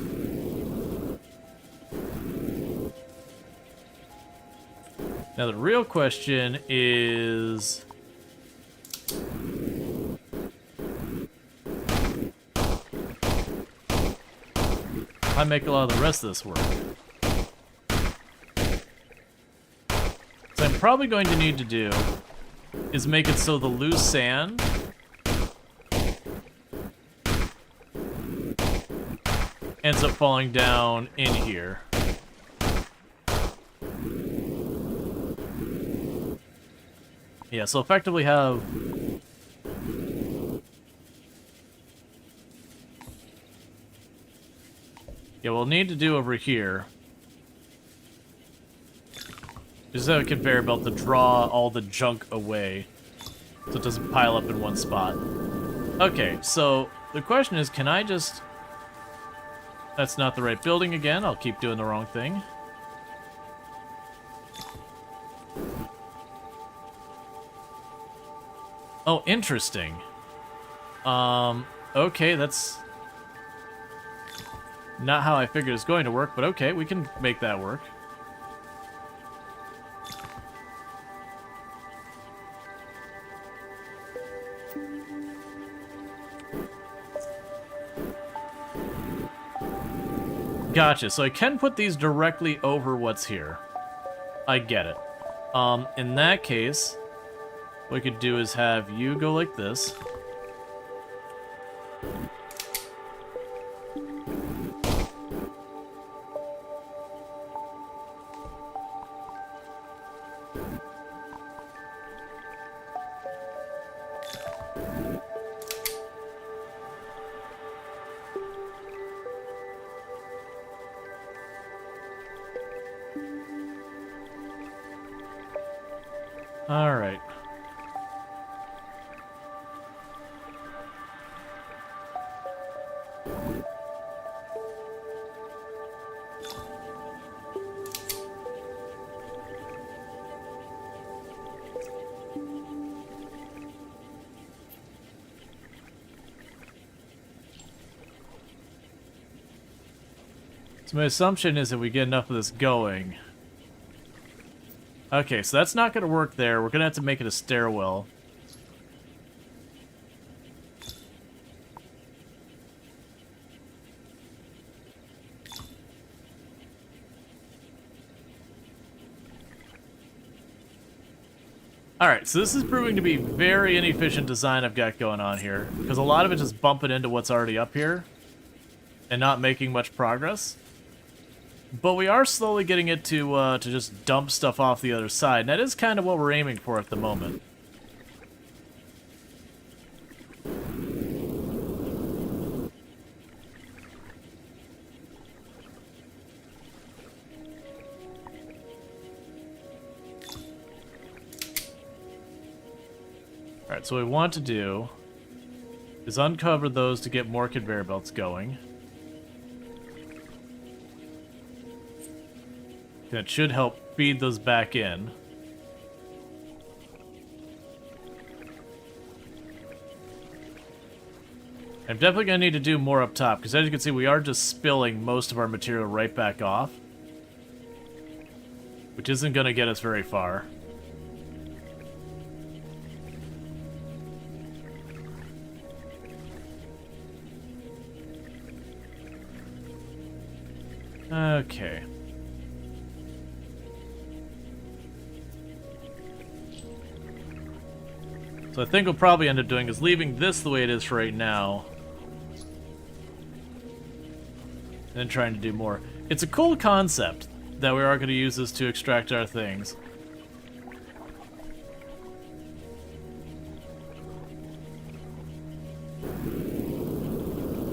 Now the real question is... I make a lot of the rest of this work. So I'm probably going to need to do is make it so the loose sand ends up falling down in here. Yeah, so effectively have... Yeah, we'll need to do over here. Just have a conveyor belt to draw all the junk away so it doesn't pile up in one spot. Okay, so the question is, can I just... That's not the right building again. I'll keep doing the wrong thing. Oh, interesting. Okay, that's not how I figured it's going to work, but okay, we can make that work. Gotcha, so I can put these directly over what's here. I get it. In that case, what we could do is have you go like this. All right. So my assumption is that we get enough of this going. Okay, so that's not going to work there. We're going to have to make it a stairwell. Alright, so this is proving to be very inefficient design I've got going on here, because a lot of it is bumping into what's already up here and not making much progress. But we are slowly getting it to just dump stuff off the other side, and that is kind of what we're aiming for at the moment. Alright, so what we want to do is uncover those to get more conveyor belts going. That should help feed those back in. I'm definitely going to need to do more up top, because as you can see, we are just spilling most of our material right back off, which isn't going to get us very far. Okay. So I think we'll probably end up doing is leaving this the way it is for right now. And then trying to do more. It's a cool concept that we are going to use this to extract our things.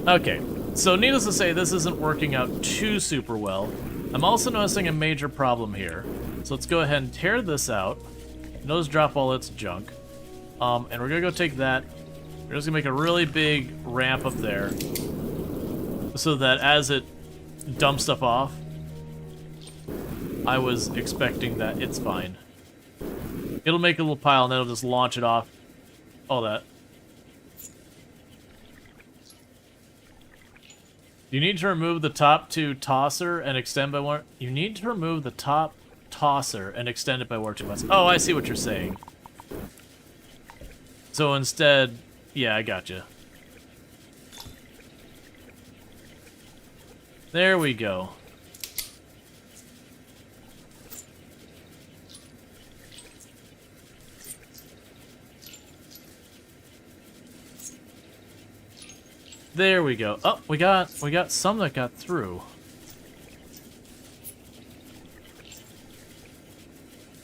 Okay, so needless to say, this isn't working out too super well. I'm also noticing a major problem here. So let's go ahead and tear this out. Nose drop all its junk. And we're gonna go take that. We're just gonna make a really big ramp up there, so that as it dumps stuff off, I was expecting that it's fine. It'll make a little pile and then it'll just launch it off. All that. You need to remove the top two tosser and extend by one. You need to remove the top tosser and extend it by 1 or 2 months. Oh, I see what you're saying. So instead, yeah, I gotcha. There we go. There we go. Oh, we got some that got through.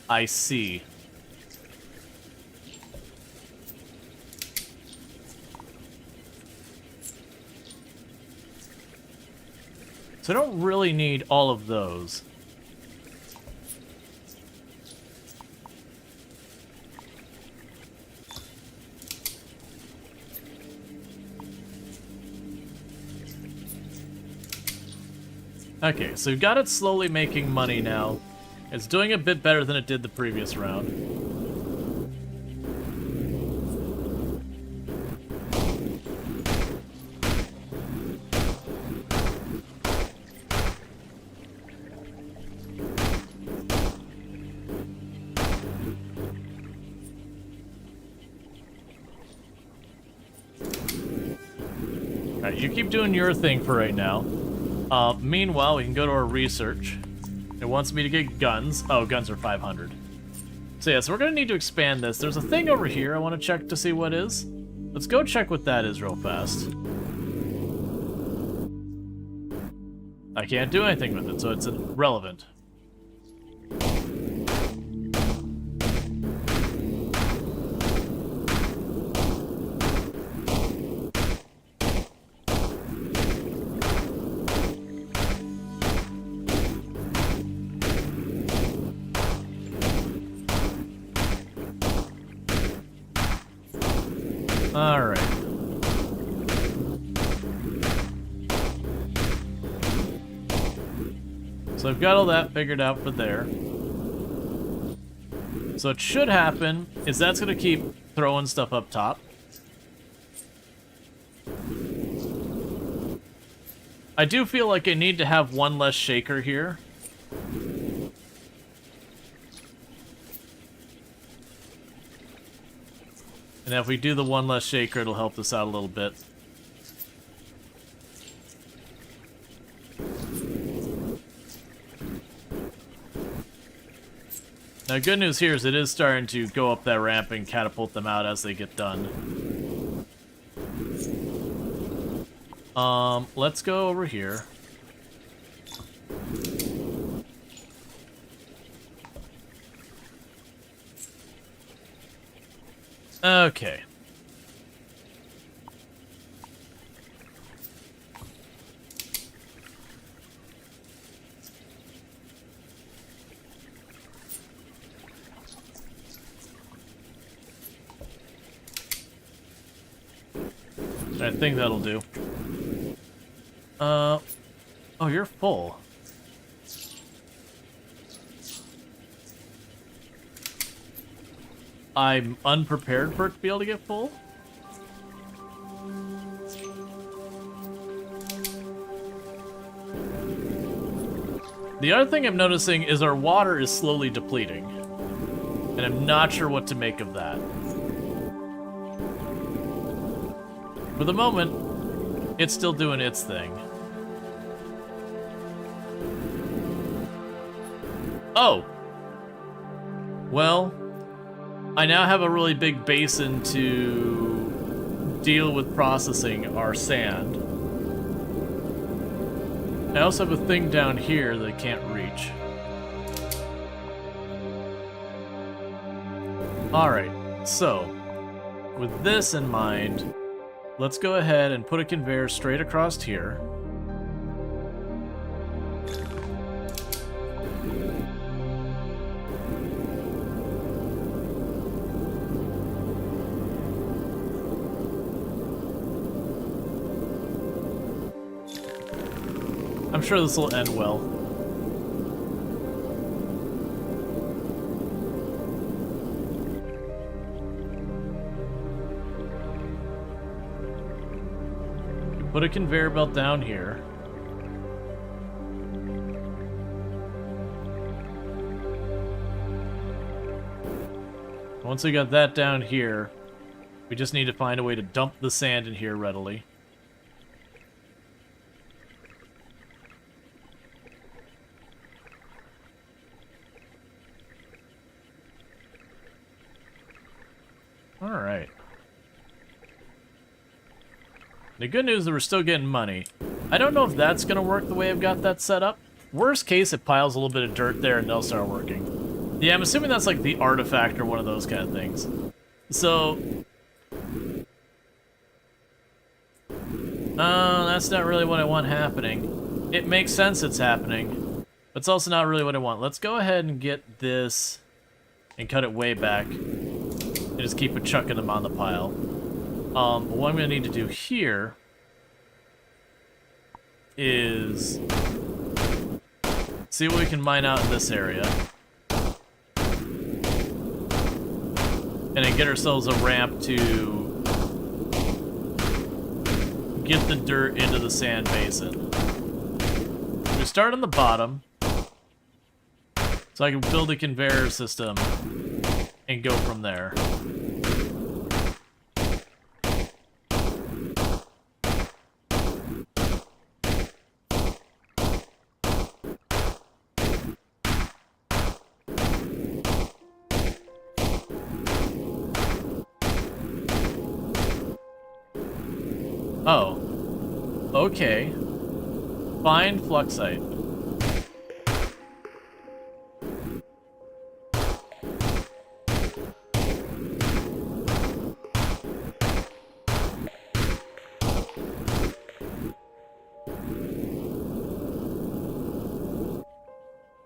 I see. So I don't really need all of those. Okay, so we've got it slowly making money now. It's doing a bit better than it did the previous round. Alright, you keep doing your thing for right now. Meanwhile, we can go to our research. It wants me to get guns. Oh, guns are 500. So yeah, so we're gonna need to expand this. There's a thing over here I want to check to see what is. Let's go check what that is real fast. I can't do anything with it, so it's irrelevant. Alright. So I've got all that figured out for there. So what should happen is that's going to keep throwing stuff up top. I do feel like I need to have one less shaker here. And if we do the one less shaker, it'll help us out a little bit. Now, good news here is it is starting to go up that ramp and catapult them out as they get done. Let's go over here. Okay. I think that'll do. Oh, you're full. I'm unprepared for it to be able to get full. The other thing I'm noticing is our water is slowly depleting. And I'm not sure what to make of that. For the moment, it's still doing its thing. Oh! Well, I now have a really big basin to deal with processing our sand. I also have a thing down here that I can't reach. Alright, so, with this in mind, let's go ahead and put a conveyor straight across here. I'm sure this will end well. Put a conveyor belt down here. Once we got that down here, we just need to find a way to dump the sand in here readily. Alright. The good news is that we're still getting money. I don't know if that's going to work the way I've got that set up. Worst case, it piles a little bit of dirt there and they'll start working. Yeah, I'm assuming that's like the artifact or one of those kind of things. So... that's not really what I want happening. It makes sense it's happening, but it's also not really what I want. Let's go ahead and get this and cut it way back. And just keep it chucking them on the pile. What I'm going to need to do here is see what we can mine out in this area. And then get ourselves a ramp to get the dirt into the sand basin. We start on the bottom, so I can build a conveyor system and go from there. Oh. Okay. Find fluxite.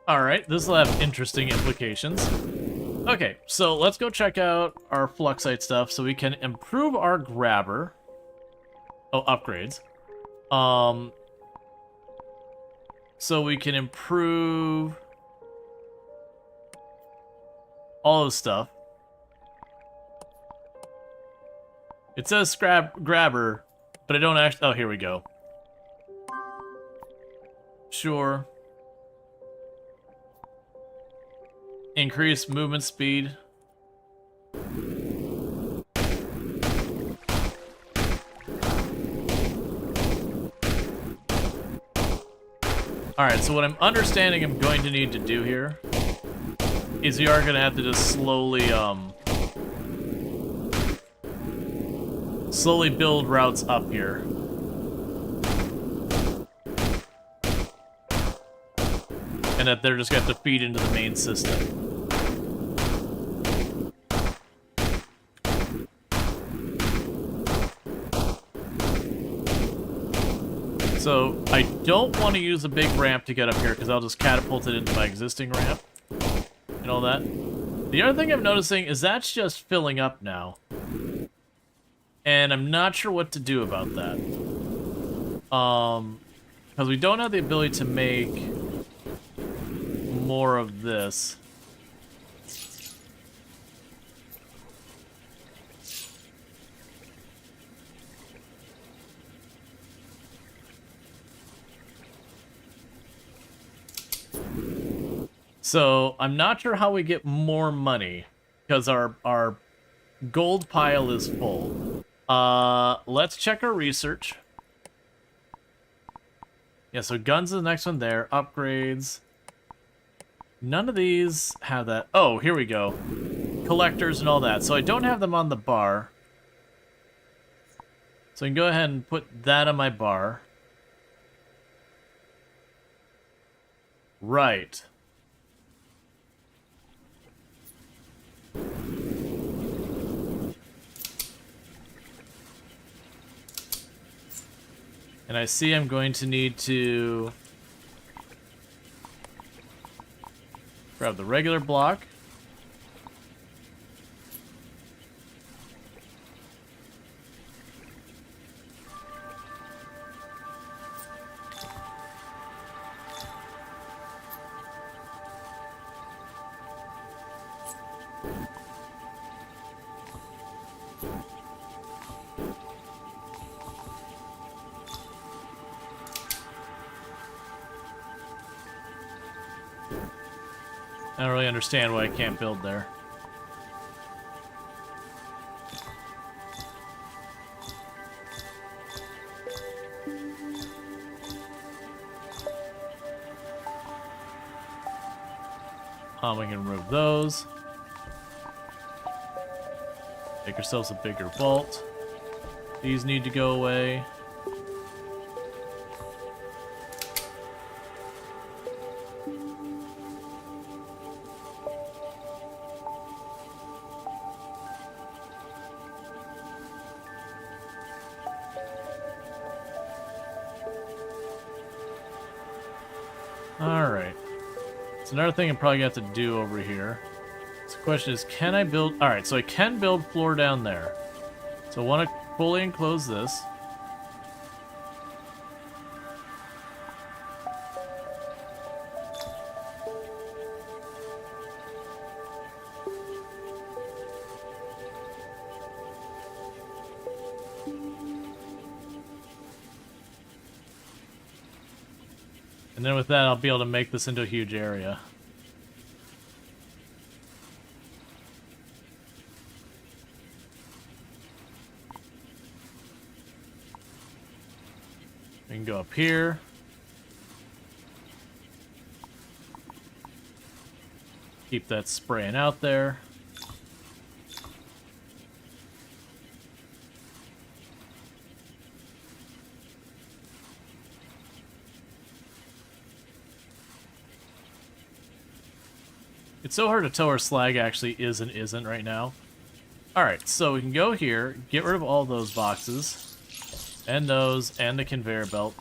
Alright, this will have interesting implications. Okay, so let's go check out our fluxite stuff so we can improve our grabber. Oh, upgrades. So we can improve all this stuff. It says grabber, but I don't actually... Oh, here we go. Sure. Increase movement speed. Alright, so what I'm understanding I'm going to need to do here is we are going to have to just slowly build routes up here. And that they're just going to have to feed into the main system. So, I don't want to use a big ramp to get up here, because I'll just catapult it into my existing ramp. And all that. The other thing I'm noticing is that's just filling up now. And I'm not sure what to do about that. Because we don't have the ability to make more of this. So, I'm not sure how we get more money, because our gold pile is full. Let's check our research. Yeah, so guns is the next one there. Upgrades. None of these have that. Oh, here we go. Collectors and all that. So I don't have them on the bar. So I can go ahead and put that on my bar. Right. And I see I'm going to need to grab the regular block. I don't really understand why I can't build there. We can remove those. Make ourselves a bigger vault. These need to go away. Alright. So another thing I'm probably going to have to do over here. So the question is, can I build... Alright, so I can build floor down there. So I want to fully enclose this. And then with that, I'll be able to make this into a huge area. We can go up here. Keep that spraying out there. It's so hard to tell where slag actually is and isn't right now. Alright, so we can go here, get rid of all those boxes. And those, and the conveyor belt.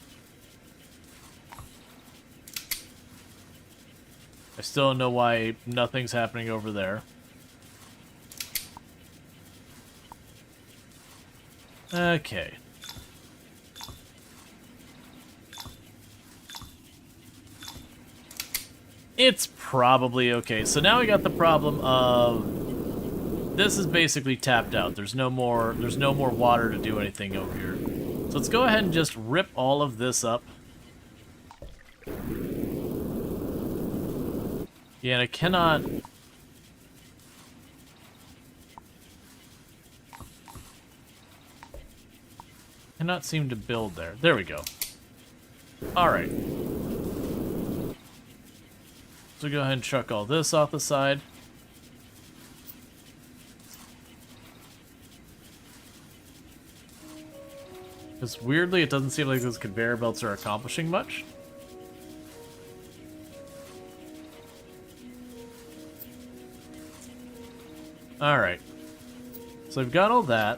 I still don't know why nothing's happening over there. Okay. It's probably okay. So now we got the problem of this is basically tapped out. There's no more water to do anything over here. So let's go ahead and just rip all of this up. Yeah, and I cannot seem to build there. There we go. Alright. So go ahead and chuck all this off the side. Because weirdly, it doesn't seem like those conveyor belts are accomplishing much. Alright. So I've got all that.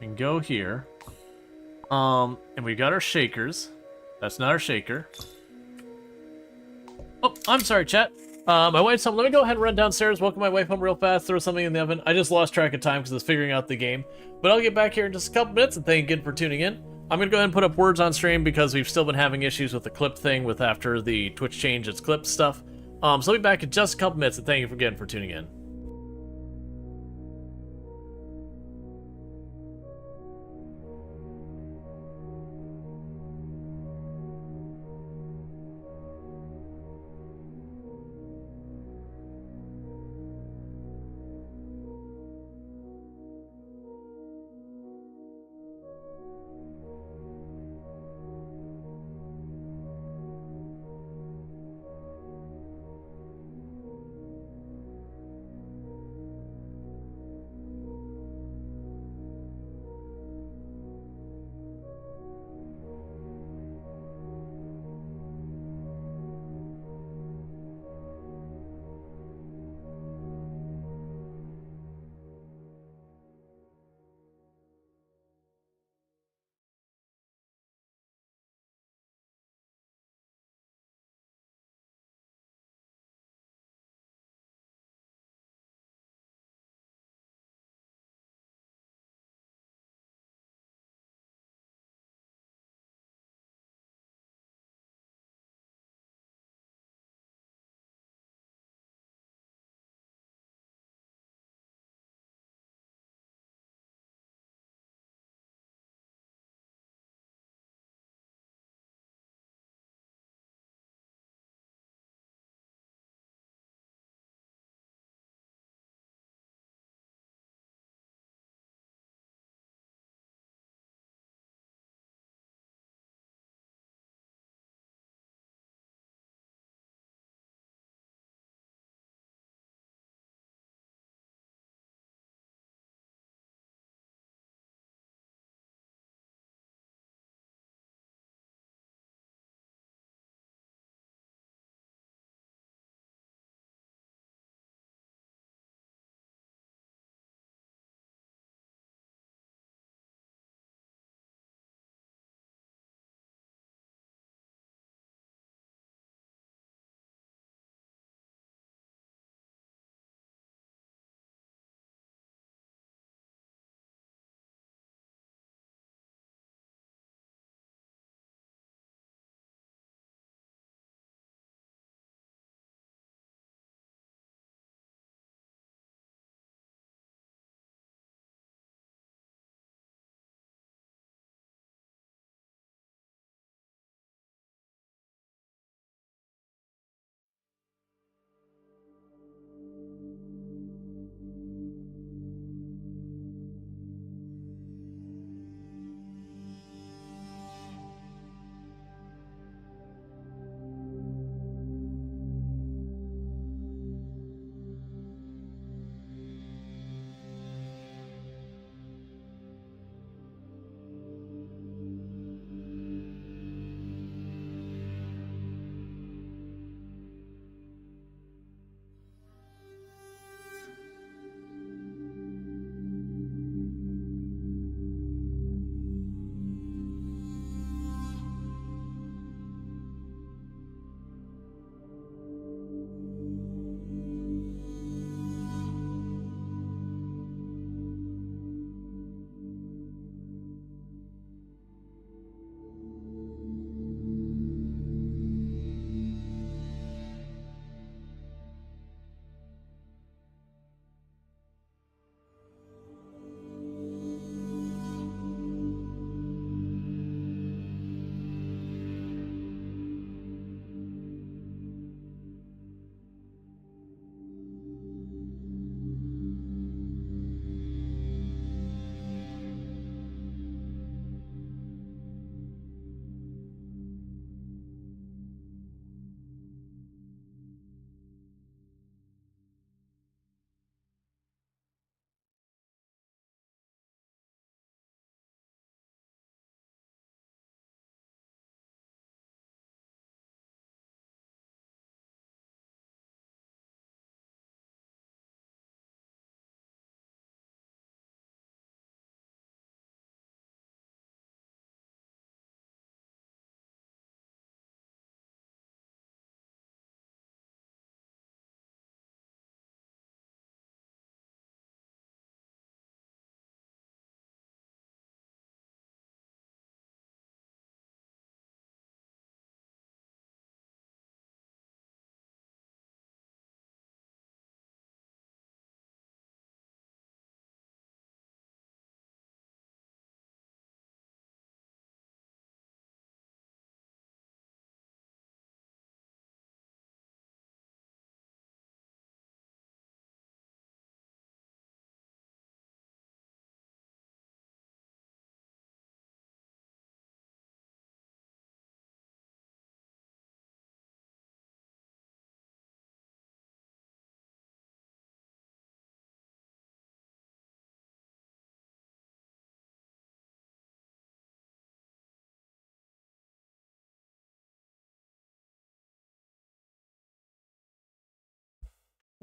We can go here. And we got our shakers. That's not our shaker. Oh, I'm sorry, chat. My wife's home. Let me go ahead and run downstairs, welcome my wife home real fast, throw something in the oven. I just lost track of time because I was figuring out the game. But I'll get back here in just a couple minutes, and thank you again for tuning in. I'm going to go ahead and put up words on stream because we've still been having issues with the clip thing with after the Twitch change its clip stuff. So I'll be back in just a couple minutes, and thank you again for tuning in.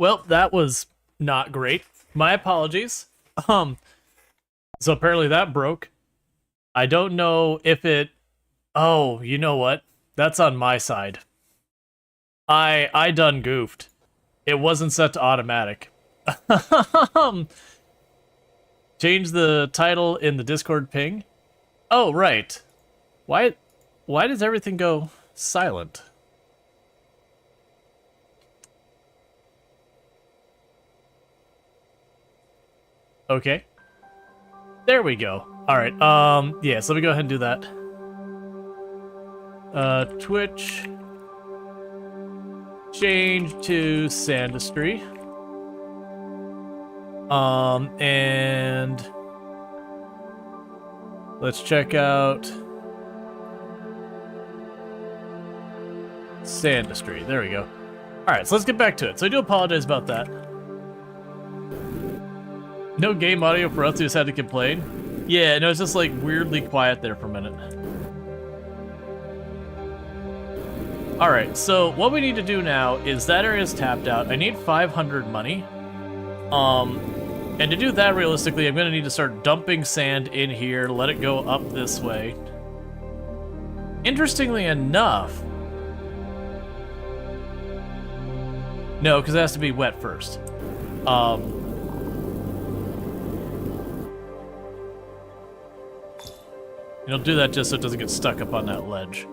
Well, that was not great. My apologies. So apparently that broke. I don't know if it... Oh, you know what? That's on my side. I done goofed. It wasn't set to automatic. Change the title in the Discord ping. Oh, right. Why does everything go silent? Okay. There we go. Alright, yeah, so let me go ahead and do that. Twitch. Change to Sandustry. And let's check out Sandustry. There we go. Alright, so let's get back to it. So I do apologize about that. No game audio for us who just had to complain. Yeah, no, it's just like weirdly quiet there for a minute. Alright, so what we need to do now is that area is tapped out. I need 500 money. And to do that realistically, I'm going to need to start dumping sand in here, let it go up this way. Interestingly enough... No, because it has to be wet first. You'll do that just so it doesn't get stuck up on that ledge.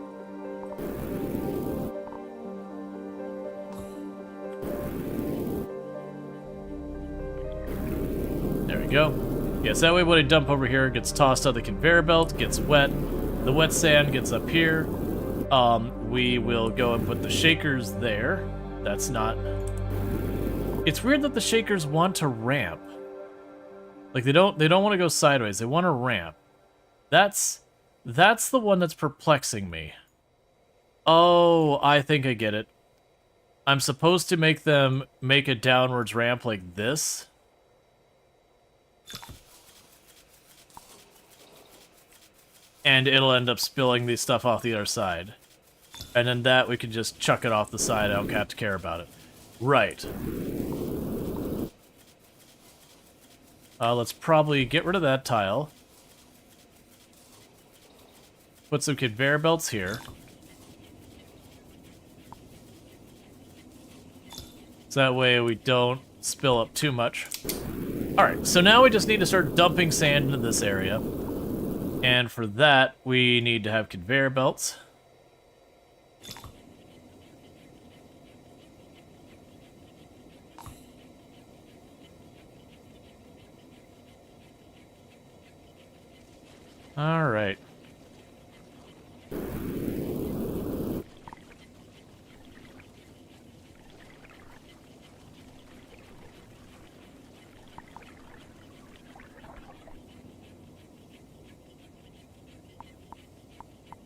There we go. Yes, that way what I dump over here gets tossed on the conveyor belt, gets wet. The wet sand gets up here. We will go and put the shakers there. That's not... It's weird that the shakers want to ramp. Like they don't want to go sideways. They want to ramp. That's the one that's perplexing me. Oh, I think I get it. I'm supposed to make them make a downwards ramp like this. And it'll end up spilling the stuff off the other side. And then that we can just chuck it off the side. I don't have to care about it. Right. Let's probably get rid of that tile. Put some conveyor belts here. So that way we don't spill up too much. Alright, so now we just need to start dumping sand into this area. And for that, we need to have conveyor belts. Alright.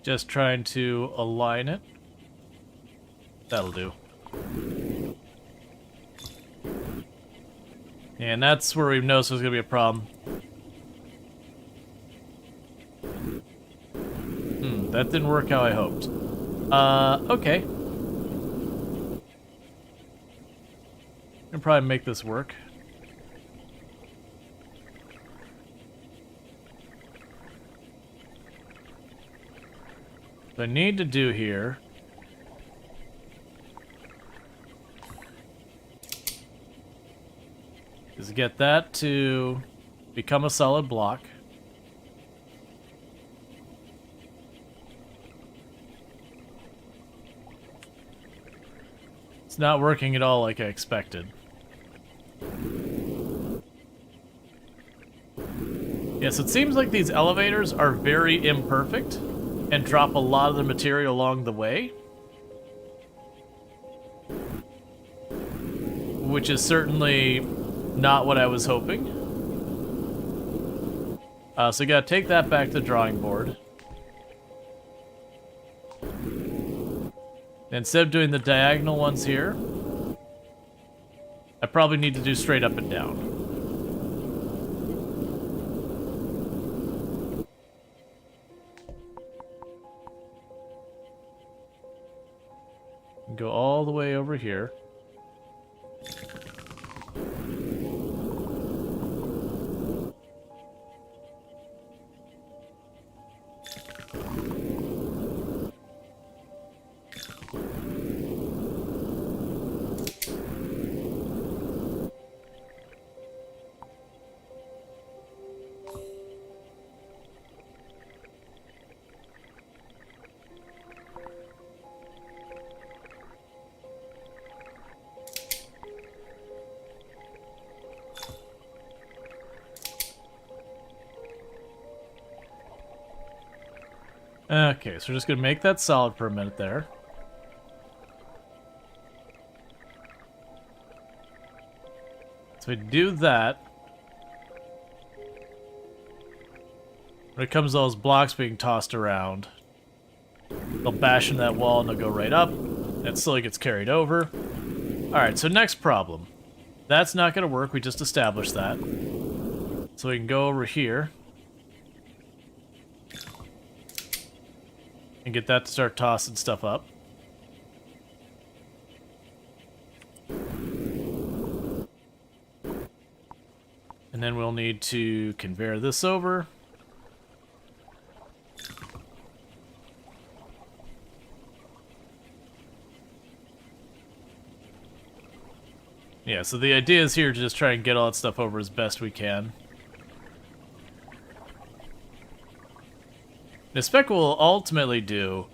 Just trying to align it. That'll do. And that's where we've noticed there's gonna be a problem. That didn't work how I hoped. Okay. I'll probably make this work. What I need to do here is get that to become a solid block. It's not working at all like I expected. Yes, it seems like these elevators are very imperfect and drop a lot of the material along the way. Which is certainly not what I was hoping. So you gotta take that back to the drawing board. Instead of doing the diagonal ones here, I probably need to do straight up and down. Go all the way over here. Okay, so we're just gonna make that solid for a minute there. So we do that. When it comes to those blocks being tossed around, they'll bash into that wall and they'll go right up. That slowly gets carried over. Alright, so next problem. That's not going to work, we just established that. So we can go over here. And get that to start tossing stuff up. And then we'll need to conveyor this over. Yeah, so the idea is here to just try and get all that stuff over as best we can. The spec we'll ultimately do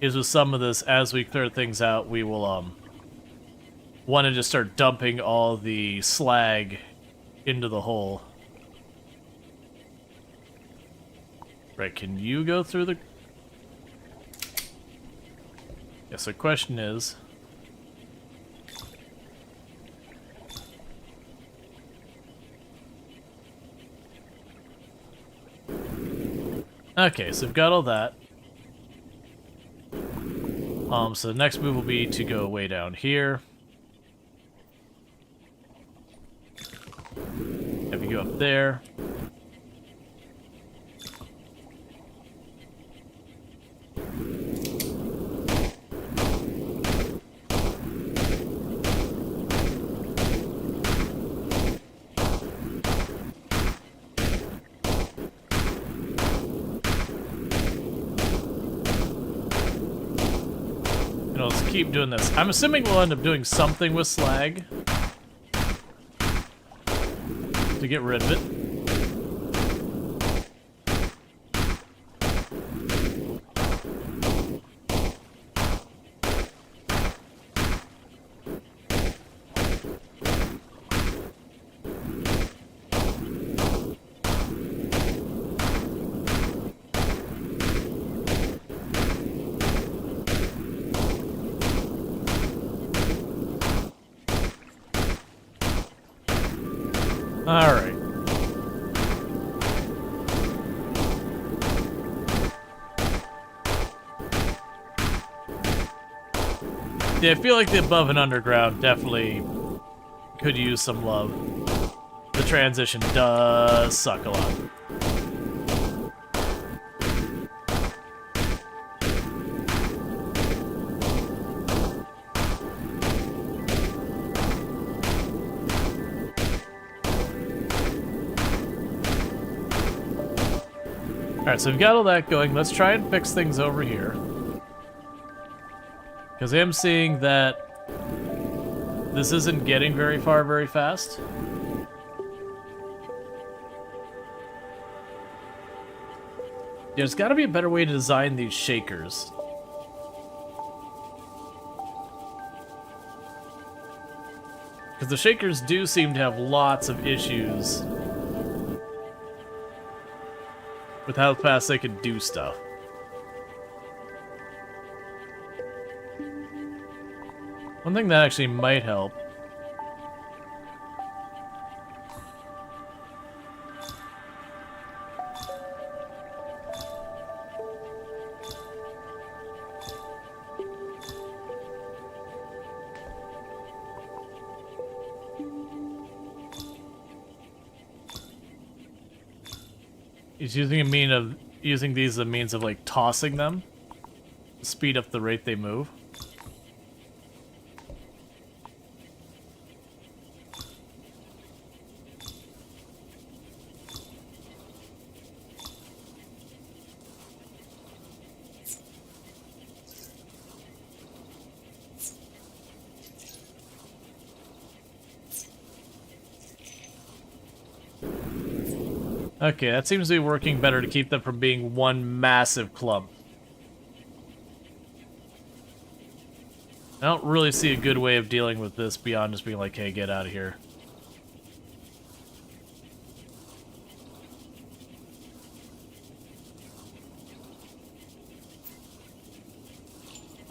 is with some of this, as we clear things out, we will want to just start dumping all the slag into the hole. Right, can you go through the... Yes, the question is... Okay, so we've got all that. So the next move will be to go way down here. Have you go up there. Let's keep doing this. I'm assuming we'll end up doing something with slag to get rid of it. Alright. Yeah, I feel like the above and underground definitely could use some love. The transition does suck a lot. Alright, so we've got all that going. Let's try and fix things over here. Because I am seeing that this isn't getting very far very fast. Yeah, there's got to be a better way to design these shakers. Because the shakers do seem to have lots of issues with how fast they can do stuff. One thing that actually might help is using these as a means of like tossing them to speed up the rate they move. Okay, that seems to be working better to keep them from being one massive clump. I don't really see a good way of dealing with this beyond just being like, hey, get out of here.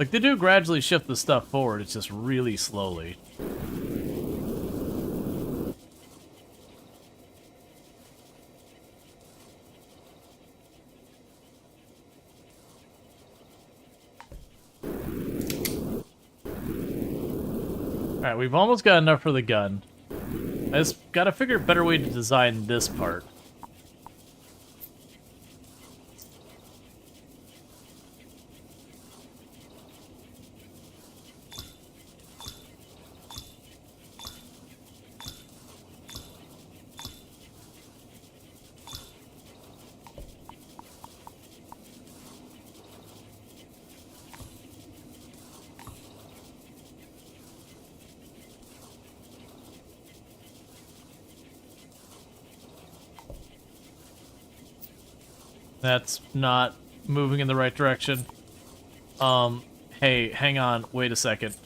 Like, they do gradually shift the stuff forward, it's just really slowly. Alright, we've almost got enough for the gun. I just gotta figure a better way to design this part. That's not moving in the right direction. Hey, hang on, wait a second.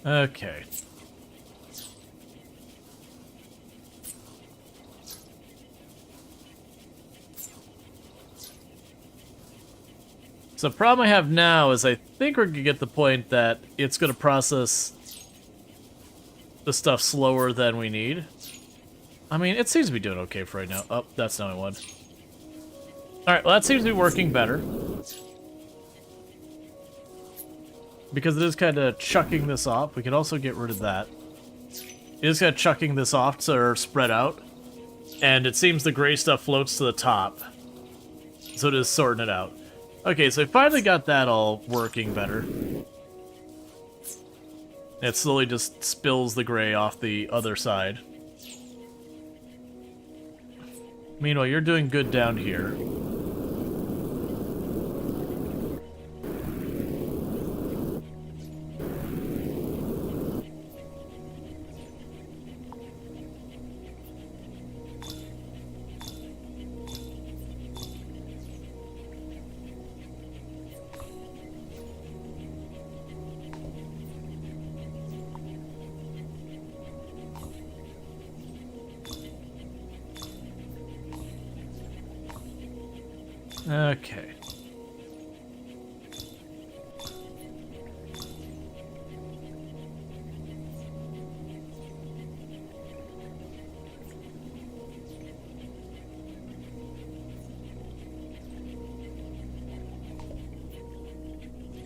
Okay. So the problem I have now is I think we're gonna get the point that it's gonna process the stuff slower than we need. I mean, it seems to be doing okay for right now. Oh, that's not one. Alright, well that seems to be working better. Because it is kind of chucking this off. We can also get rid of that. It is kind of chucking this off to spread out. And it seems the gray stuff floats to the top. So it is sorting it out. Okay, so I finally got that all working better. It slowly just spills the gray off the other side. Meanwhile, you're doing good down here. Okay.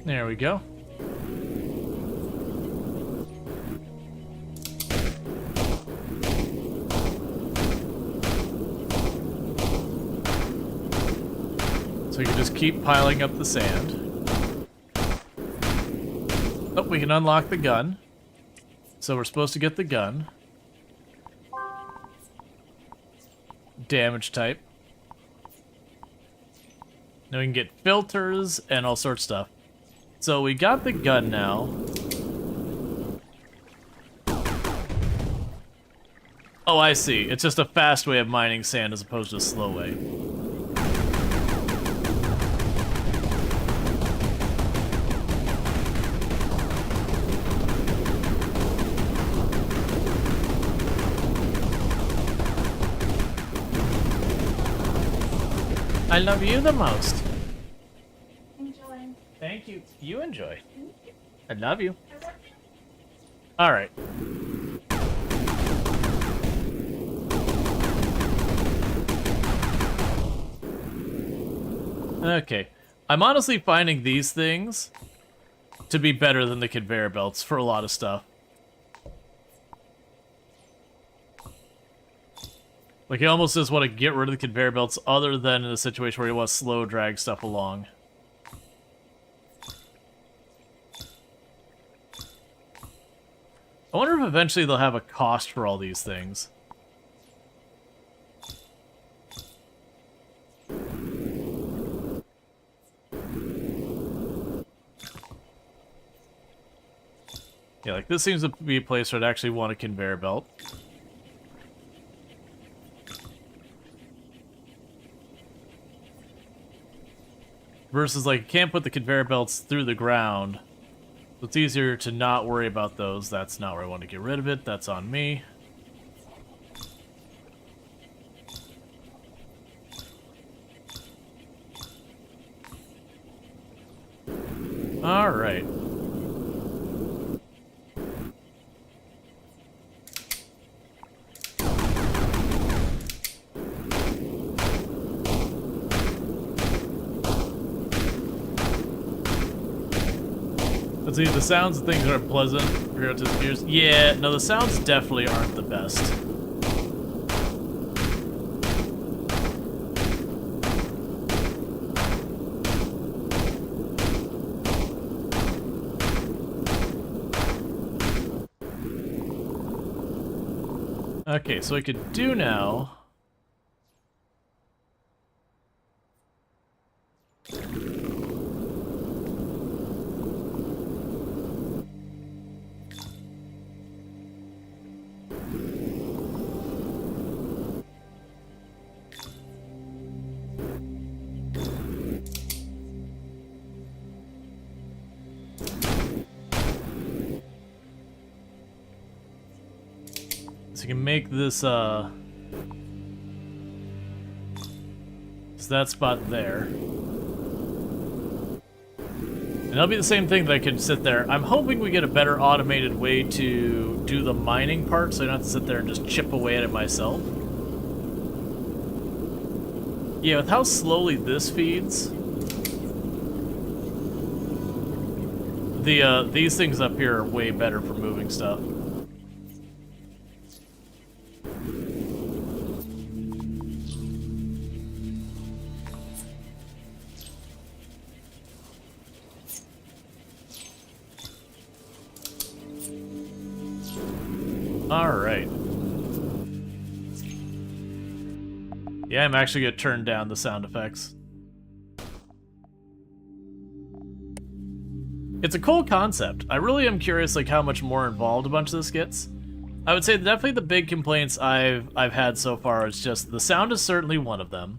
There we go. So we can just keep piling up the sand. Oh, we can unlock the gun. So we're supposed to get the gun. Damage type. Now we can get filters and all sorts of stuff. So we got the gun now. Oh, I see. It's just a fast way of mining sand as opposed to a slow way. I love you the most. Enjoy. Thank you. You enjoy. I love you. All right. Okay. I'm honestly finding these things to be better than the conveyor belts for a lot of stuff. Like, he almost just want to get rid of the conveyor belts other than in a situation where he wants to slow drag stuff along. I wonder if eventually they'll have a cost for all these things. Yeah, like, this seems to be a place where I'd actually want a conveyor belt. Versus, like, you can't put the conveyor belts through the ground. So it's easier to not worry about those. That's not where I want to get rid of it. That's on me. Alright. Let's see, the sounds of things aren't pleasant. Figure out his ears. Yeah, no, the sounds definitely aren't the best. Okay, so I could do now. So you can make this, so that spot there. And it'll be the same thing that I could sit there. I'm hoping we get a better automated way to do the mining part, so I don't have to sit there and just chip away at it myself. Yeah, with how slowly this feeds, these things up here are way better for moving stuff. Alright. Yeah, I'm actually gonna turn down the sound effects. It's a cool concept. I really am curious like how much more involved a bunch of this gets. I would say definitely the big complaints I've had so far is just the sound is certainly one of them.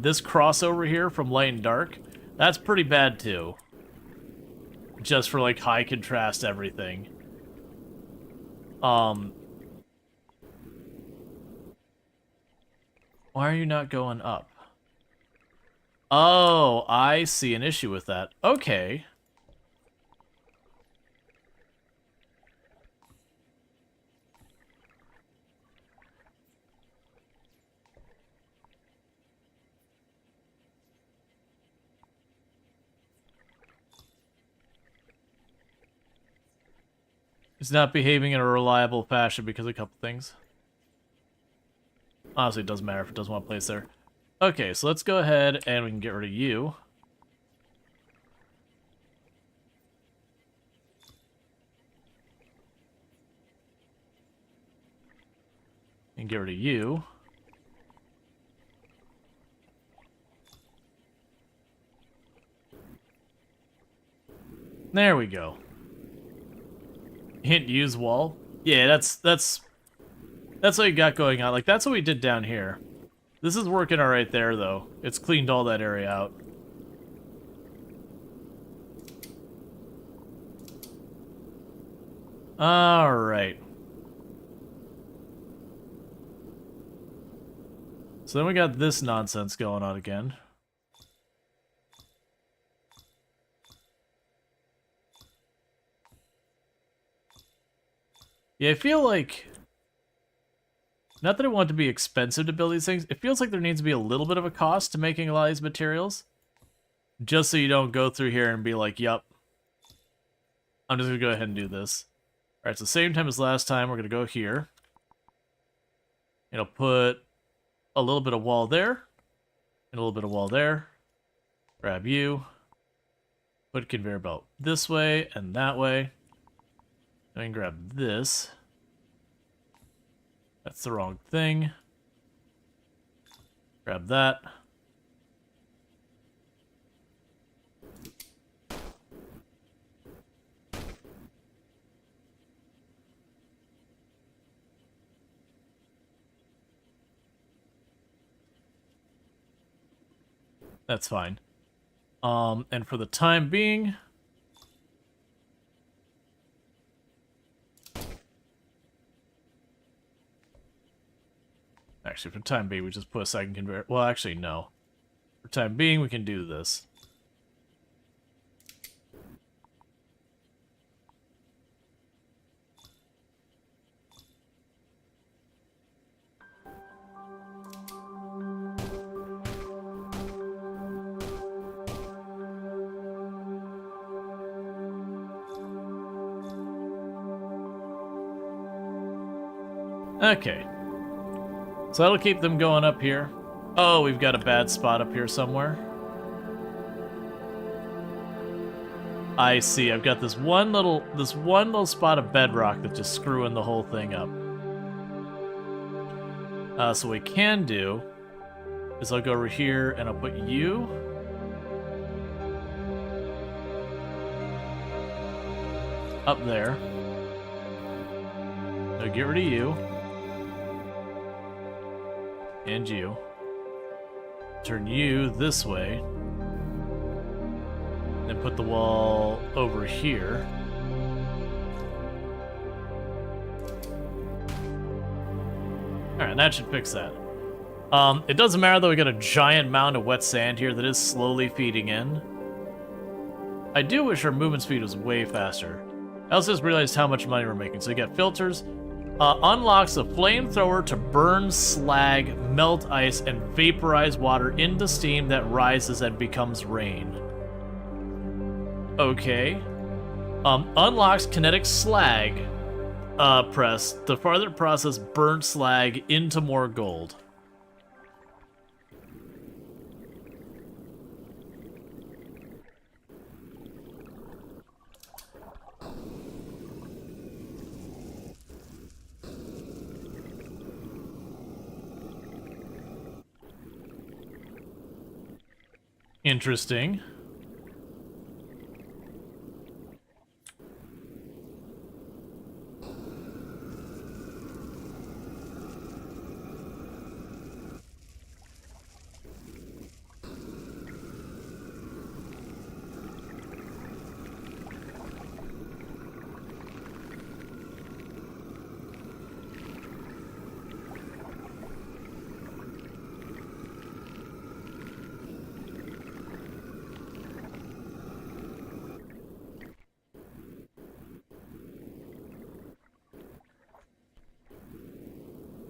This crossover here from light and dark, that's pretty bad too. Just for like high contrast everything. Why are you not going up? Oh, I see an issue with that. Okay. It's not behaving in a reliable fashion because of a couple things. Honestly, it doesn't matter if it doesn't want to place there. Okay, so let's go ahead and we can get rid of you. And get rid of you. There we go. Hint use wall. Yeah, that's what you got going on. Like, that's what we did down here. This is working alright there, though. It's cleaned all that area out. Alright. So then we got this nonsense going on again. Yeah, I feel like... Not that I want it to be expensive to build these things, it feels like there needs to be a little bit of a cost to making a lot of these materials. Just so you don't go through here and be like, yup, I'm just going to go ahead and do this. Alright, so same time as last time, we're going to go here. It'll put a little bit of wall there, and a little bit of wall there. Grab you. Put conveyor belt this way and that way. And then grab this. That's the wrong thing. Grab that. That's fine. And for the time being, actually, for the time being, we just put a second conveyor. Well, actually, no. For the time being, we can do this. Okay. So that'll keep them going up here. Oh, we've got a bad spot up here somewhere. I see. I've got this one little spot of bedrock that's just screwing the whole thing up. So what we can do is I'll go over here and I'll put you. Up there. Now get rid of you. And you. Turn you this way. Then put the wall over here. Alright, that should fix that. It doesn't matter though, we got a giant mound of wet sand here that is slowly feeding in. I do wish our movement speed was way faster. I also just realized how much money we're making. So you got filters. Unlocks a flamethrower to burn slag, melt ice, and vaporize water into steam that rises and becomes rain. Okay. Unlocks kinetic slag press to further process burnt slag into more gold. Interesting.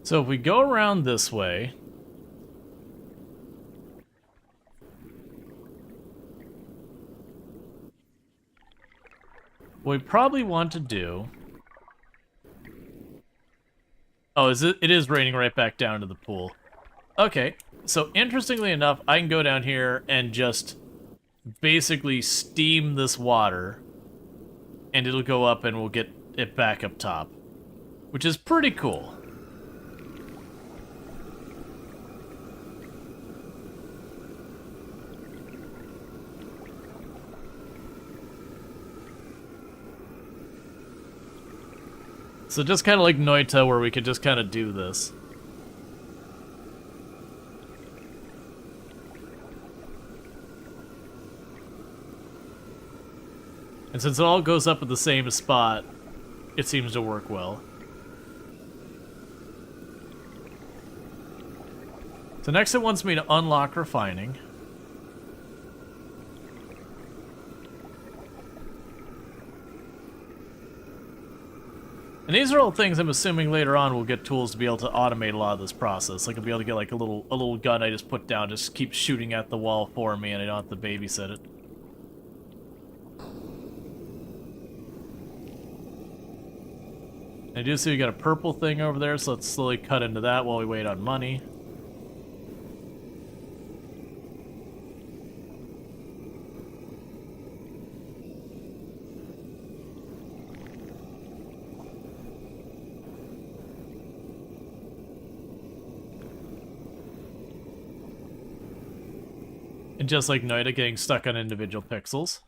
So if we go around this way, what we probably want to do... Oh, it is raining right back down to the pool. Okay, so interestingly enough, I can go down here and just basically steam this water, and it'll go up and we'll get it back up top, which is pretty cool. So just kind of like Noita, where we could just kind of do this. And since it all goes up at the same spot, it seems to work well. So next it wants me to unlock refining. And these are all things I'm assuming later on we'll get tools to be able to automate a lot of this process. Like I'll be able to get like a little gun I just put down, just keep shooting at the wall for me, and I don't have to babysit it. I do see we got a purple thing over there, so let's slowly cut into that while we wait on money. And just like Noita, getting stuck on individual pixels.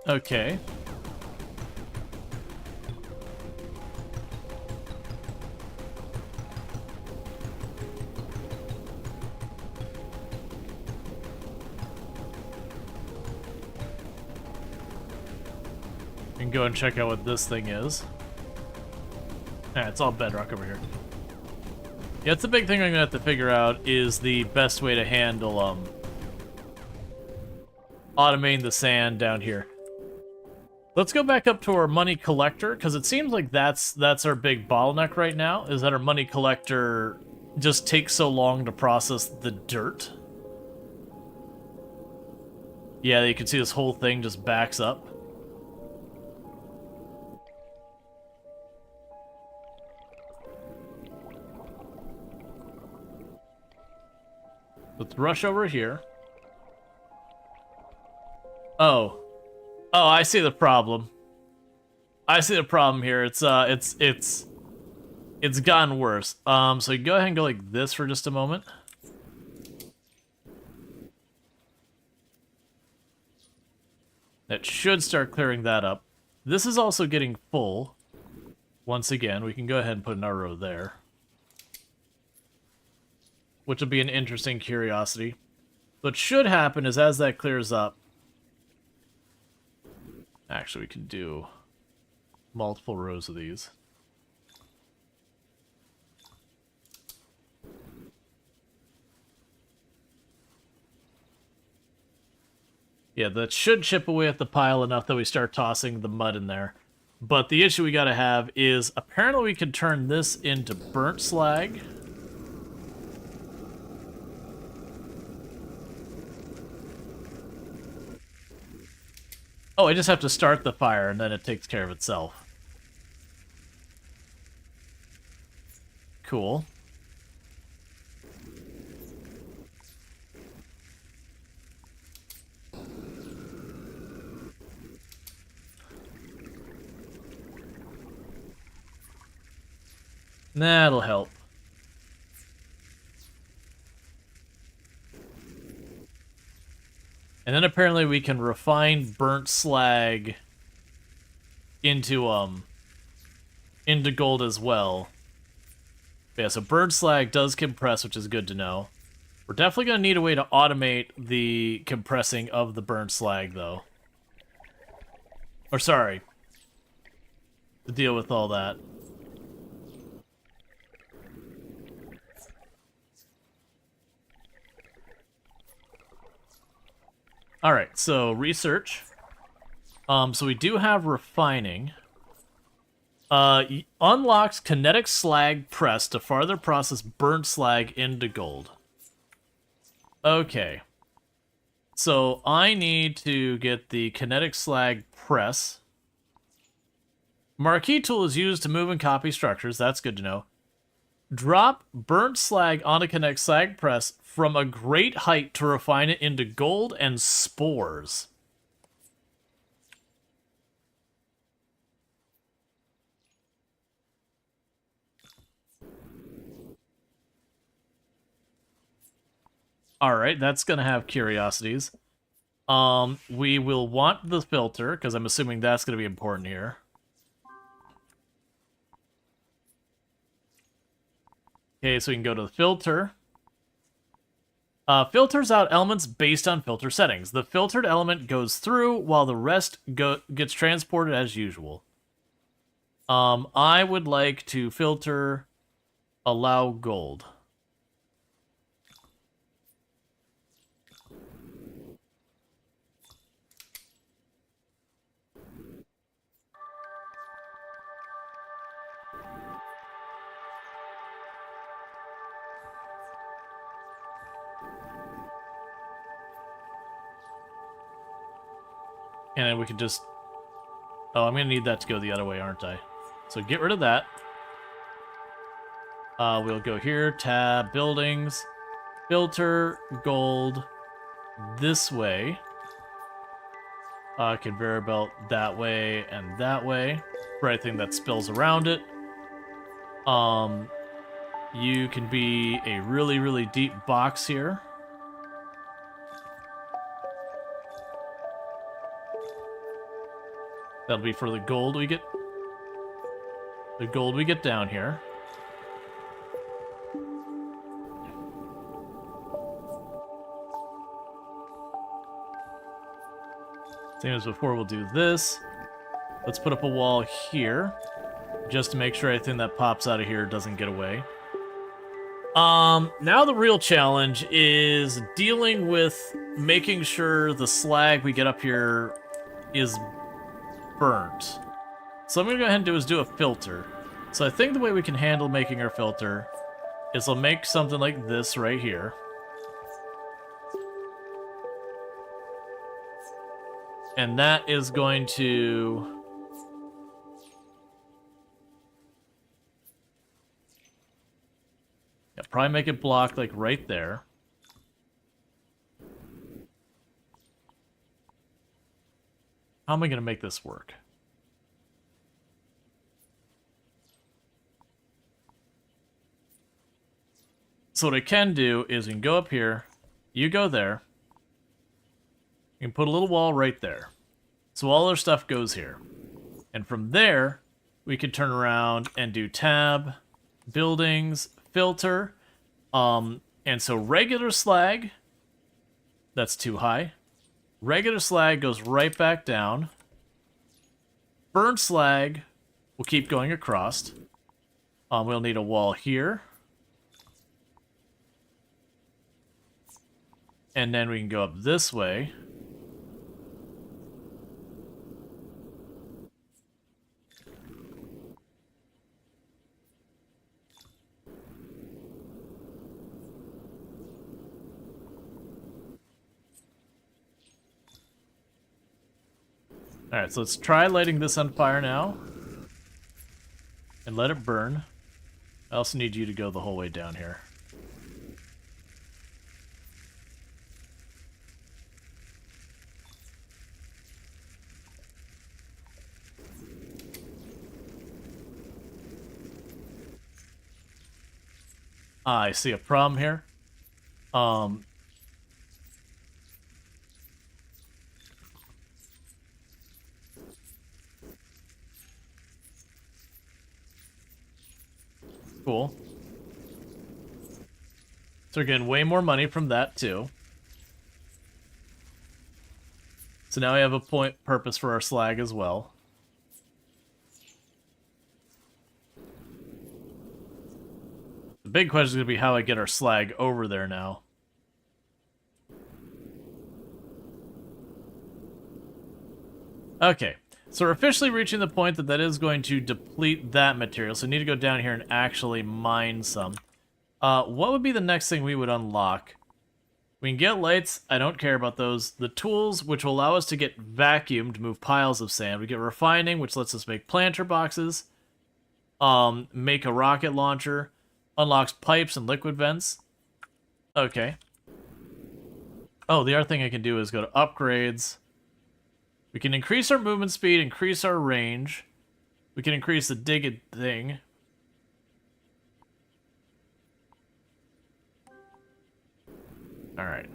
Okay. We can go and check out what this thing is. Yeah, it's all bedrock over here. Yeah, it's the big thing I'm gonna have to figure out is the best way to handle automating the sand down here. Let's go back up to our money collector, because it seems like that's our big bottleneck right now, is that our money collector just takes so long to process the dirt. Yeah, you can see this whole thing just backs up. Let's rush over here. Oh. Oh, I see the problem. I see the problem here. It's gotten worse. So you go ahead and go like this for just a moment. That should start clearing that up. This is also getting full. Once again, we can go ahead and put an arrow there. Which will be an interesting curiosity. What should happen is as that clears up... Actually, we can do multiple rows of these. Yeah, that should chip away at the pile enough that we start tossing the mud in there. But the issue we gotta have is apparently we can turn this into burnt slag. Oh, I just have to start the fire and then it takes care of itself. Cool. That'll help. And then apparently we can refine burnt slag into gold as well. Yeah, so burnt slag does compress, which is good to know. We're definitely going to need a way to automate the compressing of the burnt slag, though. Or sorry, to deal with all that. Alright, so research. So we do have refining. Unlocks kinetic slag press to farther process burnt slag into gold. Okay. So I need to get the kinetic slag press. Marquee tool is used to move and copy structures. That's good to know. Drop burnt slag onto kinetic slag press from a great height to refine it into gold and spores. Alright, that's gonna have curiosities. We will want the filter, because I'm assuming that's gonna be important here. Okay, so we can go to the filter. Filters out elements based on filter settings. The filtered element goes through while the rest gets transported as usual. I would like to filter allow gold. And then we can just... Oh, I'm going to need that to go the other way, aren't I? So get rid of that. We'll go here, tab, buildings, filter, gold, this way. Conveyor belt that way and that way for anything that spills around it. You can be a really, really deep box here. That'll be for the gold we get. The gold we get down here. Same as before, we'll do this. Let's put up a wall here, just to make sure anything that pops out of here doesn't get away. Now the real challenge is dealing with making sure the slag we get up here is burnt. So I'm gonna go ahead and do a filter. So I think the way we can handle making our filter is I'll make something like this right here. And that is going to... yeah, probably make it block like right there. How am I going to make this work? So what I can do is we can go up here, you go there, you can put a little wall right there. So all our stuff goes here. And from there, we can turn around and do tab, buildings, filter, and so regular slag, that's too high. Regular slag goes right back down. Burnt slag will keep going across. We'll need a wall here. And then we can go up this way. Alright, so let's try lighting this on fire now. And let it burn. I also need you to go the whole way down here. Ah, I see a problem here. Cool. So we're getting way more money from that too. So now we have a purpose for our slag as well. The big question is going to be how I get our slag over there now. Okay, so we're officially reaching the point that is going to deplete that material, so we need to go down here and actually mine some. What would be the next thing we would unlock? We can get lights, I don't care about those. The tools, which will allow us to get vacuum to move piles of sand. We get refining, which lets us make planter boxes. Make a rocket launcher. Unlocks pipes and liquid vents. Okay. Oh, the other thing I can do is go to upgrades. We can increase our movement speed, increase our range. We can increase the dig thing. Alright.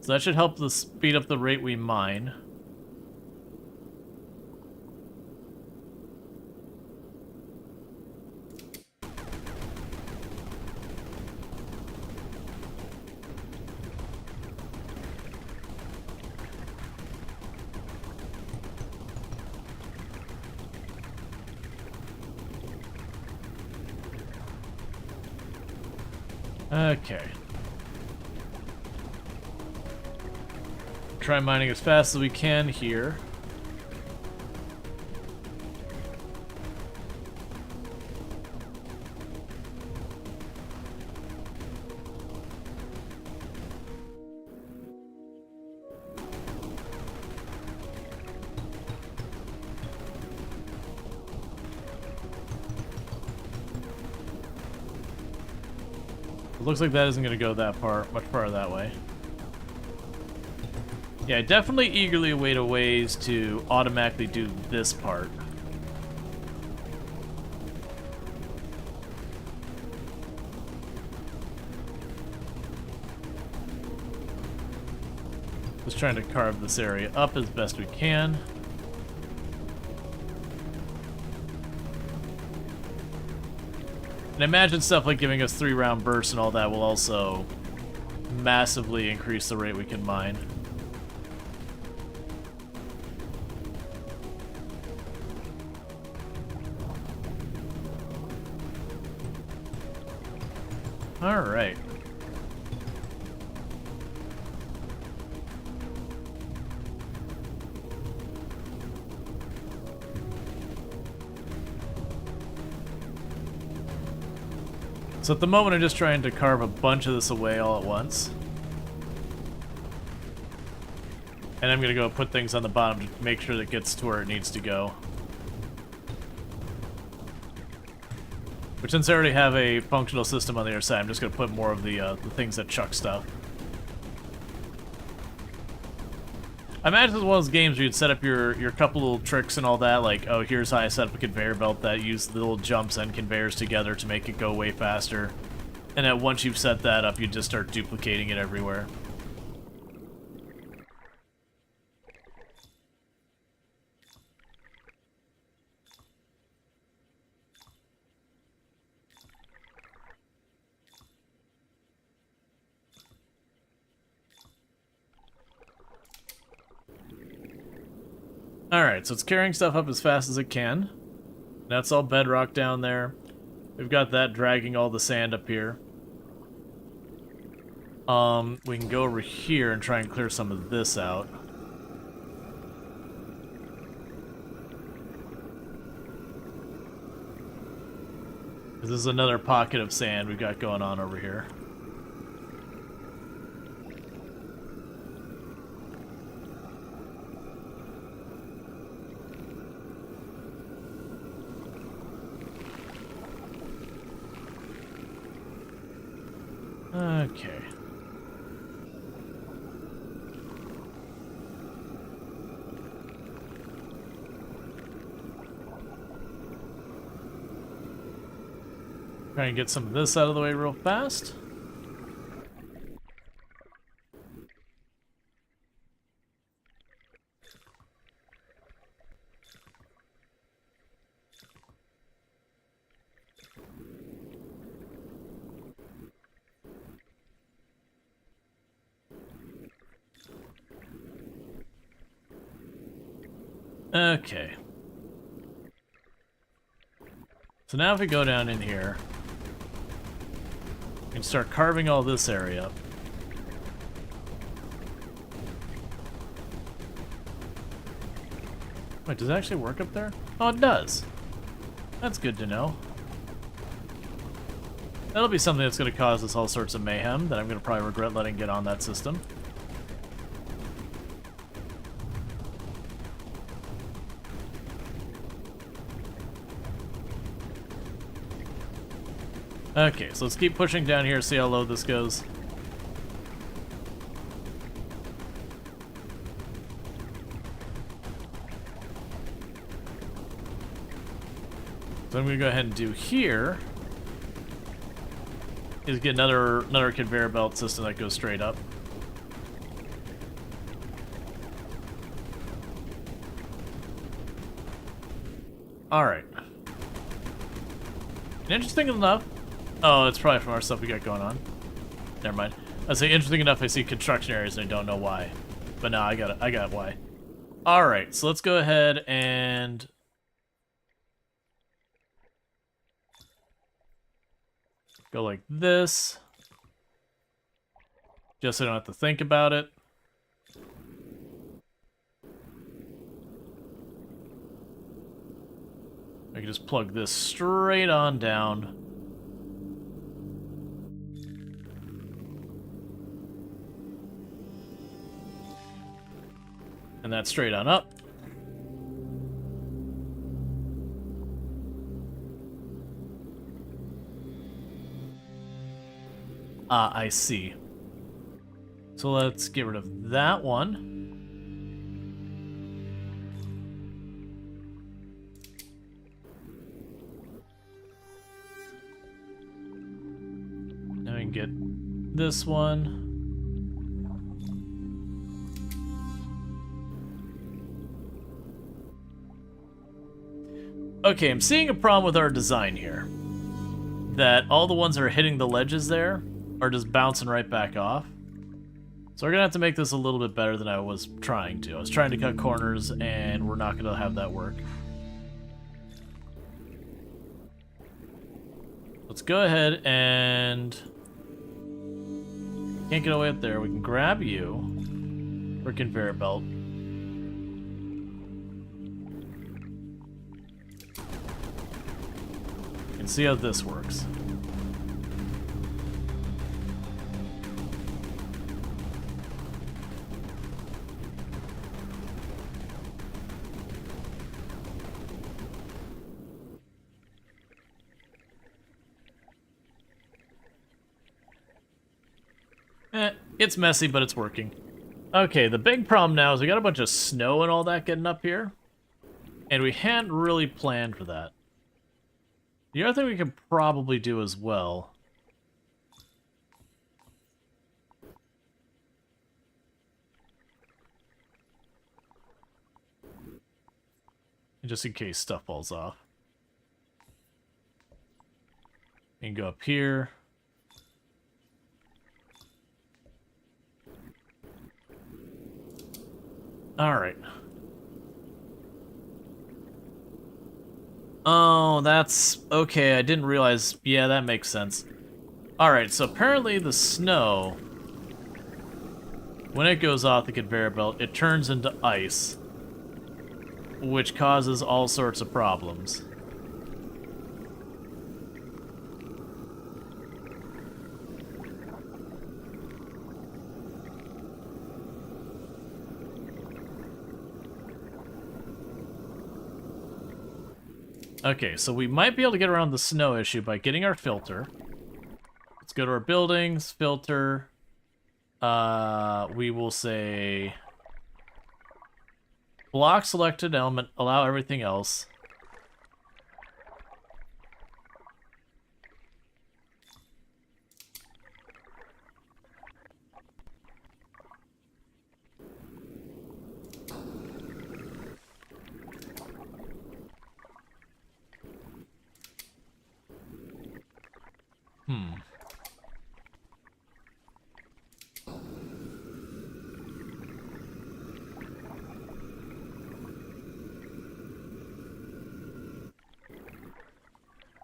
So that should help us speed up the rate we mine. Okay. Try mining as fast as we can here. Looks like that isn't going to go that far, much farther that way. Yeah, I definitely eagerly await a ways to automatically do this part. Just trying to carve this area up as best we can. And imagine stuff like giving us 3-round bursts and all that will also massively increase the rate we can mine. Alright. So at the moment I'm just trying to carve a bunch of this away all at once. And I'm gonna go put things on the bottom to make sure that it gets to where it needs to go. But since I already have a functional system on the other side, I'm just gonna put more of the things that chuck stuff. I imagine it's one of those games where you'd set up your couple little tricks and all that, like, oh, here's how I set up a conveyor belt that uses the little jumps and conveyors together to make it go way faster. And then once you've set that up, you just start duplicating it everywhere. Alright, so it's carrying stuff up as fast as it can. That's all bedrock down there. We've got that dragging all the sand up here. We can go over here and try and clear some of this out. This is another pocket of sand we've got going on over here. Okay. Try and get some of this out of the way real fast. Okay. So now if we go down in here, we can start carving all this area up. Wait, does it actually work up there? Oh, it does. That's good to know. That'll be something that's going to cause us all sorts of mayhem that I'm going to probably regret letting get on that system. Okay, so let's keep pushing down here, see how low this goes. So I'm gonna go ahead and do here is get another conveyor belt system that goes straight up. Alright. And interesting enough, oh, it's probably from our stuff we got going on. Never mind. I say interesting enough, I see construction areas and I don't know why. But no, I got why. Alright, so let's go ahead and go like this. Just so I don't have to think about it. I can just plug this straight on down. And that's straight on up. Ah, I see. So let's get rid of that one. Now we can get this one. Okay, I'm seeing a problem with our design here. that all the ones that are hitting the ledges there are just bouncing right back off. So we're gonna have to make this a little bit better than I was trying to. I was trying to cut corners, and we're not gonna have that work. Let's go ahead and... Can't get away up there. We can grab you. Or conveyor belt. And see how this works. It's messy, but it's working. Okay, the big problem now is we got a bunch of snow and all that getting up here. And we hadn't really planned for that. The other thing we could probably do as well... just in case stuff falls off. You can go up here. Alright. Oh, that's... okay, I didn't realize... yeah, that makes sense. Alright, so apparently the snow... when it goes off the conveyor belt, it turns into ice. Which causes all sorts of problems. Okay, so we might be able to get around the snow issue by getting our filter. Let's go to our buildings, filter. We will say... block selected element, allow everything else.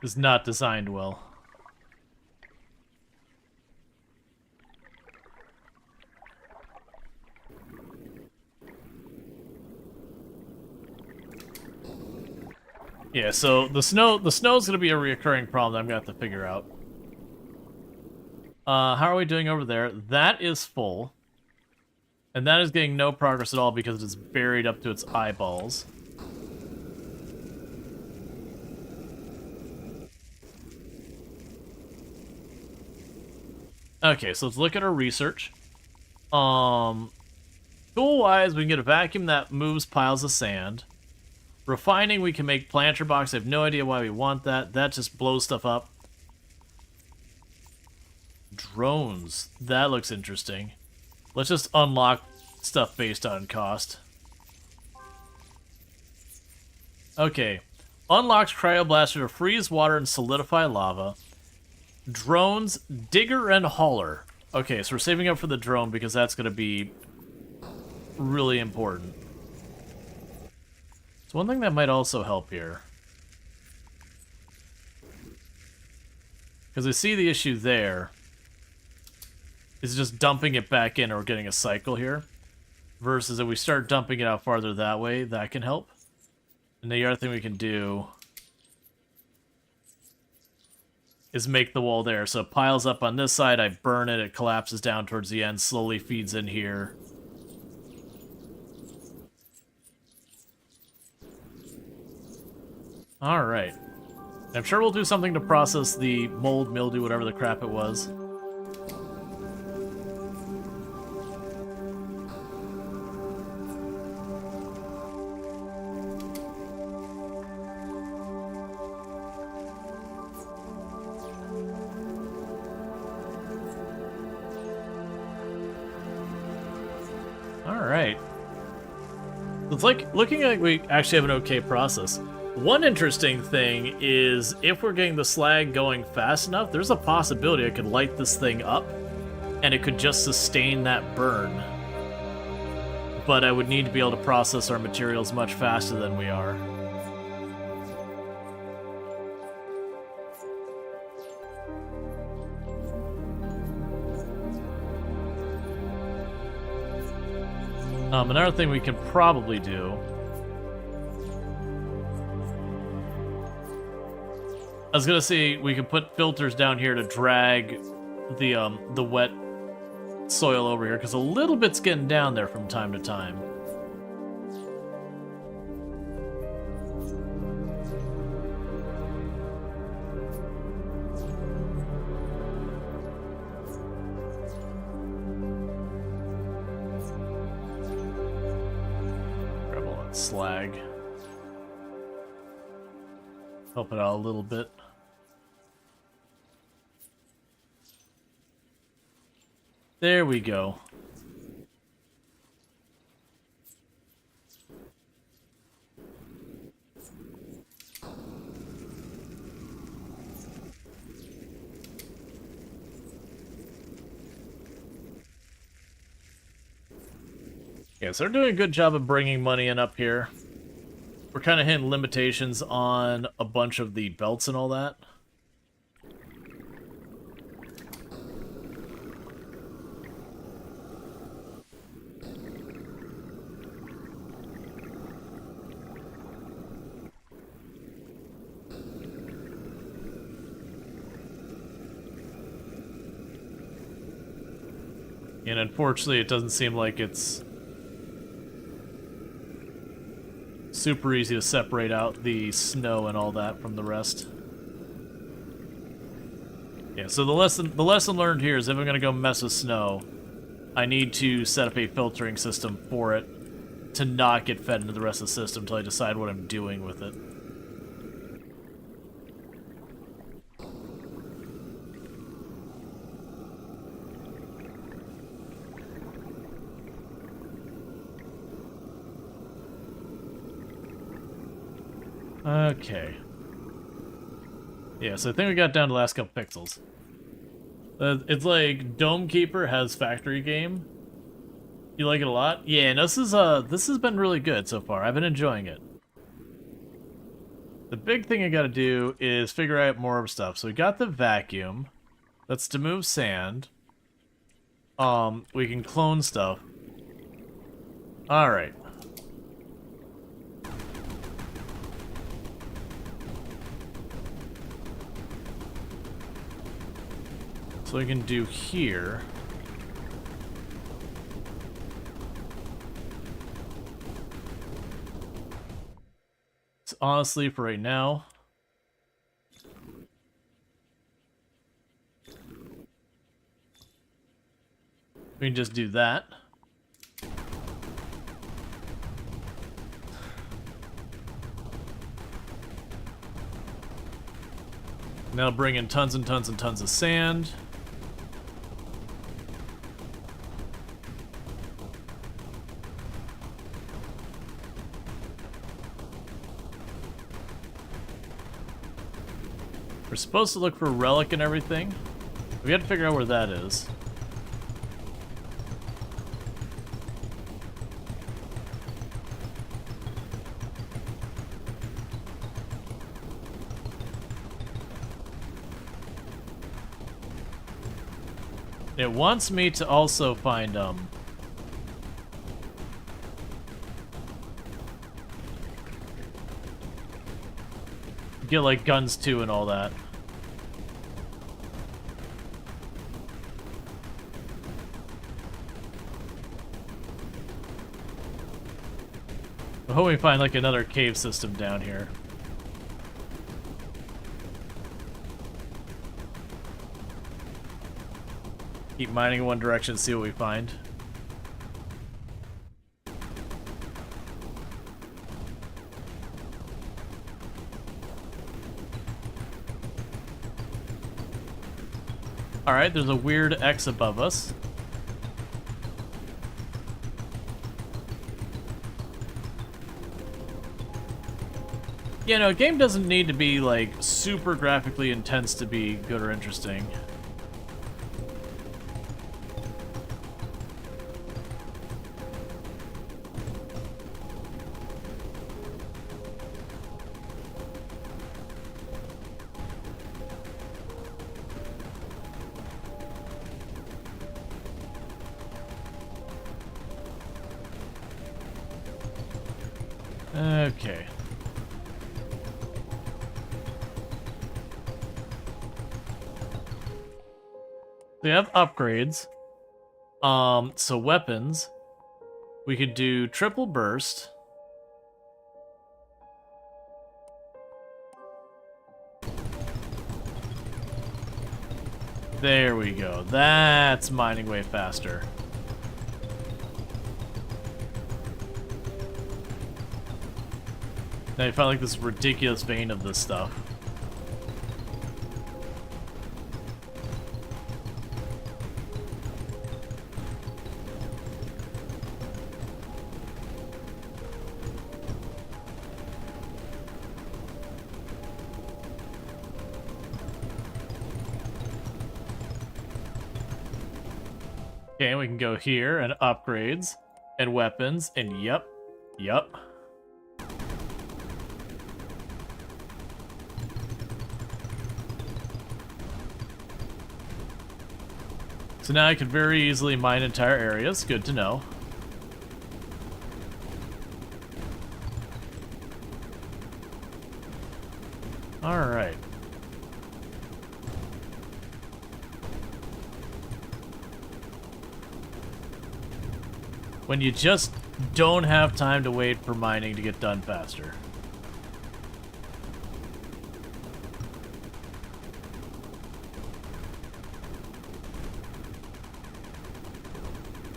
Is not designed well. Yeah, so the snow is gonna be a reoccurring problem that I'm gonna have to figure out. How are we doing over there? That is full. And that is getting no progress at all because it's buried up to its eyeballs. Okay, so let's look at our research. Tool-wise, we can get a vacuum that moves piles of sand. Refining, we can make planter box. I have no idea why we want that. That just blows stuff up. Drones. That looks interesting. Let's just unlock stuff based on cost. Okay. Unlocks cryoblaster to freeze water and solidify lava. Drones, digger, and hauler. Okay, so we're saving up for the drone because that's going to be really important. So one thing that might also help here, because I see the issue there, is just dumping it back in or getting a cycle here, versus if we start dumping it out farther that way, that can help. And the other thing we can do is make the wall there. So it piles up on this side, I burn it, it collapses down towards the end, slowly feeds in here. Alright. I'm sure we'll do something to process the mold, mildew, whatever the crap it was. Alright. It's like, looking like we actually have an okay process. One interesting thing is if we're getting the slag going fast enough, there's a possibility I could light this thing up and it could just sustain that burn. But I would need to be able to process our materials much faster than we are. Another thing we can probably do. I was gonna say we can put filters down here to drag the wet soil over here, because a little bit's getting down there from time to time. Grab all that slag. Help it out a little bit. There we go. Yeah, so they're doing a good job of bringing money in up here. We're kind of hitting limitations on a bunch of the belts and all that. And unfortunately, it doesn't seem like it's super easy to separate out the snow and all that from the rest. Yeah, so the lesson learned here is if I'm gonna go mess with snow, I need to set up a filtering system for it to not get fed into the rest of the system until I decide what I'm doing with it. Okay. Yeah, so I think we got down to the last couple pixels. It's like Dome Keeper has factory game. You like it a lot? Yeah, no, this has been really good so far. I've been enjoying it. The big thing I gotta do is figure out more stuff. So we got the vacuum. That's to move sand. We can clone stuff. Alright. So we can do here. It's honestly for right now. We can just do that. Now bring in tons and tons and tons of sand. We're supposed to look for relic and everything. We have to figure out where that is. It wants me to also find, get, like, guns too and all that. I hope we find, like, another cave system down here. Keep mining in one direction, see what we find. Alright, there's a weird X above us. Yeah, no, a game doesn't need to be, like, super graphically intense to be good or interesting. Okay. We have upgrades. So weapons. We could do triple burst. There we go. That's mining way faster. Now you find like this ridiculous vein of this stuff. Okay, we can go here and upgrades and weapons and yep. So now I can very easily mine entire areas. Good to know. Alright. When you just don't have time to wait for mining to get done faster.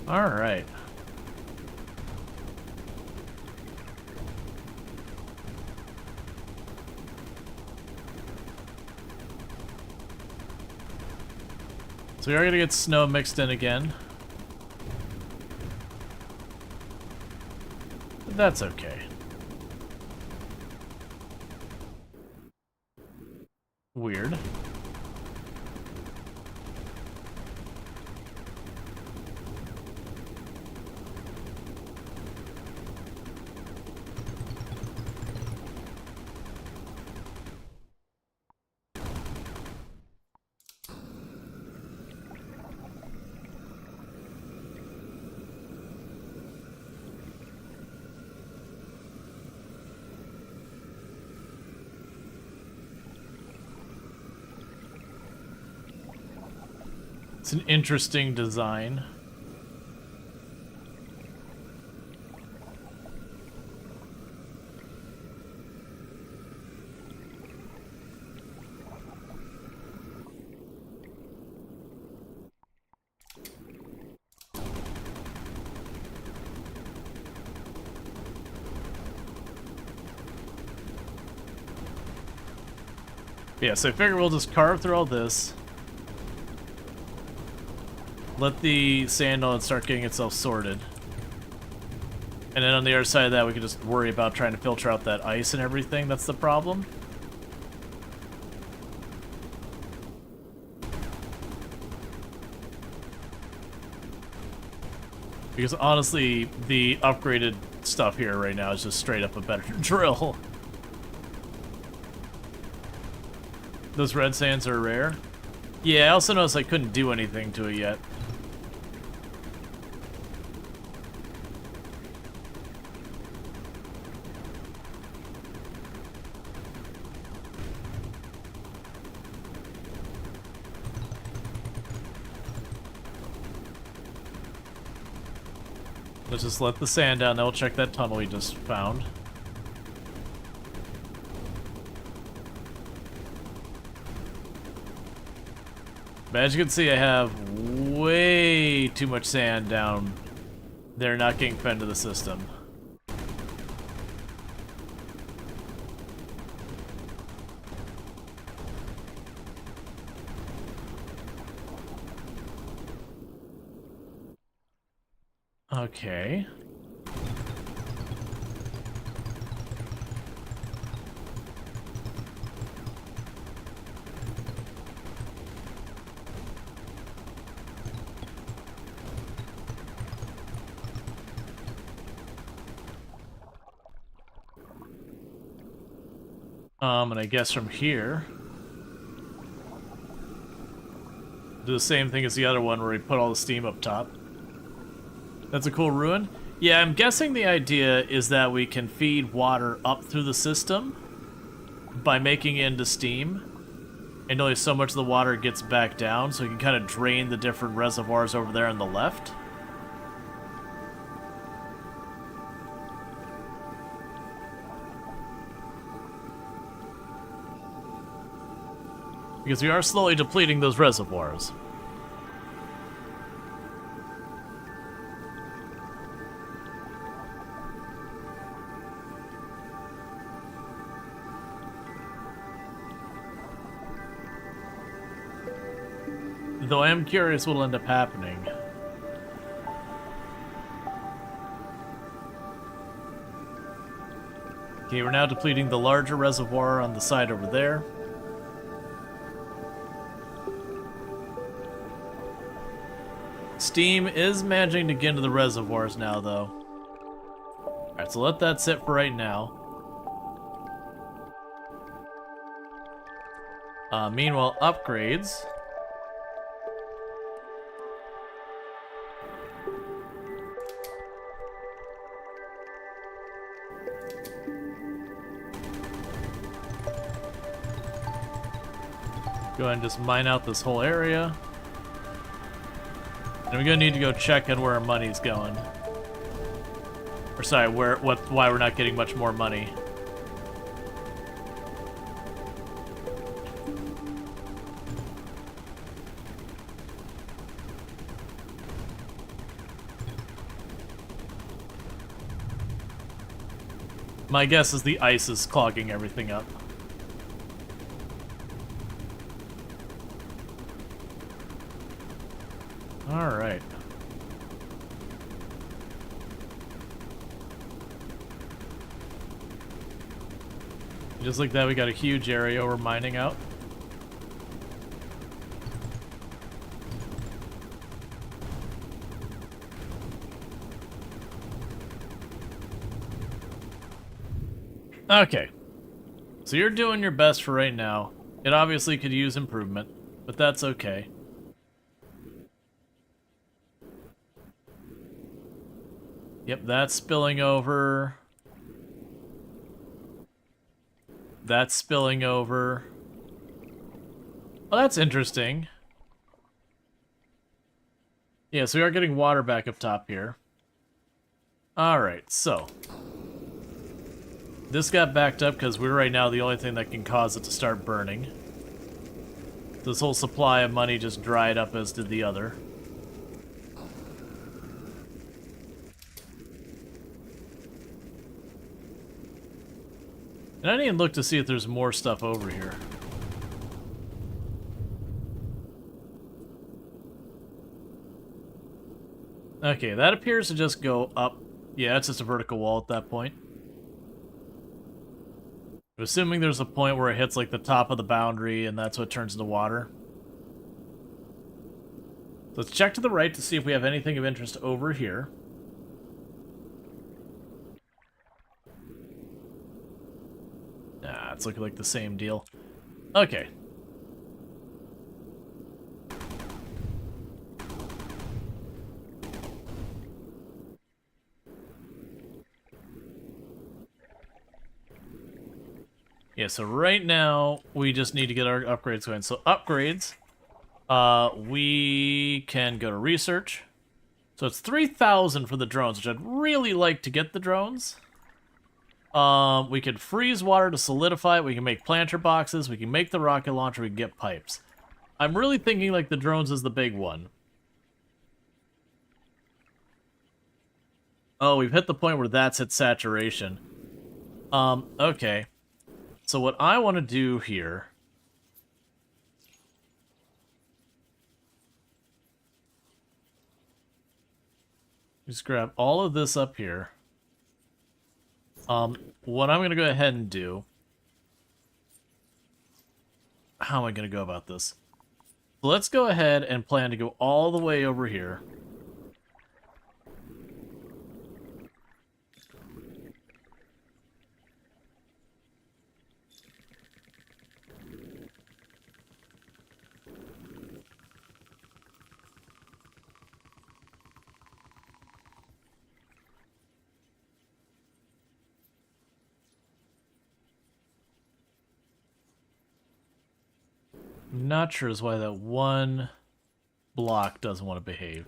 All right. So we are gonna get snow mixed in again. But that's okay. Weird. It's an interesting design. Yeah, so I figure we'll just carve through all this. Let the sand on start getting itself sorted. And then on the other side of that, we can just worry about trying to filter out that ice and everything. That's the problem. Because honestly, the upgraded stuff here right now is just straight up a better drill. Those red sands are rare. Yeah, I also noticed I couldn't do anything to it yet. Let's just let the sand down, then we'll check that tunnel we just found. But as you can see, I have way too much sand down there not getting fed into the system. Okay. And I guess from here, do the same thing as the other one where we put all the steam up top. That's a cool ruin. Yeah, I'm guessing the idea is that we can feed water up through the system by making it into steam, and only so much of the water gets back down, so we can kind of drain the different reservoirs over there on the left. Because we are slowly depleting those reservoirs. Though I am curious what'll end up happening. Okay, we're now depleting the larger reservoir on the side over there. Steam is managing to get into the reservoirs now, though. Alright, so let that sit for right now. Meanwhile, upgrades. Go ahead and just mine out this whole area. And we're gonna need to go check on where our money's going. Or sorry, why we're not getting much more money. My guess is the ice is clogging everything up. Alright. Just like that, we got a huge area we're mining out. Okay. So you're doing your best for right now. It obviously could use improvement, but that's okay. Yep, that's spilling over. That's spilling over. Oh, that's interesting. Yeah, so we are getting water back up top here. Alright, so. This got backed up because we're right now the only thing that can cause it to start burning. This whole supply of money just dried up, as did the other. And I didn't even look to see if there's more stuff over here. Okay, that appears to just go up. Yeah, it's just a vertical wall at that point. I'm assuming there's a point where it hits like the top of the boundary and that's what turns into water. Let's check to the right to see if we have anything of interest over here. Nah, it's looking like the same deal. Okay. Yeah, so right now, we just need to get our upgrades going. So upgrades, we can go to research. So it's 3,000 for the drones, which I'd really like to get the drones. We can freeze water to solidify it. We can make planter boxes. We can make the rocket launcher. We can get pipes. I'm really thinking like the drones is the big one. Oh, we've hit the point where that's at saturation. Okay. So what I want to do here... Just grab all of this up here. What I'm going to go ahead and do... How am I going to go about this? So let's go ahead and plan to go all the way over here. I'm not sure is why that one block doesn't want to behave.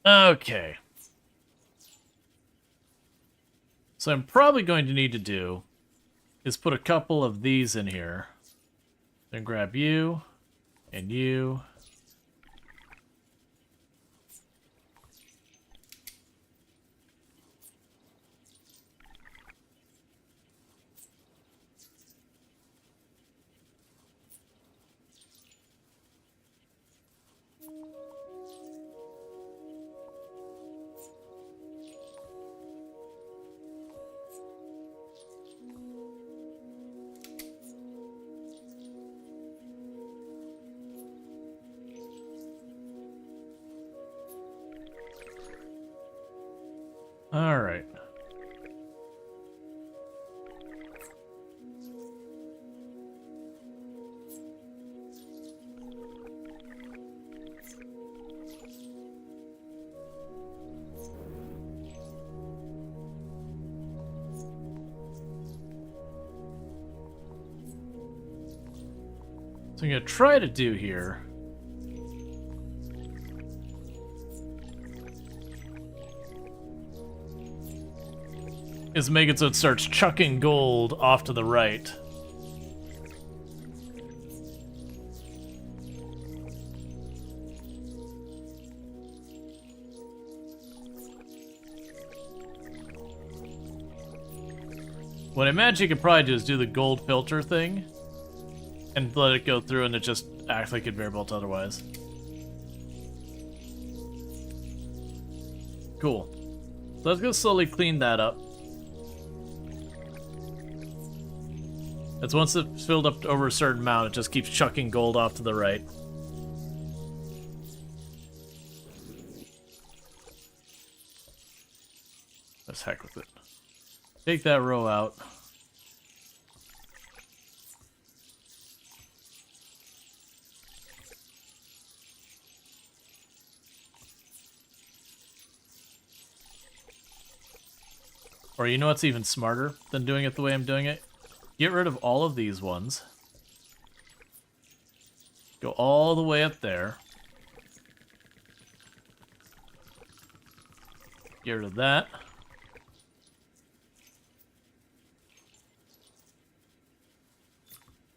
Okay. So I'm probably going to need to do is put a couple of these in here. Then grab you and you. All right. So I'm going to try to do here is make it so it starts chucking gold off to the right. What I imagine you could probably do is do the gold filter thing and let it go through and it just acts like conveyor belt otherwise. Cool. So let's go slowly clean that up. It's once it's filled up to over a certain amount, it just keeps chucking gold off to the right. Let's heck with it. Take that row out. Or you know what's even smarter than doing it the way I'm doing it? Get rid of all of these ones. Go all the way up there. Get rid of that.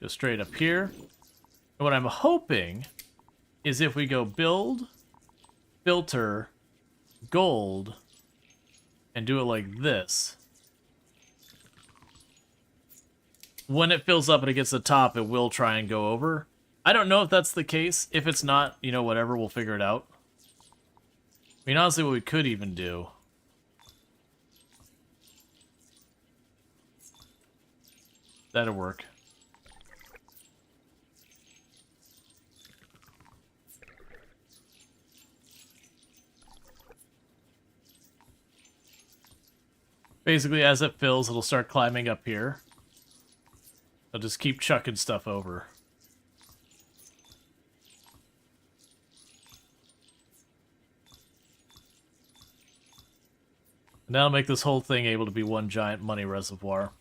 Go straight up here. And what I'm hoping is if we go build, filter, gold, and do it like this. When it fills up and it gets to the top, it will try and go over. I don't know if that's the case. If it's not, you know, whatever, we'll figure it out. I mean, honestly, what we could even do... That'll work. Basically, as it fills, it'll start climbing up here. I'll just keep chucking stuff over. And that'll make this whole thing able to be one giant money reservoir.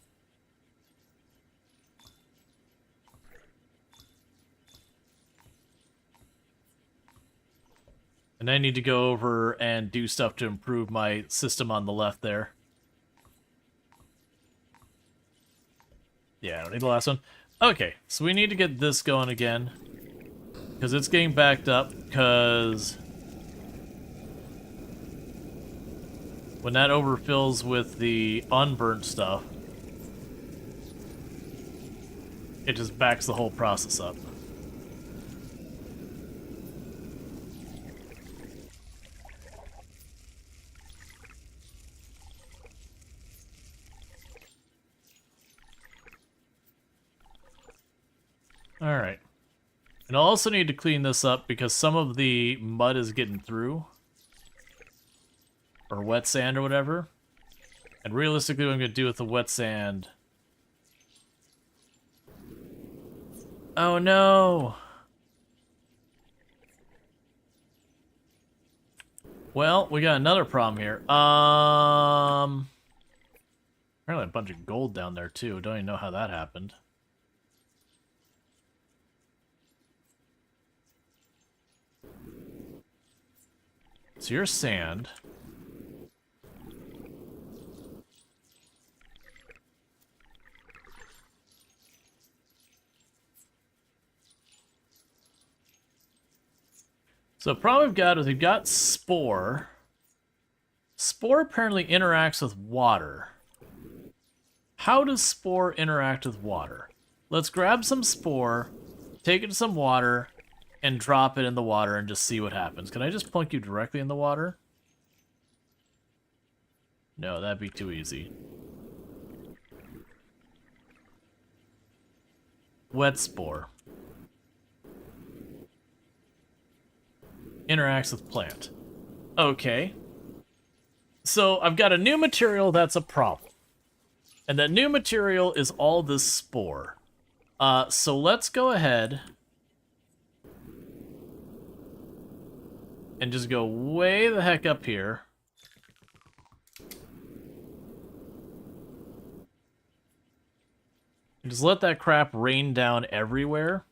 And I need to go over and do stuff to improve my system on the left there. Yeah, I don't need the last one. Okay, so we need to get this going again. Because it's getting backed up, because... when that overfills with the unburnt stuff, it just backs the whole process up. Alright. And I'll also need to clean this up because some of the mud is getting through. Or wet sand or whatever. And realistically what I'm going to do with the wet sand... Oh no! Well, we got another problem here. Apparently a bunch of gold down there too. Don't even know how that happened. So you're sand. So the problem we've got is we've got Spore. Spore apparently interacts with water. How does Spore interact with water? Let's grab some Spore, take it to some water, and drop it in the water and just see what happens. Can I just plunk you directly in the water? No, that'd be too easy. Wet Spore. Interacts with plant. Okay. So I've got a new material that's a problem. And that new material is all this spore. So let's go ahead and just go way the heck up here. And just let that crap rain down everywhere.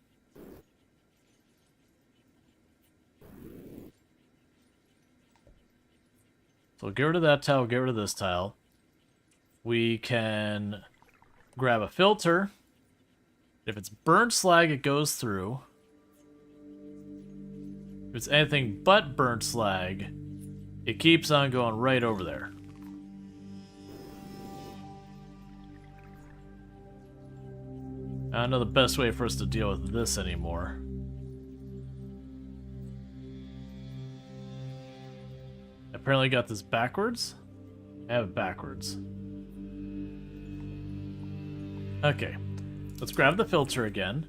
So get rid of that tile, get rid of this tile. We can grab a filter. If it's burnt slag, it goes through. If it's anything but burnt slag, it keeps on going right over there. I don't know the best way for us to deal with this anymore. I apparently got this backwards. I have it backwards. Okay. Let's grab the filter again.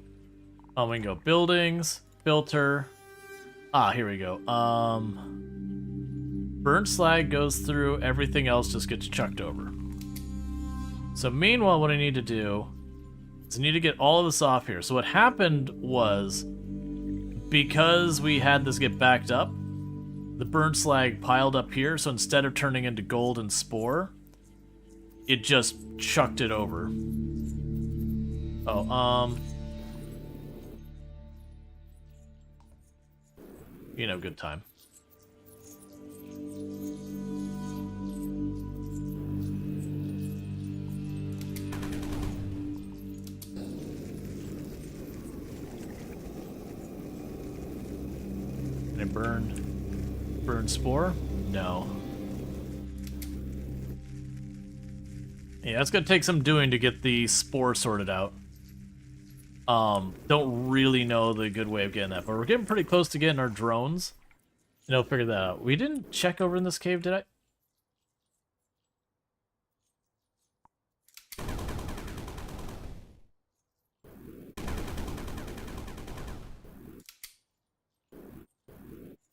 We can go buildings, filter. Ah, here we go. Burnt slag goes through, everything else just gets chucked over. So meanwhile, what I need to do is I need to get all of this off here. So what happened was, because we had this get backed up, the burnt slag piled up here, so instead of turning into gold and spore, it just chucked it over. Oh, you know, good time. Can I burn spore? No. Yeah, it's gonna take some doing to get the spore sorted out. Don't really know the good way of getting that, but we're getting pretty close to getting our drones. And I'll figure that out. We didn't check over in this cave, did I?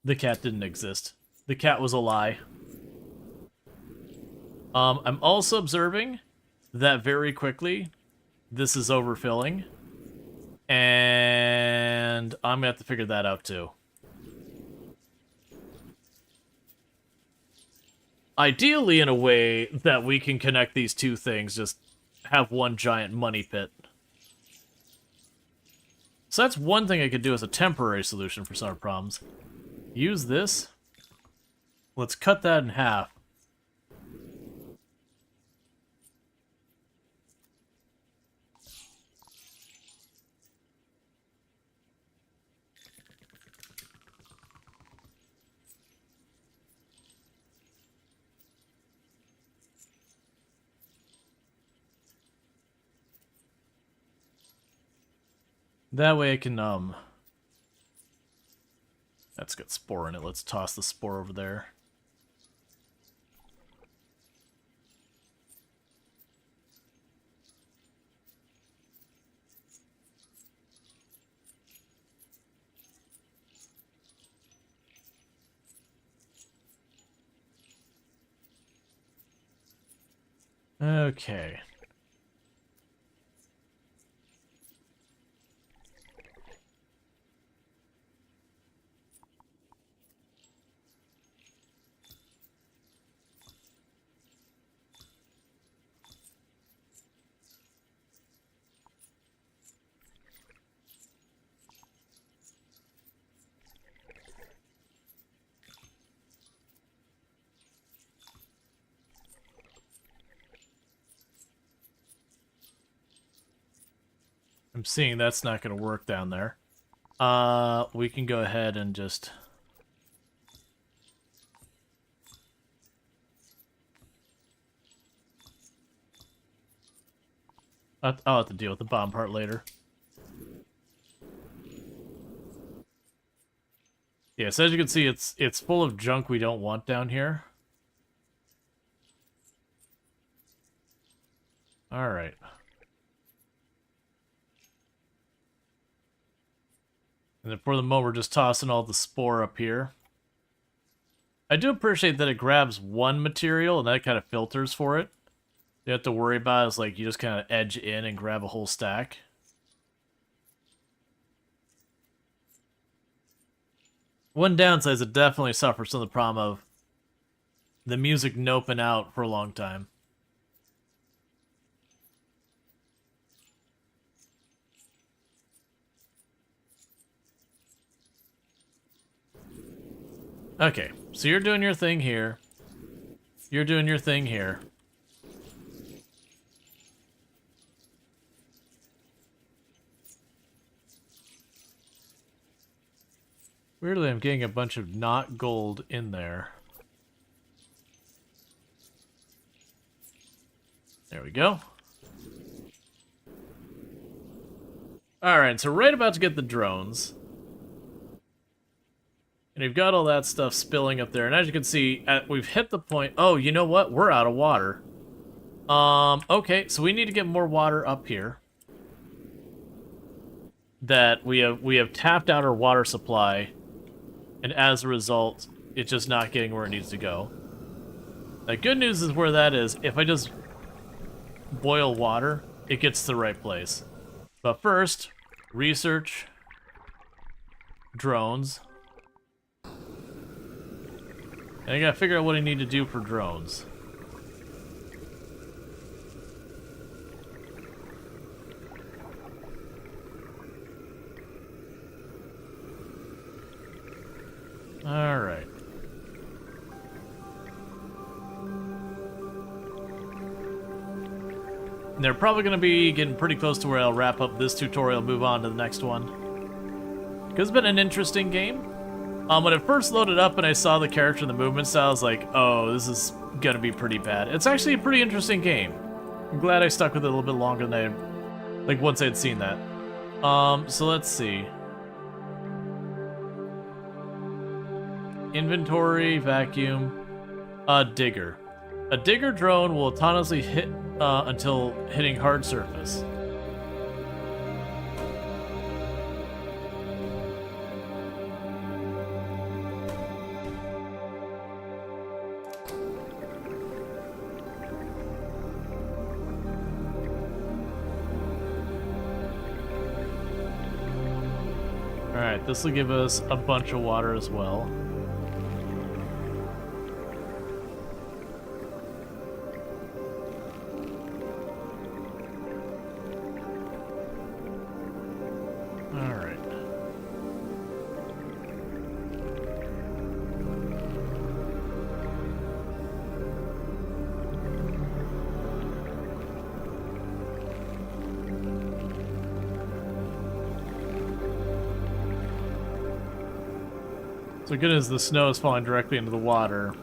The cat didn't exist. The cat was a lie. I'm also observing that very quickly this is overfilling. And I'm gonna have to figure that out too. Ideally, in a way that we can connect these two things, just have one giant money pit. So that's one thing I could do as a temporary solution for some of our problems. Use this. Let's cut that in half. That way I can, that's got spore in it. Let's toss the spore over there. Okay. I'm seeing that's not going to work down there. We can go ahead and just... I'll have to deal with the bomb part later. Yeah, so as you can see, it's full of junk we don't want down here. Alright. And then for the moment, we're just tossing all the spore up here. I do appreciate that it grabs one material and that kind of filters for it. You have to worry about is like you just kind of edge in and grab a whole stack. One downside is it definitely suffers from the problem of the music noping out for a long time. Okay, so you're doing your thing here. You're doing your thing here. Weirdly, I'm getting a bunch of not gold in there. There we go. Alright, so right about to get the drones. And you've got all that stuff spilling up there. And as you can see, we've hit the point... Oh, you know what? We're out of water. Okay, so we need to get more water up here. That we have tapped out our water supply. And as a result, it's just not getting where it needs to go. The good news is where that is. If I just boil water, it gets to the right place. But first, research drones. And I gotta figure out what I need to do for drones. Alright. They're probably going to be getting pretty close to where I'll wrap up this tutorial and move on to the next one. Because it's been an interesting game. When it first loaded up and I saw the character and the movement style, I was like, oh, this is going to be pretty bad. It's actually a pretty interesting game. I'm glad I stuck with it a little bit longer than I... Like, once I'd seen that. So let's see. Inventory, vacuum, digger. A digger drone will autonomously hit until hitting hard surface. Alright, this will give us a bunch of water as well. So good as the snow is falling directly into the water.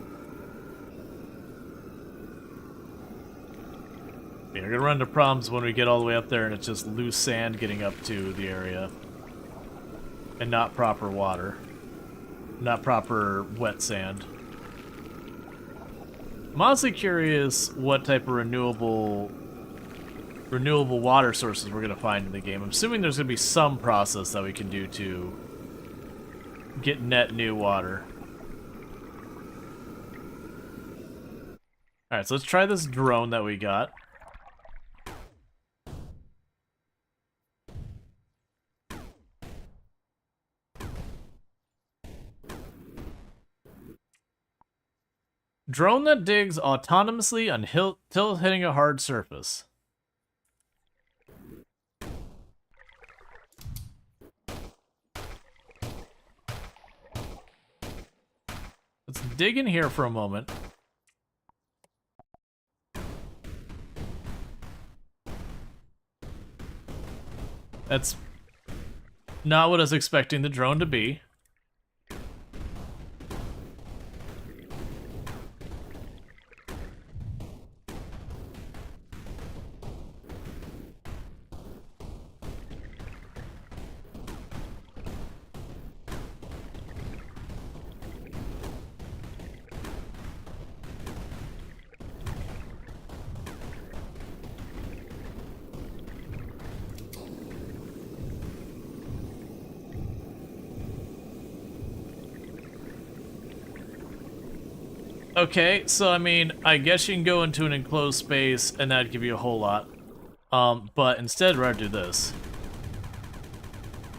You're gonna run into problems when we get all the way up there and it's just loose sand getting up to the area. And not proper water. Not proper wet sand. I'm honestly curious what type of renewable water sources we're gonna find in the game. I'm assuming there's gonna be some process that we can do to get net new water. Alright, so let's try this drone that we got. Drone that digs autonomously until hitting a hard surface. Let's dig in here for a moment. That's not what I was expecting the drone to be. Okay, so I mean, I guess you can go into an enclosed space and that'd give you a whole lot. But instead, rather do this.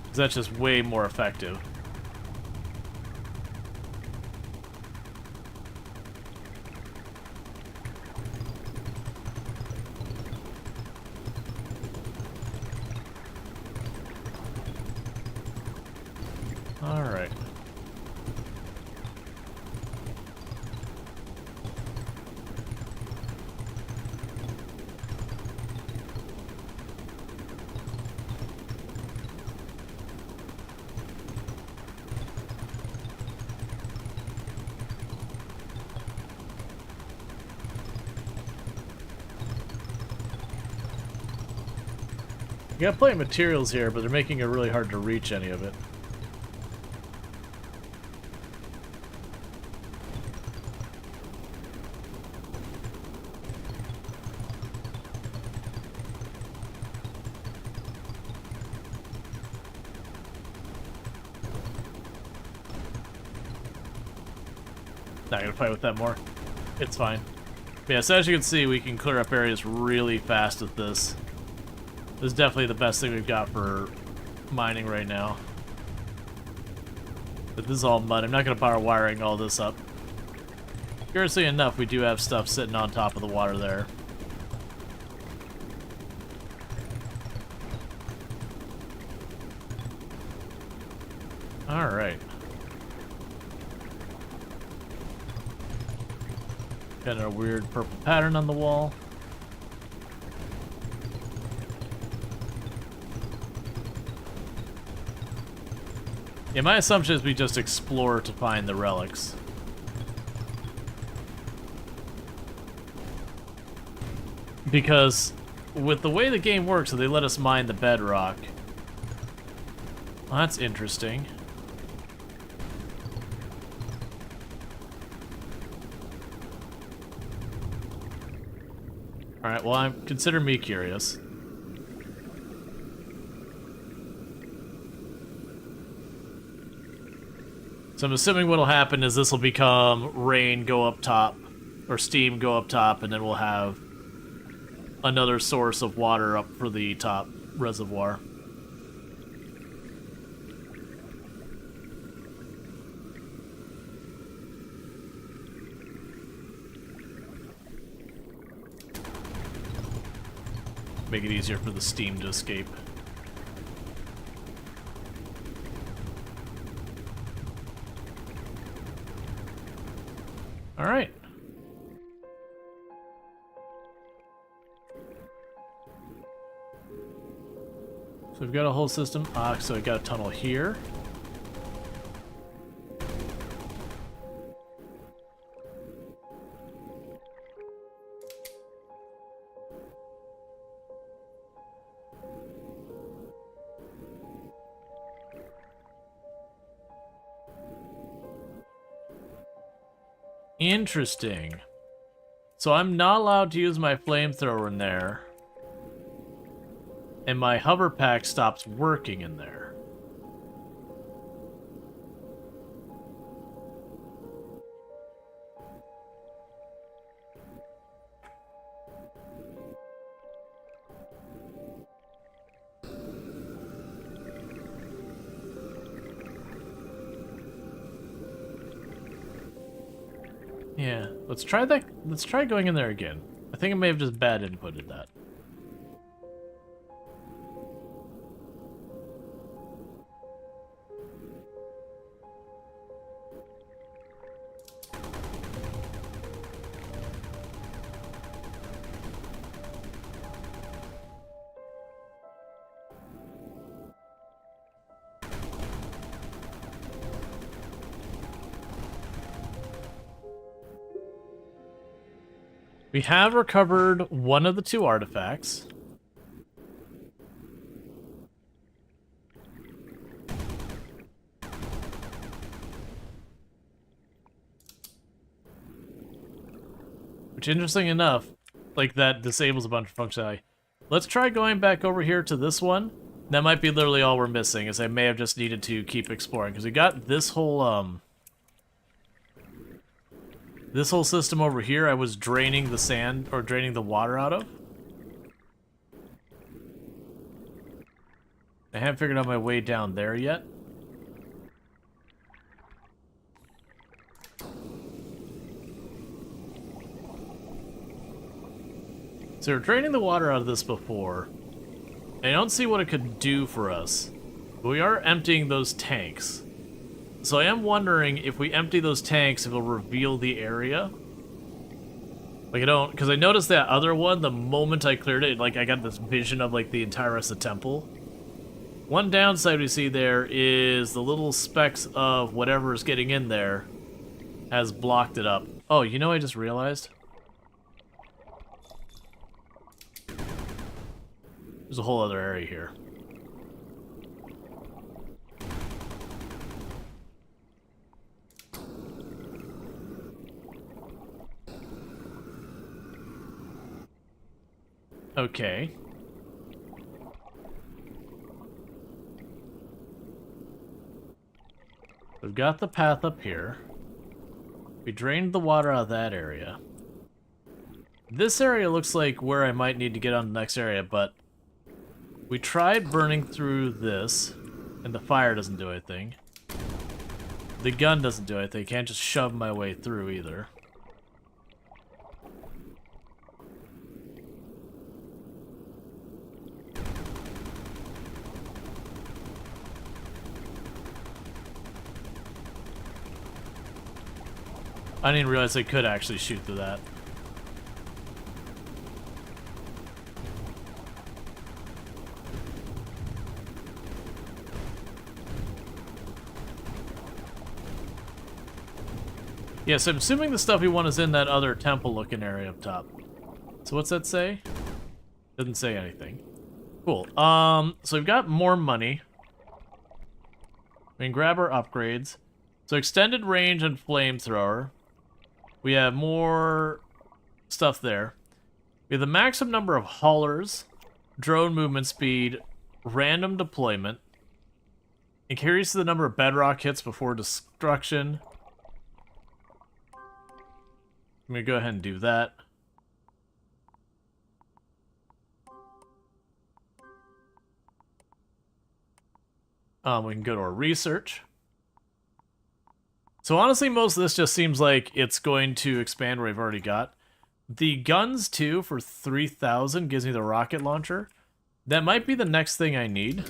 'Cause that's just way more effective. Alright. You got plenty of materials here, but they're making it really hard to reach any of it. Not gonna fight with that more. It's fine. But yeah, so as you can see, we can clear up areas really fast with this. This is definitely the best thing we've got for mining right now. But this is all mud. I'm not gonna bother wiring all this up. Curiously enough, we do have stuff sitting on top of the water there. Alright. Got a weird purple pattern on the wall. Yeah, my assumption is we just explore to find the relics. Because with the way the game works, they let us mine the bedrock. Well, that's interesting. Alright, well, consider me curious. So I'm assuming what'll happen is this will become rain go up top, or steam go up top, and then we'll have another source of water up for the top reservoir. Make it easier for the steam to escape. All right. So we've got a whole system. So we got a tunnel here. Interesting. So I'm not allowed to use my flamethrower in there. And my hover pack stops working in there. Yeah, let's try that. Let's try going in there again. I think I may have just bad inputted that. We have recovered one of the 2 artifacts. Which, interesting enough, like that disables a bunch of functionality. Let's try going back over here to this one. That might be literally all we're missing, as I may have just needed to keep exploring, because we got this whole system over here I was draining the sand, or draining the water out of. I haven't figured out my way down there yet. So we're draining the water out of this before. I don't see what it could do for us. But we are emptying those tanks. So I am wondering if we empty those tanks, if it'll reveal the area. Like, I don't... Because I noticed that other one, the moment I cleared it, like, I got this vision of, like, the entire rest of the temple. One downside we see there is the little specks of whatever is getting in there has blocked it up. Oh, you know what I just realized? There's a whole other area here. Okay. We've got the path up here. We drained the water out of that area. This area looks like where I might need to get on the next area, but we tried burning through this, and the fire doesn't do anything. The gun doesn't do anything. Can't just shove my way through either. I didn't realize I could actually shoot through that. Yes, I'm assuming the stuff we want is in that other temple-looking area up top. So what's that say? Doesn't say anything. Cool. So we've got more money. We can grab our upgrades. So extended range and flamethrower. We have more stuff there. We have the maximum number of haulers, drone movement speed, random deployment. Increases the number of bedrock hits before destruction. I'm gonna go ahead and do that. We can go to our research. So honestly, most of this just seems like it's going to expand where we've already got. The guns, too, for 3,000 gives me the rocket launcher. That might be the next thing I need.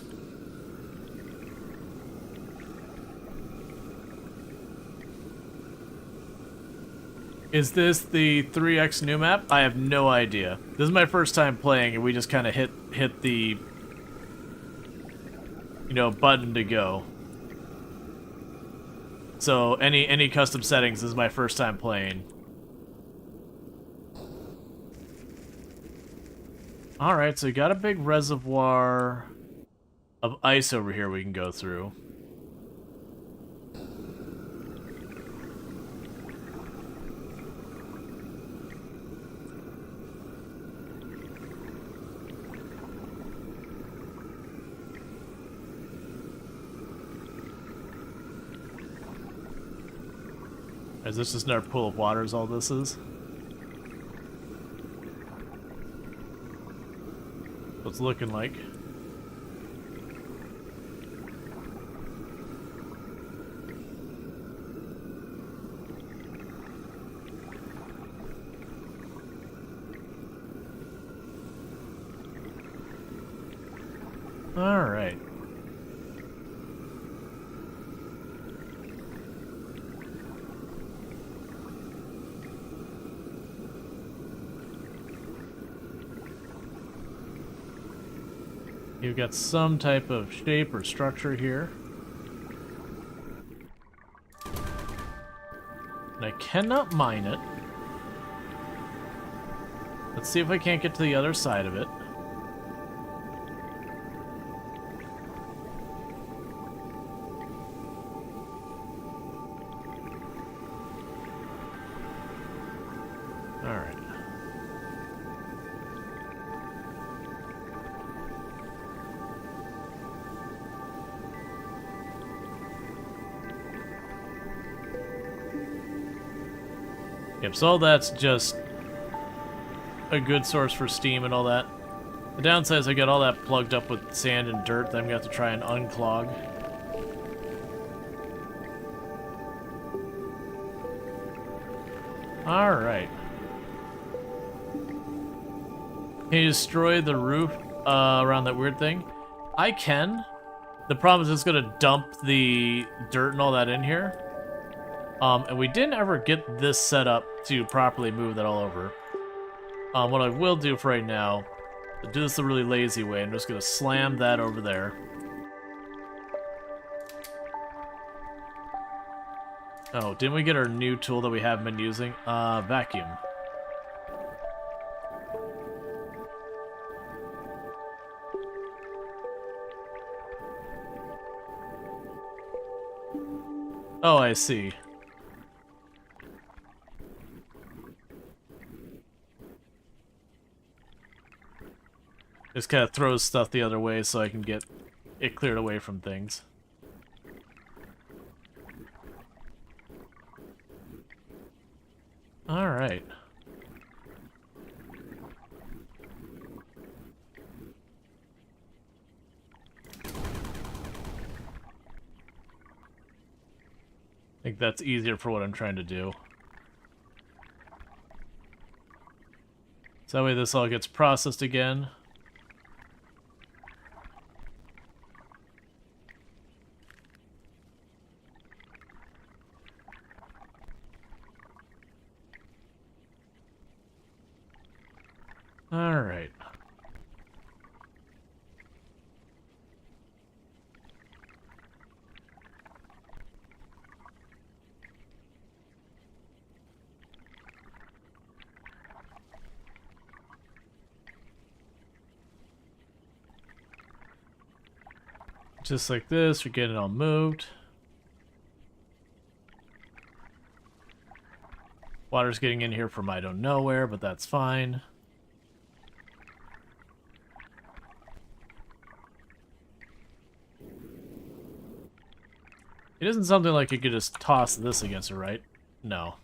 Is this the 3x new map? I have no idea. This is my first time playing, and we just kind of hit the, you know, button to go. So any custom settings, this is my first time playing. Alright, so we got a big reservoir of ice over here we can go through. Is this just another pool of water is all this is? What's it looking like? All right. You've got some type of shape or structure here. And I cannot mine it. Let's see if I can't get to the other side of it. Alright. Yep, so all that's just a good source for steam and all that. The downside is I got all that plugged up with sand and dirt that I'm going to have to try and unclog. Alright. Can you destroy the roof around that weird thing? I can. The problem is it's going to dump the dirt and all that in here. And we didn't ever get this set up to properly move that all over. What I will do for right now, to do this the really lazy way, I'm just going to slam that over there. Oh, didn't we get our new tool that we haven't been using? Vacuum. Oh, I see. Just kind of throws stuff the other way so I can get it cleared away from things. Alright. I think that's easier for what I'm trying to do. So that way this all gets processed again. Alright. Just like this, we're getting it all moved. Water's getting in here from I don't know where, but that's fine. It isn't something like you could just toss this against it, right? No.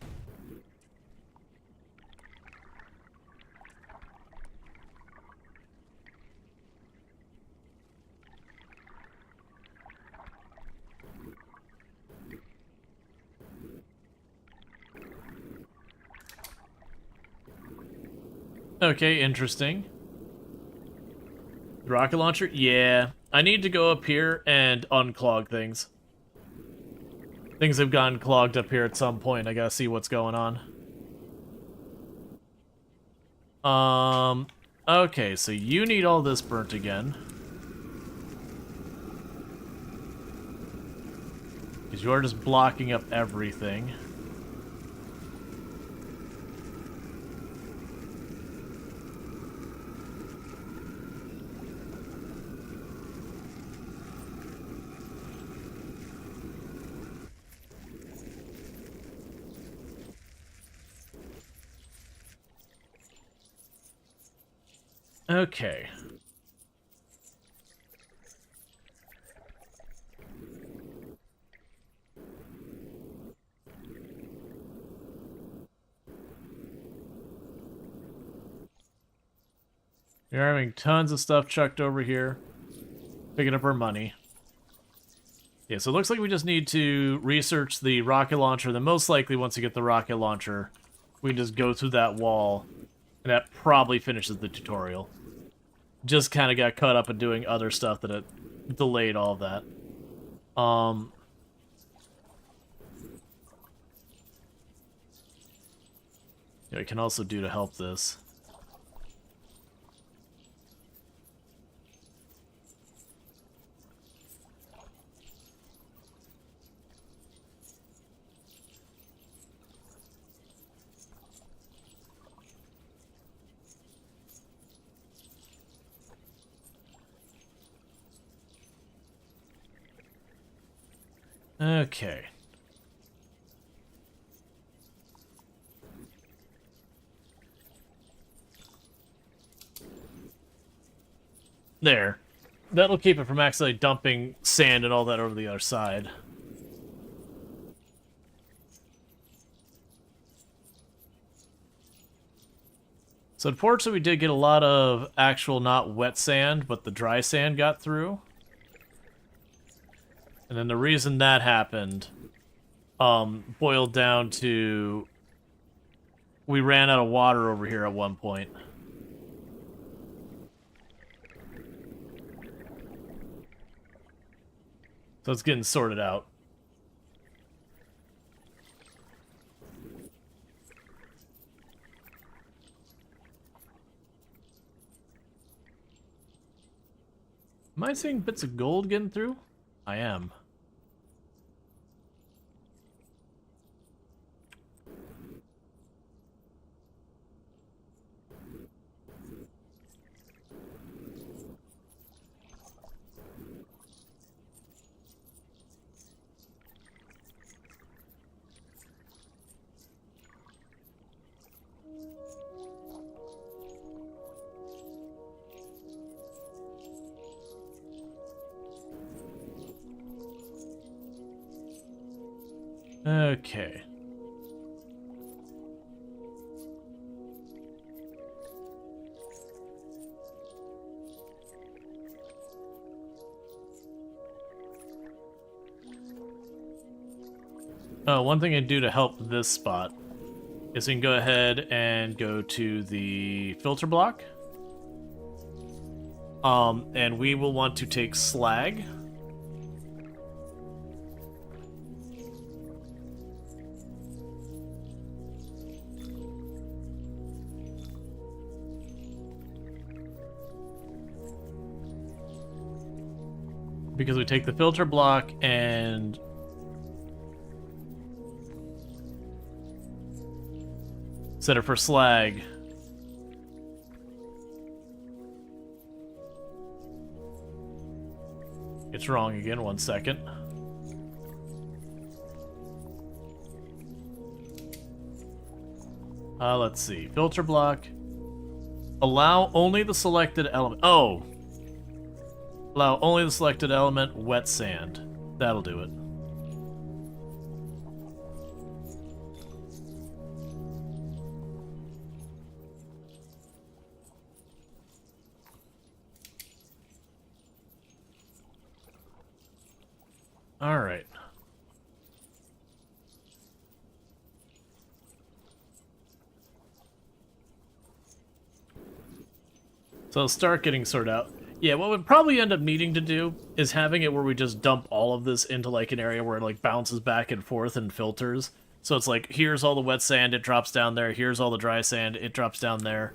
Okay, interesting. Rocket launcher? Yeah. I need to go up here and unclog things. Things have gotten clogged up here at some point. I gotta see what's going on. Okay, so you need all this burnt again. Because you're just blocking up everything. Okay. You're having tons of stuff chucked over here. Picking up our money. Yeah, so it looks like we just need to research the rocket launcher. Then most likely once you get the rocket launcher, we can just go through that wall. And that probably finishes the tutorial. Just kind of got caught up in doing other stuff that it delayed all of that. Yeah, we can also do to help this. Okay. There. That'll keep it from accidentally dumping sand and all that over the other side. So unfortunately we did get a lot of actual not wet sand, but the dry sand got through. And then the reason that happened boiled down to we ran out of water over here at one point. So it's getting sorted out. Am I seeing bits of gold getting through? I am. Okay. Oh, one thing I do to help this spot is we can go ahead and go to the filter block. And we will want to take slag. Because we take the filter block and set it for slag. It's wrong again, 1 second. Let's see. Filter block. Allow only the selected element. Oh! Allow only the selected element, wet sand. That'll do it. All right. So it'll start getting sorted out. Yeah, what we'd probably end up needing to do is having it where we just dump all of this into like an area where it like bounces back and forth and filters. So it's like, here's all the wet sand, it drops down there. Here's all the dry sand, it drops down there.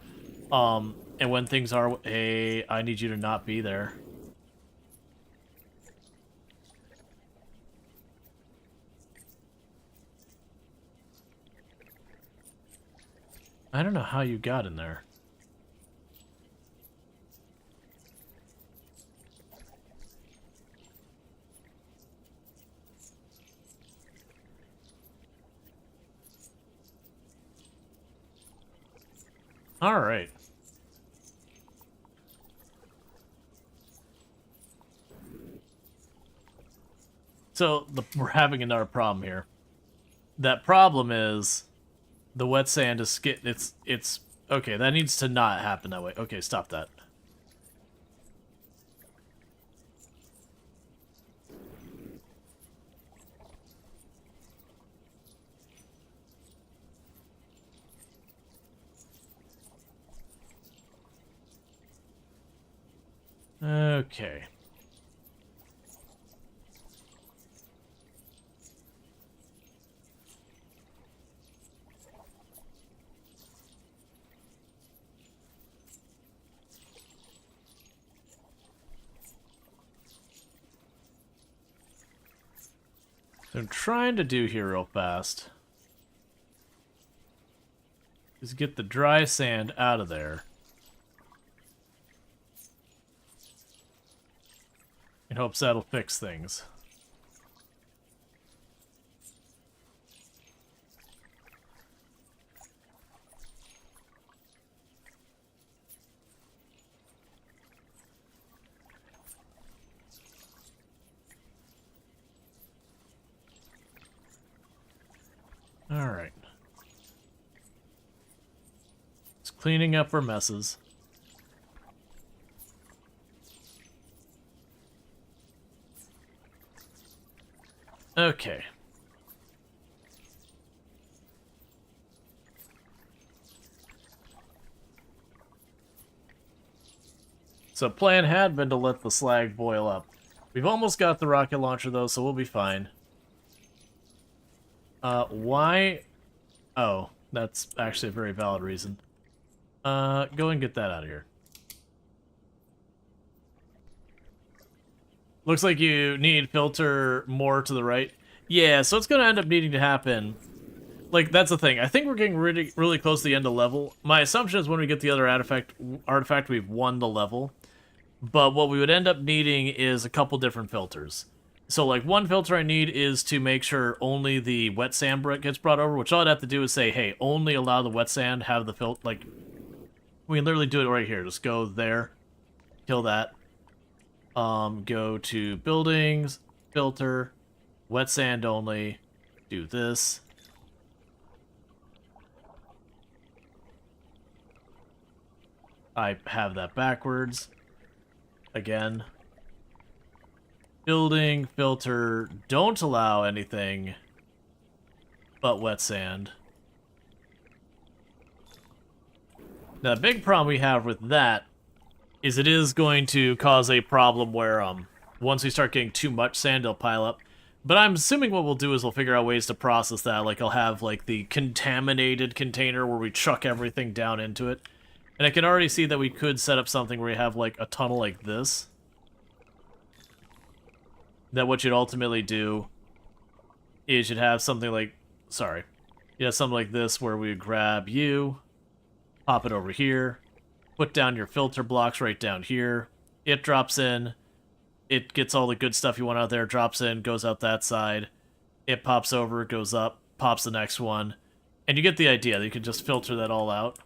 And when things are, hey, I need you to not be there. I don't know how you got in there. All right. So we're having another problem here. That problem is the wet sand is it's okay. That needs to not happen that way. Okay, stop that. Okay. What I'm trying to do here real fast is get the dry sand out of there. In hopes that'll fix things. Alright. Just cleaning up our messes. Okay. So plan had been to let the slag boil up. We've almost got the rocket launcher though, so we'll be fine. Why? Oh, that's actually a very valid reason. Go and get that out of here. Looks like you need filter more to the right. Yeah, so it's gonna end up needing to happen. Like, that's the thing. I think we're getting really close to the end of level. My assumption is when we get the other artifact, we've won the level. But what we would end up needing is a couple different filters. So, like, one filter I need is to make sure only the wet sand gets brought over, which all I'd have to do is say, hey, only allow the wet sand, have the filter, like, we can literally do it right here. Just go there, kill that. Go to buildings, filter, wet sand only, do this. I have that backwards. Again. Building, filter, don't allow anything but wet sand. Now, the big problem we have with that is it is going to cause a problem where once we start getting too much sand, it'll pile up. But I'm assuming what we'll do is we'll figure out ways to process that. Like, I'll have, like, the contaminated container where we chuck everything down into it. And I can already see that we could set up something where you have, like, a tunnel like this. That what you'd ultimately do is you'd have something like... Sorry. You have something like this where we would grab you, pop it over here, put down your filter blocks right down here. It drops in. It gets all the good stuff you want out there, drops in, goes out that side. It pops over, goes up, pops the next one. And you get the idea. You can just filter that all out.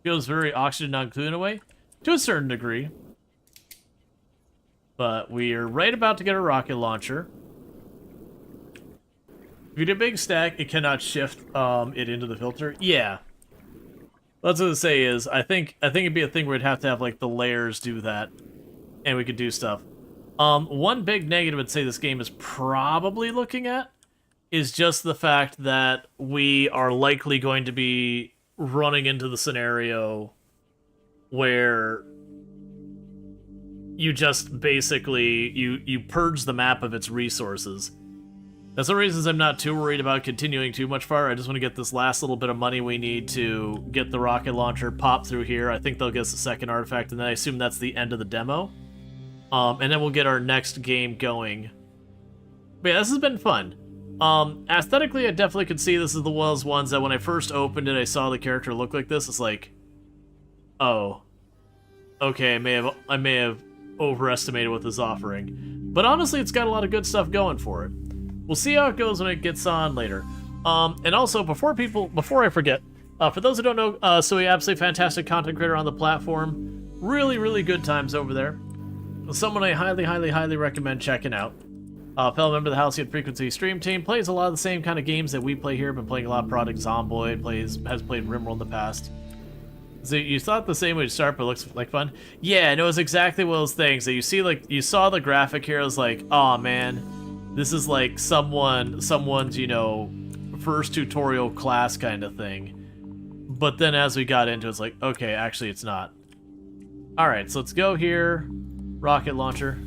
Feels very oxygen non-clean away, to a certain degree. But we are right about to get a rocket launcher. If you do a big stack, it cannot shift it into the filter. Yeah. That's what I say is, I think it'd be a thing where we'd have to have like the layers do that, and we could do stuff. One big negative I'd say this game is probably looking at is just the fact that we are likely going to be running into the scenario where you just basically you purge the map of its resources. That's the reasons I'm not too worried about continuing too much far. I just want to get this last little bit of money we need to get the rocket launcher, pop through here. I think they'll get us the second artifact, and then I assume that's the end of the demo. And then we'll get our next game going. But yeah, this has been fun. Aesthetically, I definitely could see this is the one of those ones that when I first opened it, I saw the character look like this. It's like, oh, okay, I may have overestimated what this is offering. But honestly, it's got a lot of good stuff going for it. We'll see how it goes when it gets on later. And also, before I forget, for those who don't know, so we absolutely fantastic content creator on the platform. Really, really good times over there. Someone I highly, highly, highly recommend checking out. Fellow member of the Halcyon Frequency stream team, plays a lot of the same kind of games that we play here. Been playing a lot of Project Zomboid, has played RimWorld in the past. So you thought the same way to start, but it looks like fun? Yeah, no, it's exactly one of those things that you see, like, you saw the graphic here, I was like, oh man, this is like someone's, you know, first tutorial class kind of thing. But then as we got into it, it's like, okay, actually it's not. Alright, so let's go here. Rocket launcher.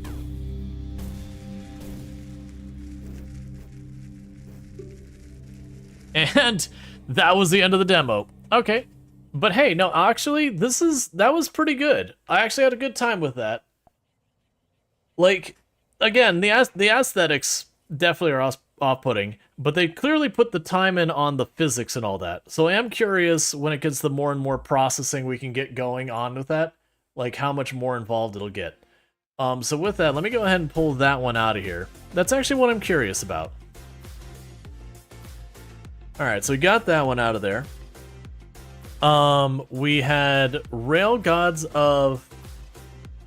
And that was the end of the demo. Okay. But hey, no, actually, that was pretty good. I actually had a good time with that. Like, again, the aesthetics definitely are off-putting, but they clearly put the time in on the physics and all that. So I am curious when it gets the more and more processing we can get going on with that, like how much more involved it'll get. So with that, let me go ahead and pull that one out of here. That's actually what I'm curious about. Alright, so we got that one out of there. We had Rail Gods of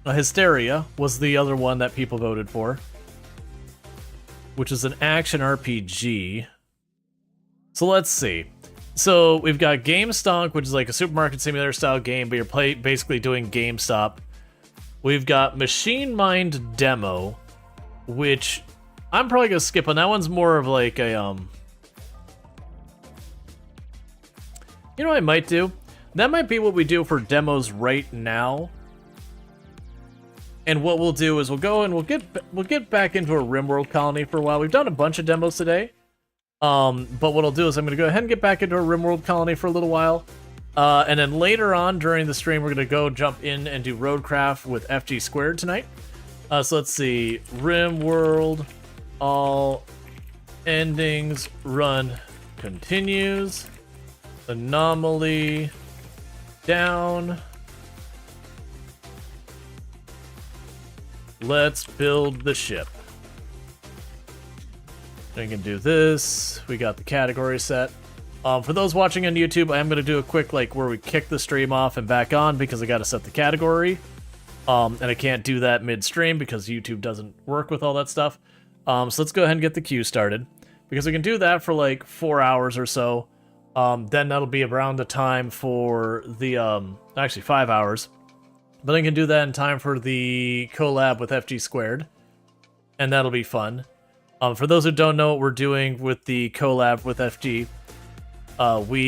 Hysteria was the other one that people voted for, which is an action RPG. So let's see. So we've got Game Stonk, which is like a supermarket simulator style game, but you're basically doing GameStop. We've got Machine Mind Demo, which I'm probably gonna skip on. That one's more of like a you know what I might do? That might be what we do for demos right now. And what we'll do is we'll go and we'll get back into a RimWorld colony for a while. We've done a bunch of demos today. But what I'll do is I'm going to go ahead and get back into a RimWorld colony for a little while. And then later on during the stream, we're going to go jump in and do Roadcraft with FG Squared tonight. So let's see. RimWorld, all endings, run continues. Anomaly, down. Let's build the ship. We can do this. We got the category set. For those watching on YouTube, I am going to do a quick, like, where we kick the stream off and back on because I got to set the category. And I can't do that mid-stream because YouTube doesn't work with all that stuff. So let's go ahead and get the queue started. Because we can do that for, like, 4 hours or so. Then that'll be around the time for the, actually 5 hours. But I can do that in time for the collab with FG Squared. And that'll be fun. For those who don't know what we're doing with the collab with FG, we